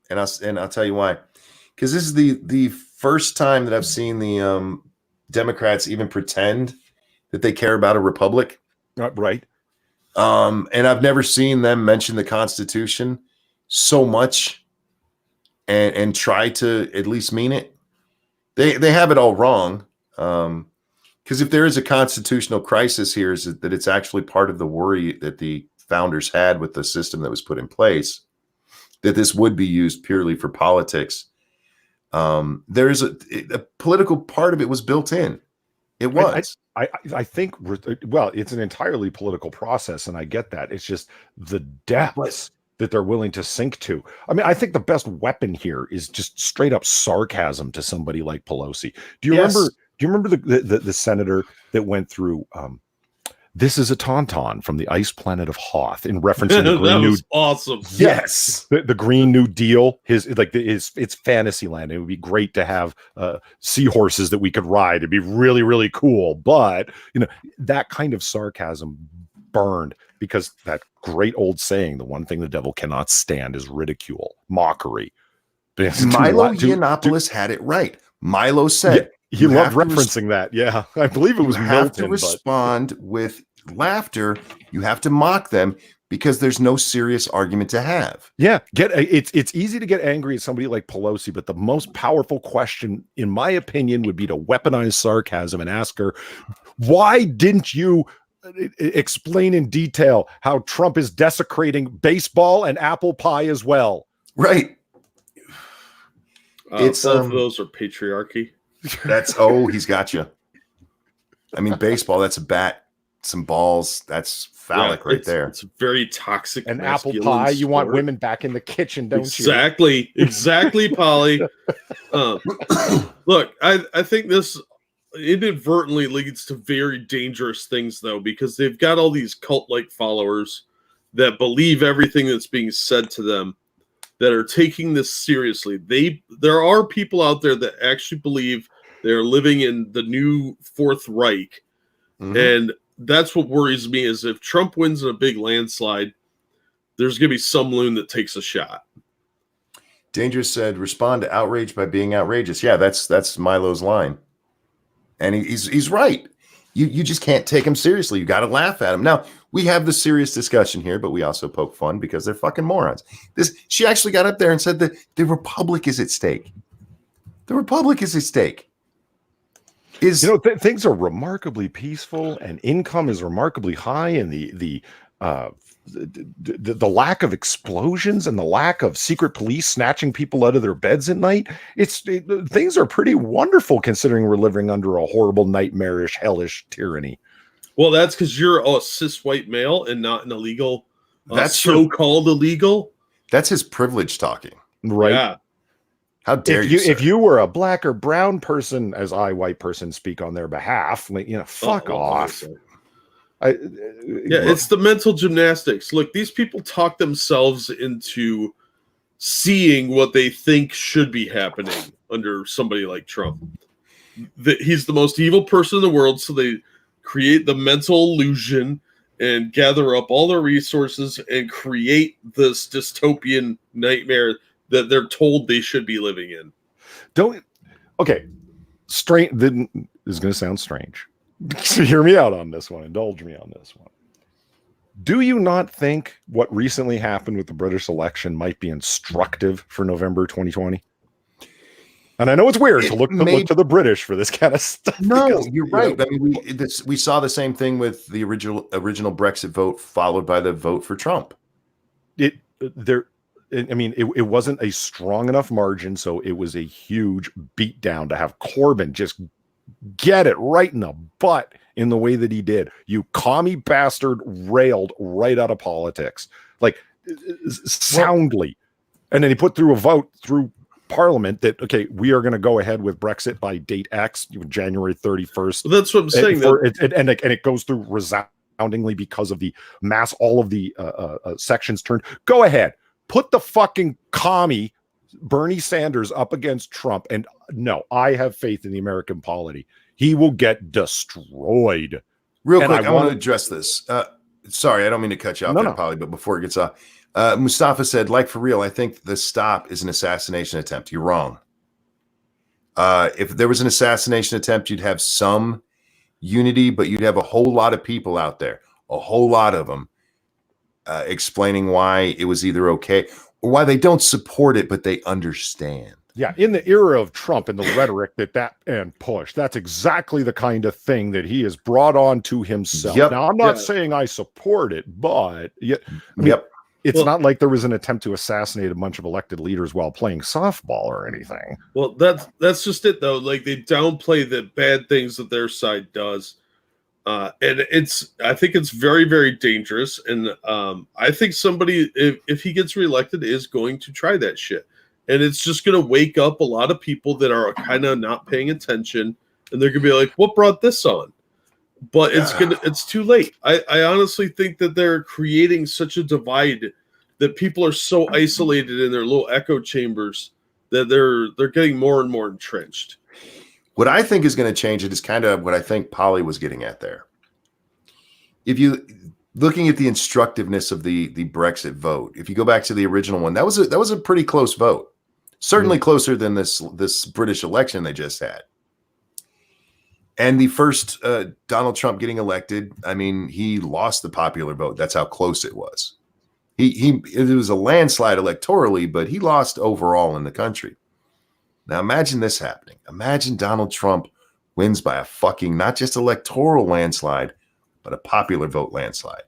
and I'll tell you why. Because this is the first time that I've seen the Democrats even pretend that they care about a republic. Right. And I've never seen them mention the Constitution so much and try to at least mean it. They have it all wrong. Because if there is a constitutional crisis here, is that it's actually part of the worry that the founders had with the system that was put in place, that this would be used purely for politics. There is a political part of it was built in. It was. I think, well, it's an entirely political process, and I get that. It's just the depths that they're willing to sink to. I mean, I think the best weapon here is just straight up sarcasm to somebody like Pelosi. Do you remember the senator that went through this is a tauntaun from the ice planet of Hoth in referencing the Green New awesome. Yes. The Green New Deal, it's fantasy land. It would be great to have seahorses that we could ride. It'd be really, really cool. But that kind of sarcasm burned, because that great old saying, the one thing the devil cannot stand is ridicule, mockery. Milo Yiannopoulos had it right. Milo said, he loved referencing that. Yeah, I believe it was Milton. You have to respond with laughter. You have to mock them because there's no serious argument to have. Yeah, it's easy to get angry at somebody like Pelosi, but the most powerful question, in my opinion, would be to weaponize sarcasm and ask her, why didn't you explain in detail how Trump is desecrating baseball and apple pie as well? Right. It's both of those are patriarchy. That's he's got you. I mean, baseball. That's a bat, some balls. That's phallic right there. It's very toxic. An apple masculine pie. You want sport. women back in the kitchen, don't Exactly, Polly. Look, I think this inadvertently leads to very dangerous things, though, because they've got all these cult-like followers that believe everything that's being said to them, that are taking this seriously. There are people out there that actually believe they're living in the new Fourth Reich, and that's what worries me. Is if Trump wins in a big landslide, there's going to be some loon that takes a shot. Dangerous said, "Respond to outrage by being outrageous." Yeah, that's Milo's line, and he's right. You just can't take him seriously. You got to laugh at him. Now we have the serious discussion here, but we also poke fun because they're fucking morons. She actually got up there and said that the republic is at stake. The republic is at stake. Things are remarkably peaceful, and income is remarkably high, and the lack of explosions and the lack of secret police snatching people out of their beds at night. Things are pretty wonderful considering we're living under a horrible, nightmarish, hellish tyranny. Well, that's because you're a cis white male and not an illegal. That's so-called illegal. That's his privilege talking, right? Yeah. How dare you? If you were a black or brown person, as I, white person, speak on their behalf, fuck off. It's the mental gymnastics. Look, these people talk themselves into seeing what they think should be happening under somebody like Trump. He's the most evil person in the world, so they create the mental illusion and gather up all their resources and create this dystopian nightmare that they're told they should be living in. Strange. This is going to sound strange. So hear me out on this one. Indulge me on this one. Do you not think what recently happened with the British election might be instructive for November 2020? And I know it's weird to look to the British for this kind of stuff. No, you're right. I mean, we saw the same thing with the original Brexit vote, followed by the vote for Trump. It wasn't a strong enough margin, so it was a huge beatdown to have Corbyn just get it right in the butt in the way that he did. You commie bastard, railed right out of politics, soundly. And then he put through a vote through Parliament that, okay, we are going to go ahead with Brexit by date X, January 31st. Well, that's what I'm saying. And it goes through resoundingly because of the mass, all of the sections turned. Go ahead. Put the fucking commie Bernie Sanders up against Trump. And no, I have faith in the American polity. He will get destroyed. Real quick, I want to address this. Sorry, I don't mean to cut you off, Polly, but before it gets off, Mustafa said, like, for real, I think the stop is an assassination attempt. You're wrong. If there was an assassination attempt, you'd have some unity, but you'd have a whole lot of people out there, a whole lot of them, explaining why it was either okay or why they don't support it, but they understand. Yeah, in the era of Trump and the rhetoric that and push, that's exactly the kind of thing that he has brought on to himself. Yep. Now, I'm not saying I support it, but it's not like there was an attempt to assassinate a bunch of elected leaders while playing softball or anything. Well, that's just it, though. Like, they downplay the bad things that their side does. And I think it's very, very dangerous. And I think somebody, if he gets reelected, is going to try that shit. And it's just going to wake up a lot of people that are kind of not paying attention. And they're going to be like, what brought this on? But it's too late. I honestly think that they're creating such a divide that people are so isolated in their little echo chambers that they're getting more and more entrenched. What I think is going to change it is kind of what I think Polly was getting at there. If you looking at the instructiveness of the Brexit vote, if you go back to the original one, that was a pretty close vote. Certainly closer than this British election they just had. And the first Donald Trump getting elected, I mean, he lost the popular vote. That's how close it was. It was a landslide electorally, but he lost overall in the country. Now imagine this happening. Imagine Donald Trump wins by a fucking, not just electoral landslide, but a popular vote landslide.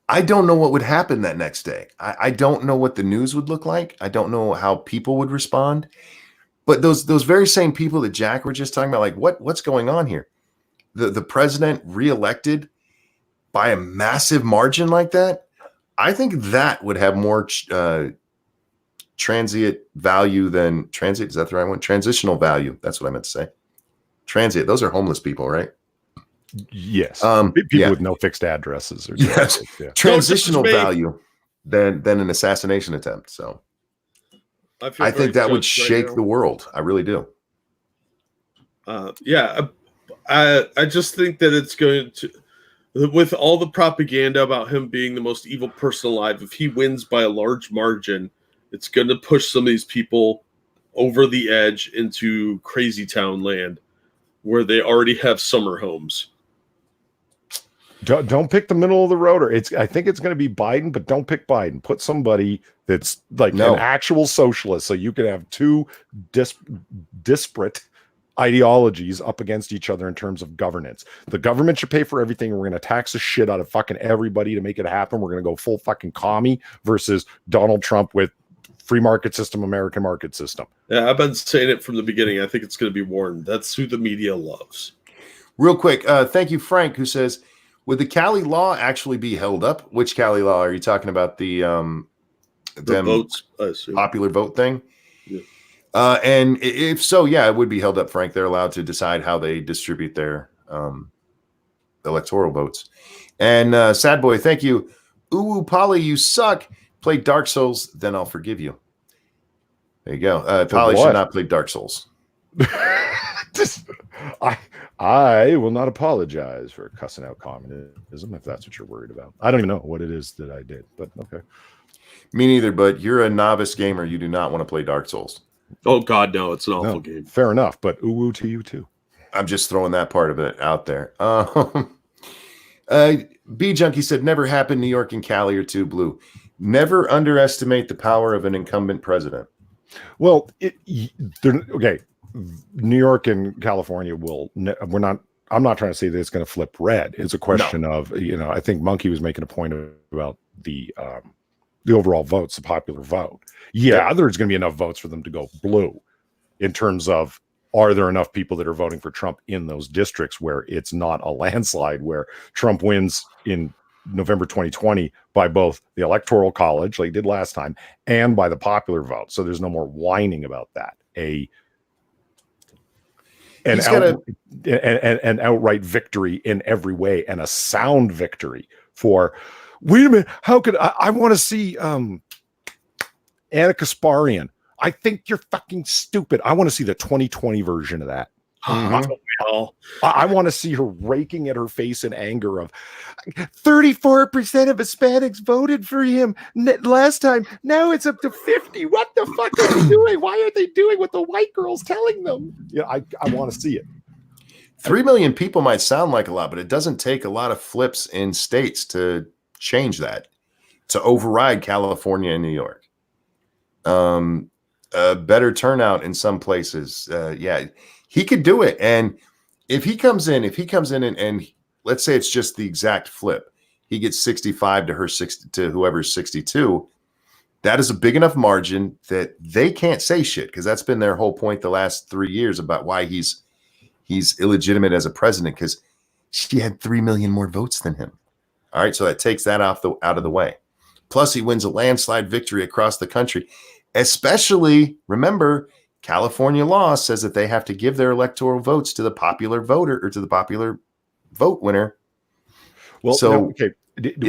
I don't know what would happen that next day. I don't know what the news would look like. I don't know how people would respond. But those very same people that Jack were just talking about, like what's going on here? The president reelected by a massive margin like that. I think that would have more transient value than transit. Is that the right one? Transitional value. That's what I meant to say. Transient. Those are homeless people, right? Yes. People yeah. with no fixed addresses. Or yes. Yeah. Transitional value than an assassination attempt. So I think that would shake the world. I really do. Yeah. I just think that it's going to, with all the propaganda about him being the most evil person alive, if he wins by a large margin, it's going to push some of these people over the edge into crazy town land where they already have summer homes. Don't pick the middle of the road. I think it's going to be Biden, but don't pick Biden. Put somebody that's like an actual socialist, so you can have two disparate ideologies up against each other in terms of governance. The government should pay for everything. We're going to tax the shit out of fucking everybody to make it happen. We're going to go full fucking commie versus Donald Trump with free market system, American market system. Yeah, I've been saying it from the beginning. I think it's going to be Warren. That's who the media loves. Real quick, thank you, Frank, who says, would the Cali law actually be held up? Which Cali law are you talking about? The votes, popular vote thing? Yeah. And if so, yeah, it would be held up, Frank. They're allowed to decide how they distribute their electoral votes. And Sad Boy, thank you. Ooh, Polly, you suck. Play Dark Souls, then I'll forgive you. There you go. Polly should not play Dark Souls. I will not apologize for cussing out communism if that's what you're worried about. I don't even know what it is that I did, but okay. Me neither, but you're a novice gamer. You do not want to play Dark Souls. Oh, God, no. It's an awful game. Fair enough, but ooh to you too. I'm just throwing that part of it out there. B Junkie said, never happened. New York and Cali are too blue. Never underestimate the power of an incumbent president. Well, okay. New York and California I'm not trying to say that it's going to flip red. It's a question of, I think Monkey was making a point about the overall votes, the popular vote. Yeah, there's going to be enough votes for them to go blue in terms of, are there enough people that are voting for Trump in those districts where it's not a landslide, where Trump wins in November 2020 by both the Electoral College, like he did last time, and by the popular vote. So there's no more whining about that. An outright victory in every way, and a sound victory for, wait a minute, how could I want to see Anna Kasparian. I think you're fucking stupid. I want to see the 2020 version of that. Mm-hmm. I want to see her raking at her face in anger of 34% of Hispanics voted for him last time. Now it's up to 50. What the fuck are they doing? Why aren't they doing what the white girl's telling them? I want to see it. 3 million people might sound like a lot, but it doesn't take a lot of flips in states to change that, to override California and New York. A better turnout in some places. He could do it. And if he comes in and let's say it's just the exact flip, he gets 65 to her 60 to whoever's 62. That is a big enough margin that they can't say shit, because that's been their whole point the last 3 years about why he's illegitimate as a president, because she had 3 million more votes than him. All right, so that takes that out of the way. Plus, he wins a landslide victory across the country. Especially, remember, California law says that they have to give their electoral votes to the popular voter, or to the popular vote winner. Well, so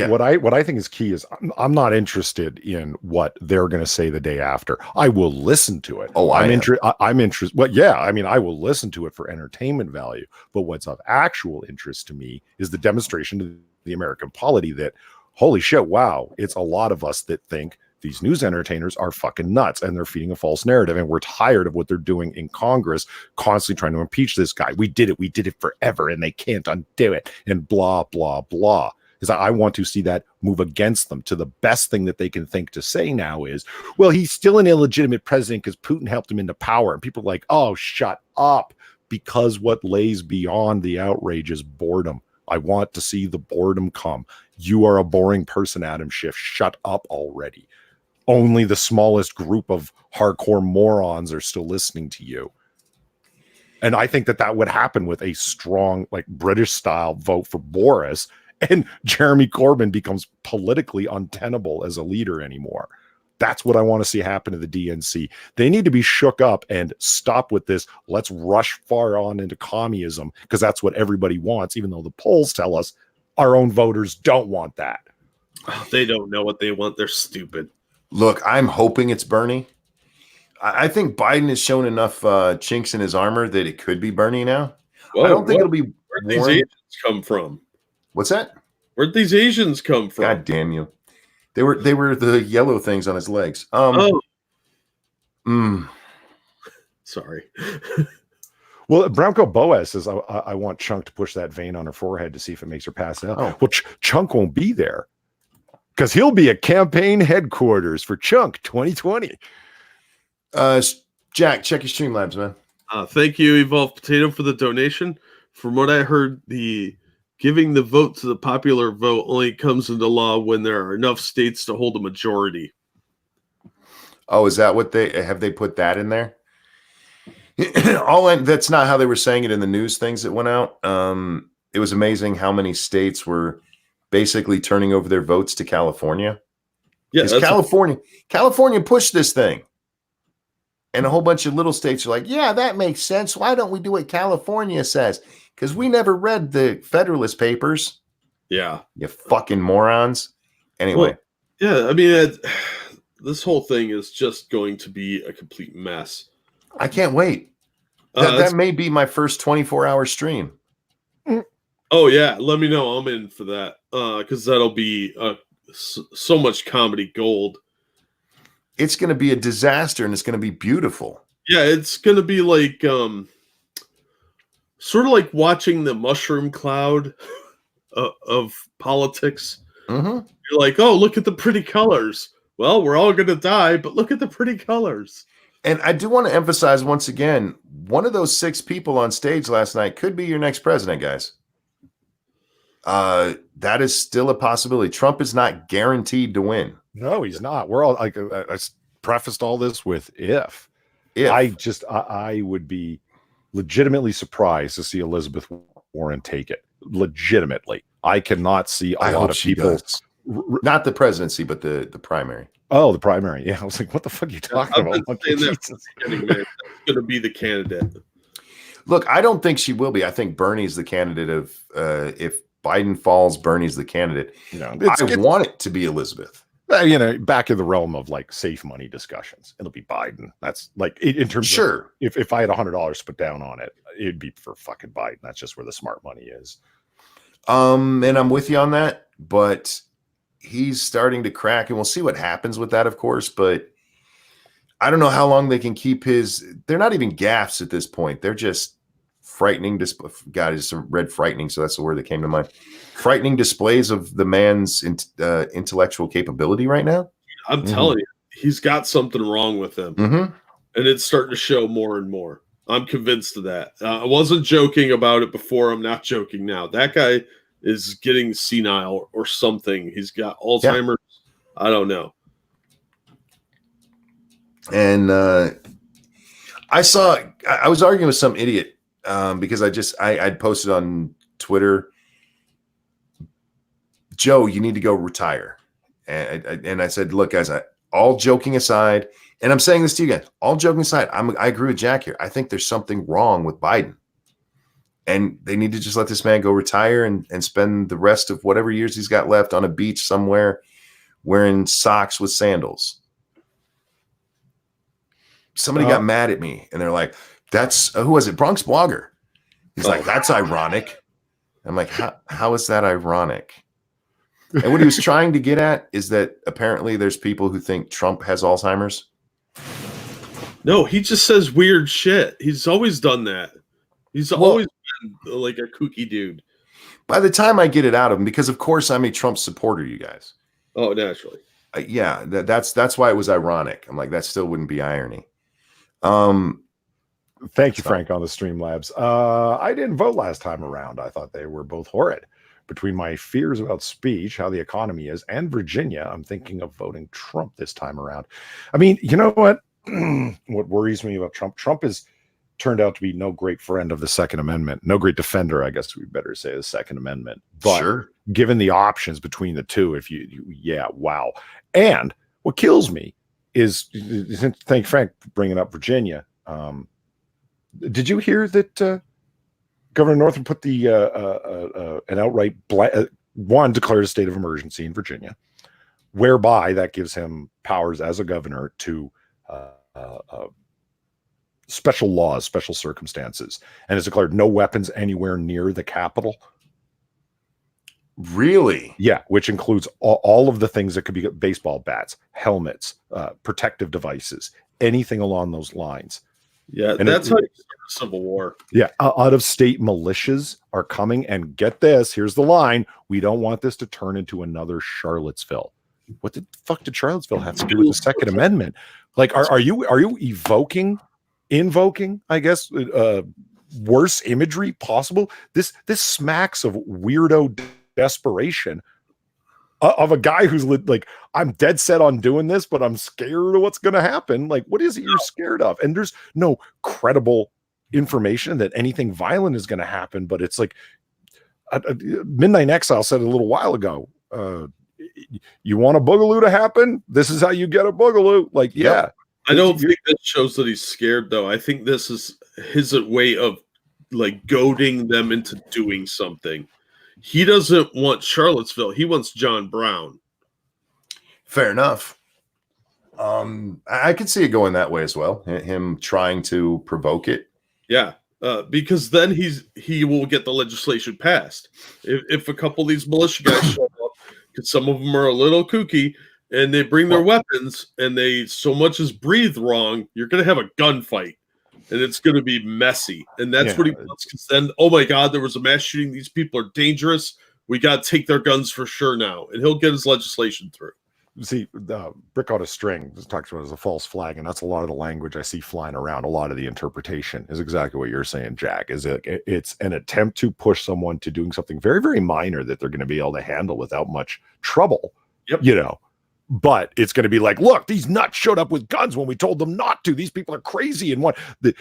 what I think is key is I'm not interested in what they're going to say the day after. I will listen to it. I'm interested. Well, yeah, I mean, I will listen to it for entertainment value. But what's of actual interest to me is the demonstration to the American polity that, holy shit, wow, it's a lot of us that think these news entertainers are fucking nuts and they're feeding a false narrative. And we're tired of what they're doing in Congress, constantly trying to impeach this guy. We did it forever and they can't undo it, and blah, blah, blah. Is I want to see that move against them. To the best thing that they can think to say now is, well, he's still an illegitimate president because Putin helped him into power. And people are like, oh, shut up. Because what lays beyond the outrage is boredom. I want to see the boredom come. You are a boring person, Adam Schiff. Shut up already. Only the smallest group of hardcore morons are still listening to you. And I think that would happen with a strong, like, British style vote for Boris, and Jeremy Corbyn becomes politically untenable as a leader anymore. That's what I want to see happen to the DNC. They need to be shook up and stop with this. Let's rush far on into communism, because that's what everybody wants, even though the polls tell us our own voters don't want that. Oh, they don't know what they want. They're stupid. Look, I'm hoping it's Bernie. I think Biden has shown enough chinks in his armor that it could be Bernie now. Whoa, I don't think it'll be. Where'd these Asians come from? What's that? Where'd these Asians come from? God damn you! They were the yellow things on his legs. Sorry. Well, Brownco Boaz says, I want Chunk to push that vein on her forehead to see if it makes her pass out. Oh. Well, Chunk won't be there because he'll be at campaign headquarters for Chunk 2020. Jack, check your Streamlabs, man. Thank you, Evolved Potato, for the donation. From what I heard, the giving the vote to the popular vote only comes into law when there are enough states to hold a majority. Oh, is that what they put that in there? That's not how they were saying it in the news things that went out. It was amazing how many states were basically turning over their votes to California. Yeah, California pushed this thing. And a whole bunch of little states are like, yeah, that makes sense. Why don't we do what California says? Because we never read the Federalist Papers. Yeah. You fucking morons. Anyway. Well, yeah, I mean, this whole thing is just going to be a complete mess. I can't wait. That may be my first 24-hour stream. Oh, yeah. Let me know. I'm in for that. Because that'll be so much comedy gold. It's going to be a disaster, and it's going to be beautiful. Yeah, it's going to be like sort of like watching the mushroom cloud of politics. Mm-hmm. You're like, oh, look at the pretty colors. Well, we're all going to die, but look at the pretty colors. And I do want to emphasize once again, one of those 6 people on stage last night could be your next president, guys. That is still a possibility. Trump is not guaranteed to win. No, he's not. We're all like, I prefaced all this with if. I would be legitimately surprised to see Elizabeth Warren take it. Legitimately. I cannot see a lot of people. Not the presidency, but the primary. Oh, the primary. Yeah. I was like, what the fuck are you talking about? That's going to be the candidate. Look, I don't think she will be. I think Bernie's the candidate of if Biden falls, Bernie's the candidate. I want it to be Elizabeth. Back in the realm of like safe money discussions, it'll be Biden. That's like in terms of if I had $100 to put down on it, it'd be for fucking Biden. That's just where the smart money is. And I'm with you on that, but he's starting to crack, and we'll see what happens with that, of course. But I don't know how long they can keep they're not even gaffes at this point. They're just frightening. God, I just read frightening, so that's the word that came to mind. Frightening displays of the man's intellectual capability right now. I'm telling you, he's got something wrong with him. Mm-hmm. And it's starting to show more and more. I'm convinced of that. I wasn't joking about it before. I'm not joking now. That guy is getting senile or something. He's got Alzheimer's. Yeah. I don't know. And I was arguing with some idiot because I'd posted on Twitter, Joe, you need to go retire. And I said, look, guys, all joking aside, and I'm saying this to you guys, all joking aside, I agree with Jack here. I think there's something wrong with Biden. And they need to just let this man go retire and spend the rest of whatever years he's got left on a beach somewhere wearing socks with sandals. Somebody got mad at me, and they're like, that's, who was it? Bronx Blogger. He's like, that's ironic. I'm like, how is that ironic? And what he was trying to get at is that apparently there's people who think Trump has Alzheimer's. No, he just says weird shit. He's always done that. He's always been like a kooky dude. By the time I get it out of him, because of course I'm a Trump supporter, you guys. Oh, naturally. Yeah, that's why it was ironic. I'm like, that still wouldn't be irony. Thank you, Frank, on the Streamlabs. I didn't vote last time around. I thought they were both horrid. between my fears about speech, how the economy is, and Virginia, I'm thinking of voting Trump this time around. I mean, you know what? What worries me about Trump? Trump has turned out to be no great friend of the Second Amendment, no great defender, I guess we better say, the Second Amendment. But Sure. given the options between the two, yeah, wow. And what kills me is, thank Frank for bringing up Virginia. Did you hear that Governor Northam put the an outright one declared a state of emergency in Virginia, whereby that gives him powers as a governor to special laws, special circumstances, and has declared no weapons anywhere near the Capitol. Really? Yeah, which includes all of the things that could be baseball bats, helmets, protective devices, anything along those lines. Yeah, and that's how you start a civil war. Yeah, out of state militias are coming, and get this, here's the line: we don't want this to turn into another Charlottesville. What the fuck did Charlottesville have to do with the Second Amendment? Like, are you invoking, I guess, worse imagery possible? This smacks of weirdo desperation of a guy who's like, I'm dead set on doing this, but I'm scared of what's going to happen. Like, what is it you're scared of? And there's no credible information that anything violent is going to happen. But it's like Midnight Exile said a little while ago, you want a boogaloo to happen? This is how you get a boogaloo. Like, yeah. I don't think this shows that he's scared, though. I think this is his way of like goading them into doing something. He doesn't want Charlottesville. He wants John Brown. Fair enough. I could see it going that way as well. Him trying to provoke it. Yeah, because then he will get the legislation passed. If a couple of these militia guys show up, because some of them are a little kooky, and they bring their weapons, and they so much as breathe wrong, you're going to have a gunfight. And it's going to be messy. And that's what he wants. Because then, oh my God, there was a mass shooting. These people are dangerous. We got to take their guns for sure now. And he'll get his legislation through. See, brick on a string is talked about as a false flag. And that's a lot of the language I see flying around. A lot of the interpretation is exactly what you're saying, Jack. It's an attempt to push someone to doing something very, very minor that they're going to be able to handle without much trouble. Yep. You know. But it's going to be like, look, these nuts showed up with guns when we told them not to. These people are crazy. And what the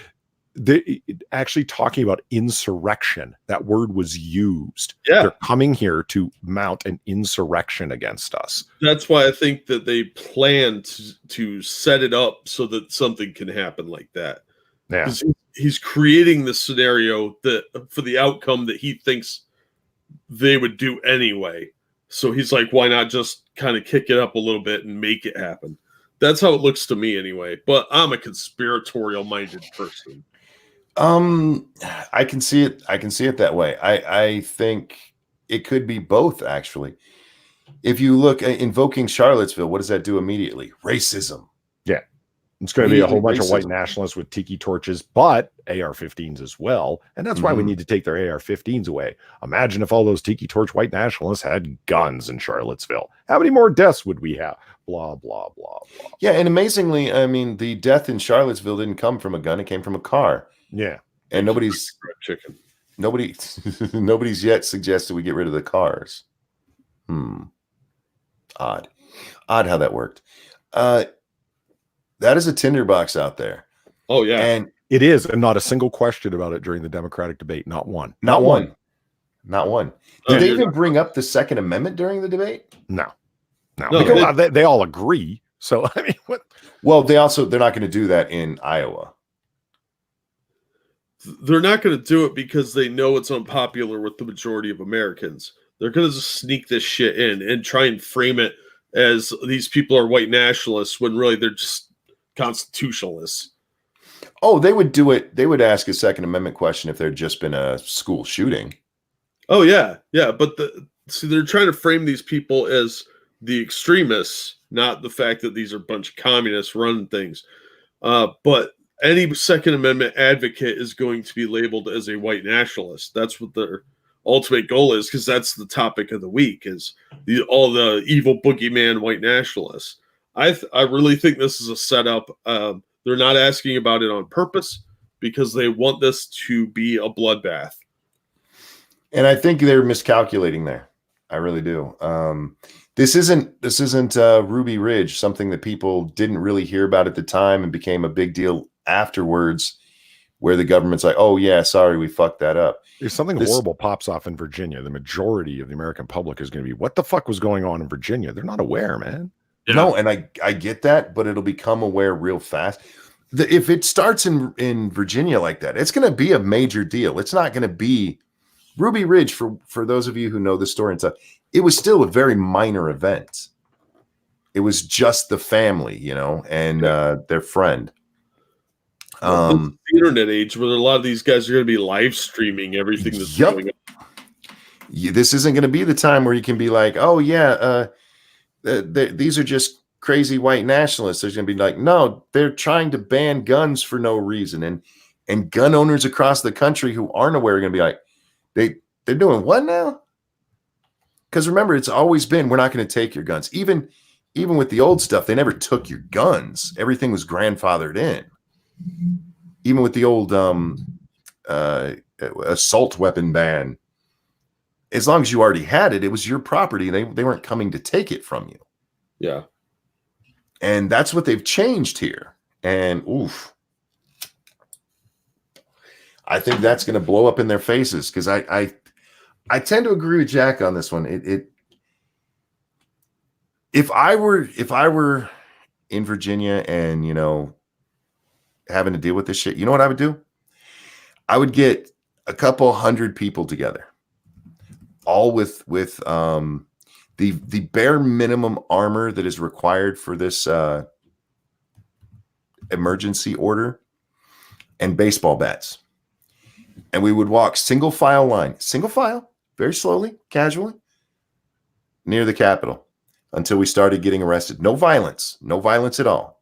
actually talking about insurrection, that word was used. Yeah. They're coming here to mount an insurrection against us. That's why I think that they plan to set it up so that something can happen like that. Yeah. He's creating the scenario that for the outcome that he thinks they would do anyway. So he's like, why not just kind of kick it up a little bit and make it happen? That's how it looks to me anyway. But I'm a conspiratorial-minded person. I can see it. I can see it that way. I think it could be both, actually. If you look invoking Charlottesville, what does that do immediately? Racism. Yeah. It's going to be a whole bunch of white nationalists with tiki torches, but AR-15s as well. And that's why we need to take their AR-15s away. Imagine if all those tiki torch white nationalists had guns in Charlottesville. How many more deaths would we have? Blah, blah, blah, blah. Yeah, and amazingly, I mean, the death in Charlottesville didn't come from a gun. It came from a car. Yeah. And nobody's yet suggested we get rid of the cars. Odd how that worked. That is a tinderbox out there. Oh, yeah. And it is, and not a single question about it during the Democratic debate. Not one. Not one. Did they even bring up the Second Amendment during the debate? No. Because they all agree. So, I mean, what? Well, they're not going to do that in Iowa. They're not going to do it because they know it's unpopular with the majority of Americans. They're going to just sneak this shit in and try and frame it as these people are white nationalists when really they're just constitutionalists. Oh, they would do it. They would ask a Second Amendment question if there'd just been a school shooting. Oh, yeah. Yeah. But they're trying to frame these people as the extremists, not the fact that these are a bunch of communists running things. But any Second Amendment advocate is going to be labeled as a white nationalist. That's what their ultimate goal is, because that's the topic of the week, is all the evil boogeyman white nationalists. I really think this is a setup. They're not asking about it on purpose because they want this to be a bloodbath. And I think they're miscalculating there. I really do. This isn't Ruby Ridge, something that people didn't really hear about at the time and became a big deal afterwards, where the government's like, "Oh yeah, sorry, we fucked that up." If something horrible pops off in Virginia, the majority of the American public is going to be, "What the fuck was going on in Virginia?" They're not aware, man. Yeah. No, and I get that, but it'll become aware real fast. If it starts in Virginia like that, it's going to be a major deal. It's not going to be Ruby Ridge, for those of you who know the story and stuff. It was still a very minor event. It was just the family, and their friend. The internet age, where a lot of these guys are going to be live streaming everything that's going on. This isn't going to be the time where you can be like, "Oh yeah, these are just crazy white nationalists." There's going to be like, "No, they're trying to ban guns for no reason," and gun owners across the country who aren't aware are going to be like, they're doing what now? Because remember, it's always been, we're not going to take your guns. Even with the old stuff, they never took your guns. Everything was grandfathered in. Even with the old assault weapon ban, as long as you already had it, it was your property. They weren't coming to take it from you. Yeah. And that's what they've changed here. And oof. I think that's going to blow up in their faces, because I tend to agree with Jack on this one. If I were in Virginia and having to deal with this shit, you know what I would do? I would get a couple hundred people together, all with the bare minimum armor that is required for this emergency order, and baseball bats. And we would walk single file, very slowly, casually, near the Capitol until we started getting arrested. No violence at all.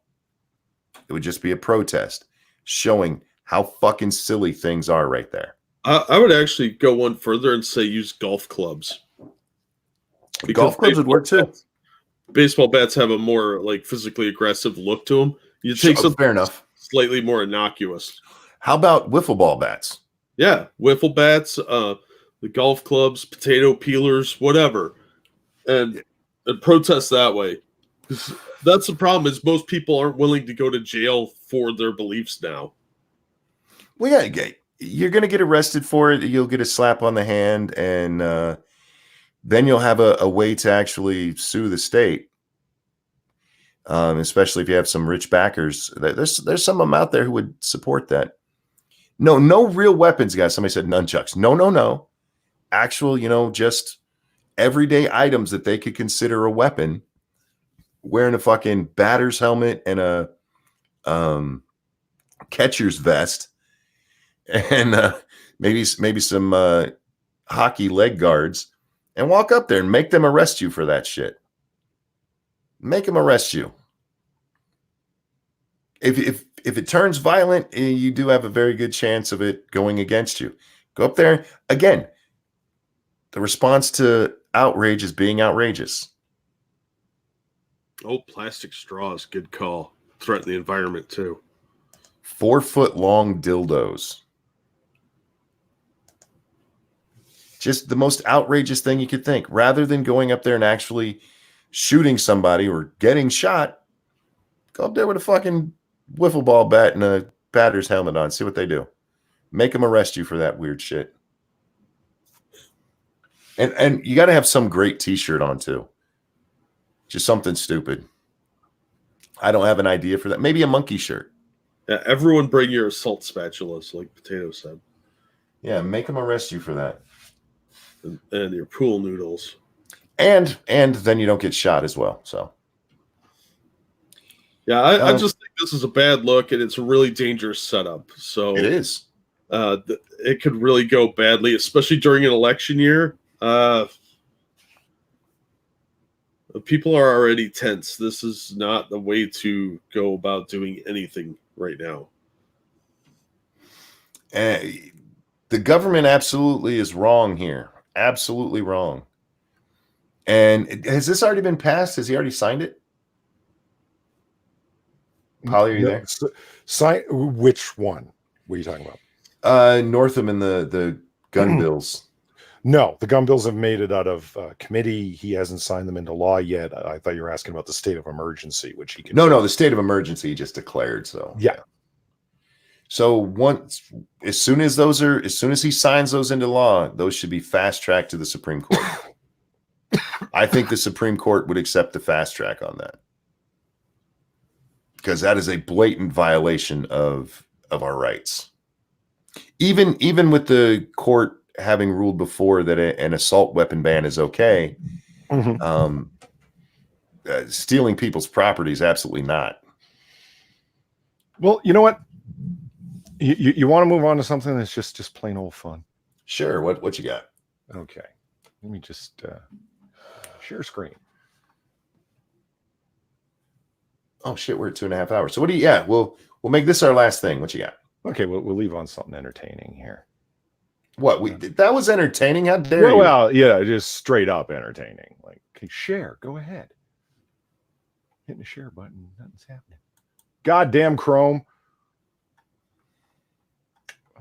It would just be a protest showing how fucking silly things are right there. I would actually go one further and say use golf clubs. Because golf clubs would work too. Baseball bats have a more physically aggressive look to them. You take something fair enough, slightly more innocuous. How about wiffle ball bats? Yeah, wiffle bats, the golf clubs, potato peelers, whatever, and protest that way. That's the problem, is most people aren't willing to go to jail for their beliefs now. Well, yeah, you're going to get arrested for it. You'll get a slap on the hand, and then you'll have a way to actually sue the state, especially if you have some rich backers. There's some of them out there who would support that. No real weapons, guys. Somebody said nunchucks. No. Actual, just everyday items that they could consider a weapon. Wearing a fucking batter's helmet and a catcher's vest, and maybe some hockey leg guards, and walk up there and make them arrest you for that shit. Make them arrest you. If it turns violent, you do have a very good chance of it going against you. Go up there. Again, the response to outrage is being outrageous. Oh, plastic straws. Good call. Threaten the environment, too. 4-foot-long dildos. Just the most outrageous thing you could think. Rather than going up there and actually shooting somebody or getting shot, go up there with a fucking wiffle ball bat and a batter's helmet on. See what they do. Make them arrest you for that weird shit. And you got to have some great t-shirt on too. Just something stupid. I don't have an idea for that. Maybe a monkey shirt. Yeah, everyone bring your assault spatulas, like Potato said. Yeah, make them arrest you for that. And your pool noodles. And then you don't get shot as well. So. Yeah, I just think this is a bad look, and it's a really dangerous setup. So it is. It could really go badly, especially during an election year. People are already tense. This is not the way to go about doing anything right now. The government absolutely is wrong here. Absolutely wrong. And has this already been passed? Has he already signed it? Polly, are you there? Which one? What are you talking about? Northam and the gun bills. No, the gun bills have made it out of committee. He hasn't signed them into law yet. I thought you were asking about the state of emergency, which he can. No, the state of emergency he just declared. So Yeah. So as soon as he signs those into law, those should be fast tracked to the Supreme Court. I think the Supreme Court would accept the fast track on that, because that is a blatant violation of our rights. Even with the court having ruled before that an assault weapon ban is okay, stealing people's property is absolutely not. Well, you know what? You want to move on to something that's just plain old fun? Sure. What you got? Okay. Let me just share screen. Oh shit, we're at 2.5 hours. So what do you? Yeah, we'll make this our last thing. What you got? Okay, we'll leave on something entertaining here. What that was entertaining? How dare you? Well, yeah, just straight up entertaining. Like, okay, share. Go ahead. Hitting the share button. Nothing's happening. Goddamn Chrome.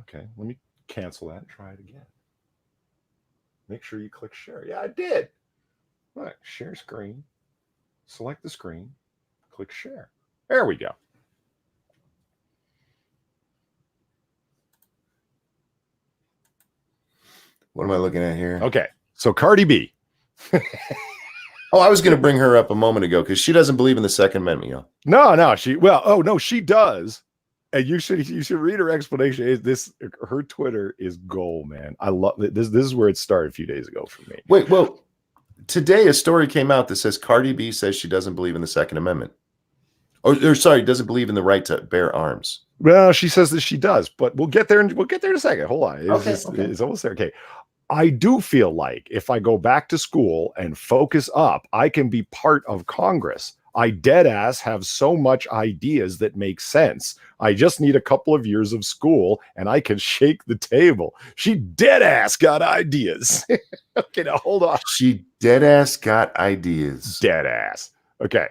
Okay, let me cancel that and try it again. Make sure you click share. Yeah, I did. All right, share screen. Select the screen. Click share. There we go. What am I looking at here? Okay, so Cardi B. Oh, I was going to bring her up a moment ago because she doesn't believe in the Second Amendment, yo. No, she does. And you should read her explanation. Her Twitter is gold, man. I love it. This is where it started a few days ago for me. Wait, well, today a story came out that says Cardi B says she doesn't believe in the Second Amendment. Or sorry, doesn't believe in the right to bear arms. Well, she says that she does, but we'll get there in a second. Hold on. It's almost there. Okay. I do feel like if I go back to school and focus up, I can be part of Congress. I dead ass have so much ideas that make sense. I just need a couple of years of school and I can shake the table. She dead ass got ideas. Okay, now hold on. She dead ass got ideas. Dead ass. Okay.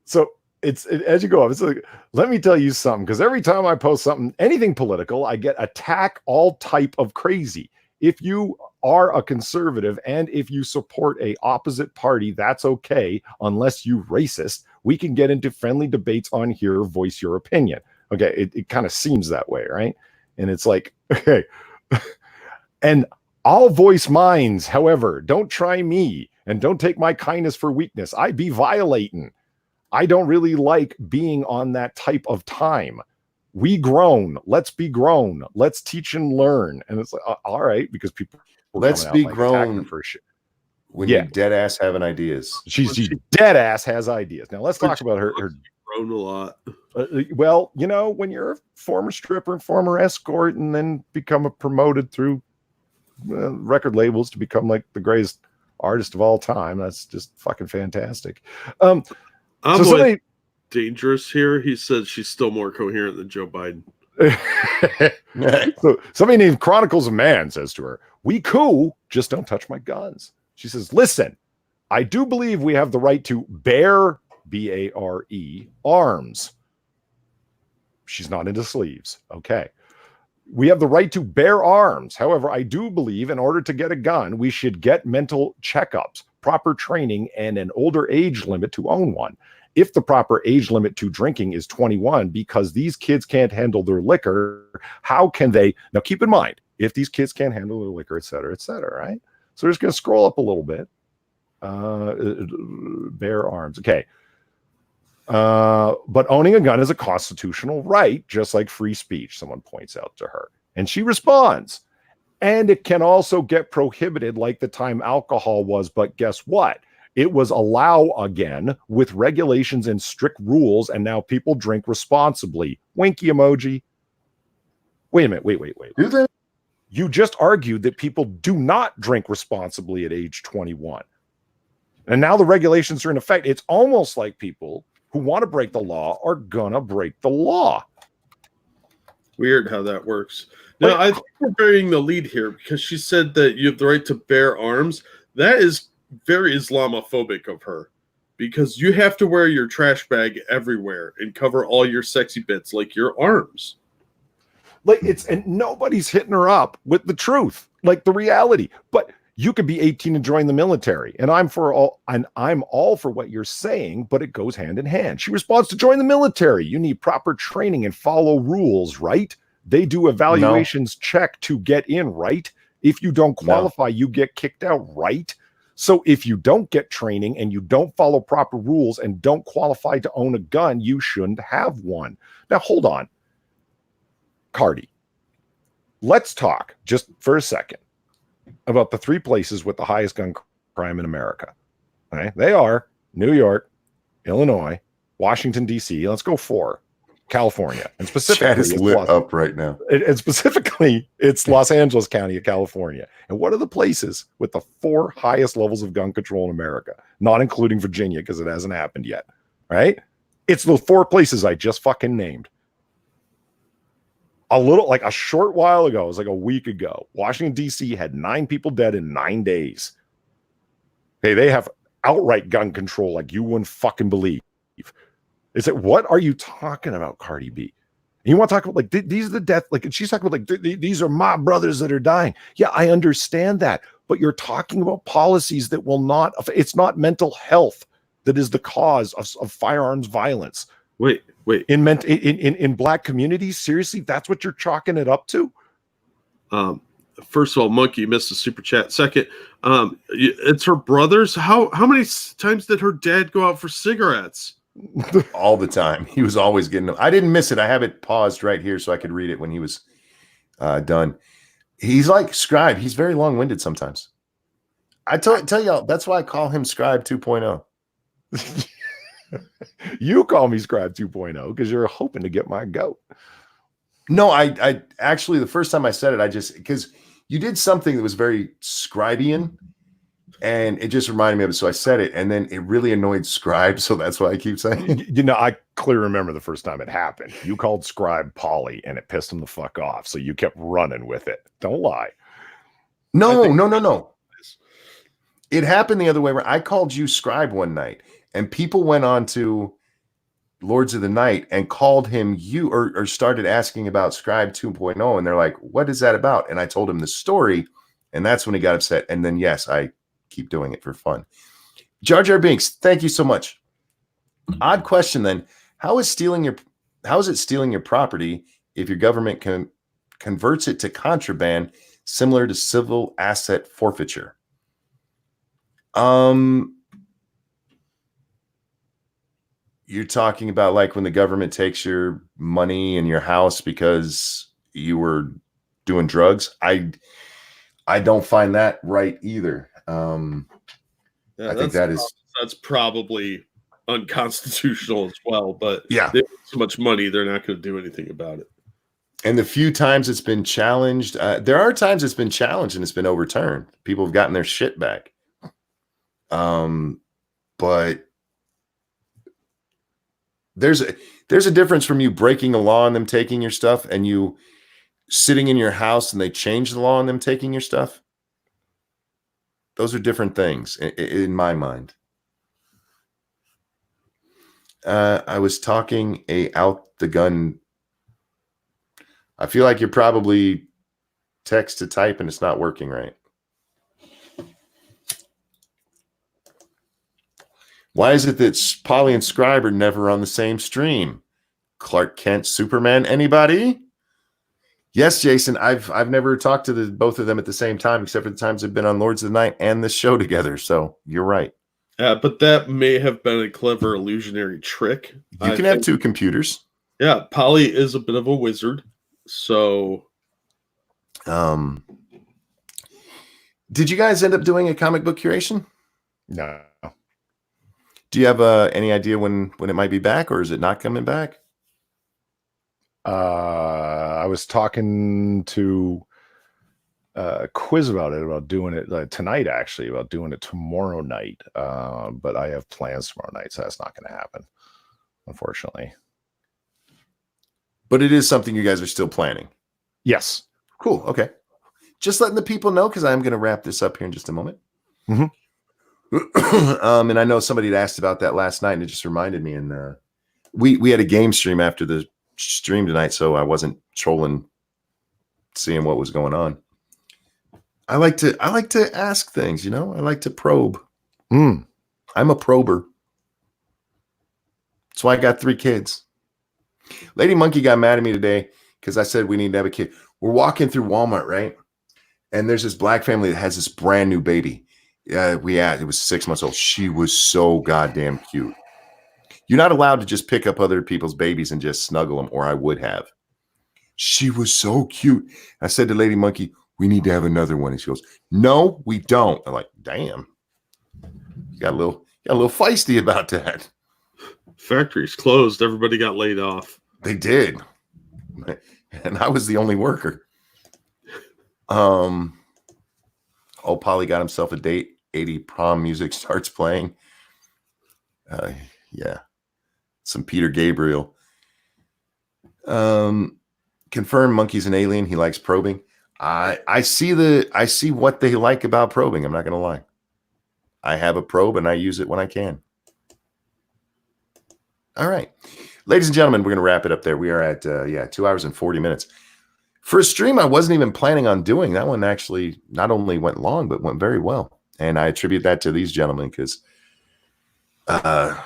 So as you go up, it's like, let me tell you something, because every time I post something, anything political, I get attack all type of crazy. If you are a conservative and if you support a opposite party, that's okay, unless you racist. We can get into friendly debates on here, voice your opinion. Okay, it kind of seems that way, right? And it's like, okay, and I'll voice minds. However, don't try me and don't take my kindness for weakness. I be violating. I don't really like being on that type of time. We grown. Let's be grown. Let's teach and learn. And it's like, all right, because people. Let's be grown for shit. When you dead ass having ideas. She dead ass has ideas. Now let's talk about her. Grown a lot. Well, when you're a former stripper and former escort, and then become promoted through record labels to become like the greatest artist of all time, that's just fucking fantastic. I'm dangerous here. He said she's still more coherent than Joe Biden. So somebody named Chronicles of Man says to her, "We cool, just don't touch my guns." She says, "Listen, I do believe we have the right to bear, B-A-R-E, arms." She's not into sleeves. Okay. We have the right to bear arms. However, I do believe in order to get a gun, we should get mental checkups, proper training, and an older age limit to own one. If the proper age limit to drinking is 21, because these kids can't handle their liquor, how can they? Now, keep in mind, if these kids can't handle their liquor, et cetera, right? So we're just going to scroll up a little bit. Bear arms. Okay. But owning a gun is a constitutional right, just like free speech, someone points out to her. And she responds, and it can also get prohibited like the time alcohol was. But guess what? It was allow again with regulations and strict rules, and now people drink responsibly. Winky emoji. Wait a minute. Wait. Do they? You just argued that people do not drink responsibly at age 21. And now the regulations are in effect. It's almost like people who want to break the law are gonna break the law. Weird how that works. Now, I think we're burying the lead here, because she said that you have the right to bear arms. That is very Islamophobic of her, because you have to wear your trash bag everywhere and cover all your sexy bits, like your arms. And nobody's hitting her up with the truth, like the reality. But You could be 18 and join the military. And I'm all for what you're saying, but it goes hand in hand. She responds to join the military. You need proper training and follow rules, right? They do evaluations check to get in, right? If you don't qualify, you get kicked out, right? So if you don't get training and you don't follow proper rules and don't qualify to own a gun, you shouldn't have one. Now, hold on. Cardi, let's talk just for a second about the 3 places with the highest gun crime in America. Okay? They are New York, Illinois, Washington, D.C. Let's go 4. California. And specifically, Chat is lit up right now. And specifically, it's Los Angeles County of California. And what are the places with the 4 highest levels of gun control in America? Not including Virginia, because it hasn't happened yet. Right? It's the 4 places I just fucking named. A short while ago, it was like a week ago, Washington, D.C. had 9 people dead in 9 days. Hey, they have outright gun control like you wouldn't fucking believe. Is it, what are you talking about, Cardi B? And you want to talk about, like, these are the death, like, and she's talking about, like, these are my brothers that are dying. Yeah, I understand that. But you're talking about policies that will not, it's not mental health that is the cause of firearms violence. Wait. In Black communities, seriously, that's what you're chalking it up to? First of all, Monkey, you missed a super chat. Second, it's her brothers. How many times did her dad go out for cigarettes? All the time. He was always getting them. I didn't miss it. I have it paused right here so I could read it when he was done. He's like Scribe. He's very long-winded sometimes. I tell y'all, that's why I call him Scribe 2.0. You call me Scribe 2.0 because you're hoping to get my goat. No, I actually, the first time I said it, because you did something that was very Scribian, and it just reminded me of it. So I said it, and then it really annoyed Scribe. So that's why I keep saying it. You know, I clearly remember the first time it happened. You called Scribe Polly, and it pissed him the fuck off. So you kept running with it. Don't lie. No. It happened the other way around. I called you Scribe one night, and people went on to Lords of the Night and called him you, or started asking about Scribe 2.0, and they're like, what is that about? And I told him the story, and that's when he got upset. And then, yes, I keep doing it for fun. Jar Jar Binks, thank you so much. Odd question then. How is it stealing your property if your government converts it to contraband similar to civil asset forfeiture? You're talking about like when the government takes your money and your house because you were doing drugs. I don't find that right either. I think that's probably unconstitutional as well. But yeah, they have so much money, they're not going to do anything about it. And the few times it's been challenged, there are times it's been challenged and it's been overturned. People have gotten their shit back. But there's a difference from you breaking a law and them taking your stuff and you sitting in your house and they change the law and them taking your stuff. Those are different things in my mind. I was talking out the gun. I feel like you're probably text to type and it's not working right. Why is it that Polly and Scribe are never on the same stream? Clark Kent, Superman, anybody? Yes, Jason. I've never talked to both of them at the same time, except for the times they've been on Lords of the Night and this show together. So you're right. But that may have been a clever illusionary trick. You can have 2 computers. Yeah, Polly is a bit of a wizard. So, did you guys end up doing a comic book curation? No. Do you have any idea when it might be back, or is it not coming back? I was talking to Quiz about doing it tonight, actually, about doing it tomorrow night. But I have plans tomorrow night, so that's not going to happen, unfortunately. But it is something you guys are still planning. Yes. Cool. Okay. Just letting the people know, because I'm going to wrap this up here in just a moment. Mm-hmm. And I know somebody had asked about that last night, and it just reminded me. And we had a game stream after the stream tonight, so I wasn't trolling, seeing what was going on. I like to ask things, you know. I like to probe. Mm. I'm a prober. That's why I got 3 kids. Lady Monkey got mad at me today because I said we need to have a kid. We're walking through Walmart, right? And there's this black family that has this brand new baby. Yeah, it was 6 months old. She was so goddamn cute. You're not allowed to just pick up other people's babies and just snuggle them, or I would have. She was so cute. I said to Lady Monkey, we need to have another one. And she goes, no, we don't. I'm like, damn. You got a little feisty about that. Factory's closed. Everybody got laid off. They did. And I was the only worker. Oh, Polly got himself a date. 80 prom music starts playing. Yeah. Some Peter Gabriel. Confirm Monkey's an alien. He likes probing. I see what they like about probing. I'm not gonna lie. I have a probe and I use it when I can. All right. Ladies and gentlemen, we're gonna wrap it up there. We are at 2 hours and 40 minutes. For a stream I wasn't even planning on doing. That one actually not only went long, but went very well. And I attribute that to these gentlemen because I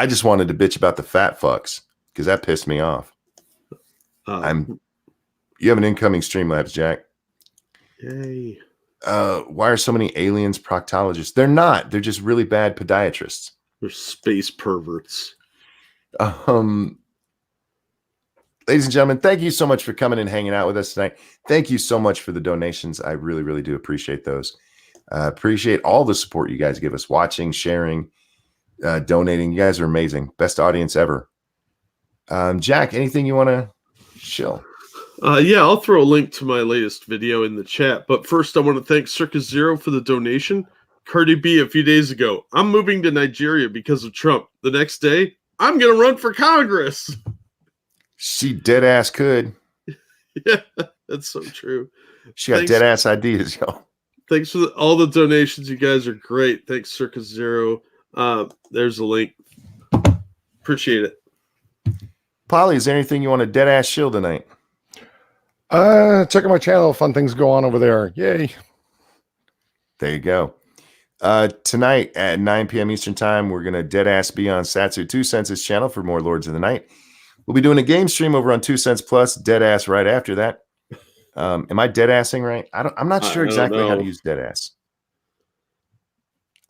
just wanted to bitch about the fat fucks because that pissed me off. You have an incoming Streamlabs, Jack. Yay. Why are so many aliens proctologists? They're not. They're just really bad podiatrists. They're space perverts. Ladies and gentlemen, thank you so much for coming and hanging out with us tonight. Thank you so much for the donations. I really, really do appreciate those. Appreciate all the support you guys give us, watching, sharing, donating. You guys are amazing. Best audience ever. Jack, anything you want to shill? Yeah, I'll throw a link to my latest video in the chat. But first, I want to thank Circus Zero for the donation. Cardi B a few days ago. I'm moving to Nigeria because of Trump. The next day, I'm going to run for Congress. She dead ass could. Yeah, that's so true. She got dead ass ideas, yo. Thanks for all the donations. You guys are great. Thanks, Circus Zero. There's a link. Appreciate it. Polly, is there anything you want to dead ass shill tonight? Check out my channel. Fun things go on over there. Yay. There you go. Tonight at 9 p.m. Eastern time, we're going to dead ass be on Satsu 2 Cents' channel for more Lords of the Night. We'll be doing a game stream over on 2 Cents Plus, dead ass right after that. Am I dead assing right? I'm not sure exactly how to use dead ass.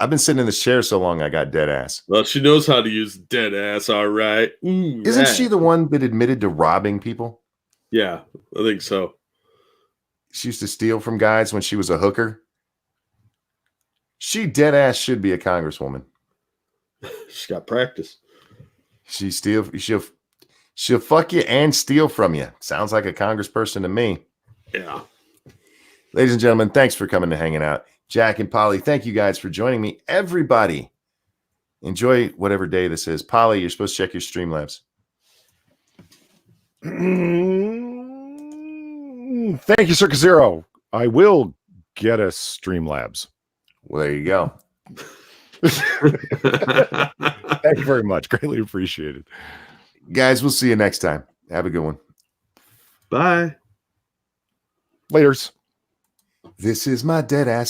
I've been sitting in this chair so long I got dead ass. Well, she knows how to use dead ass, all right. Ooh, Isn't she the one that admitted to robbing people? Yeah, I think so. She used to steal from guys when she was a hooker. She dead ass should be a congresswoman. She's got practice. She'll fuck you and steal from you. Sounds like a congressperson to me. Yeah. Ladies and gentlemen, thanks for coming and hanging out. Jack and Polly, thank you guys for joining me. Everybody, enjoy whatever day this is. Polly, you're supposed to check your Streamlabs. Thank you, Circus Zero. I will get us Streamlabs. Well, there you go. Thank you very much. Greatly appreciated. Guys, we'll see you next time. Have a good one. Bye. Laters. This is my dead ass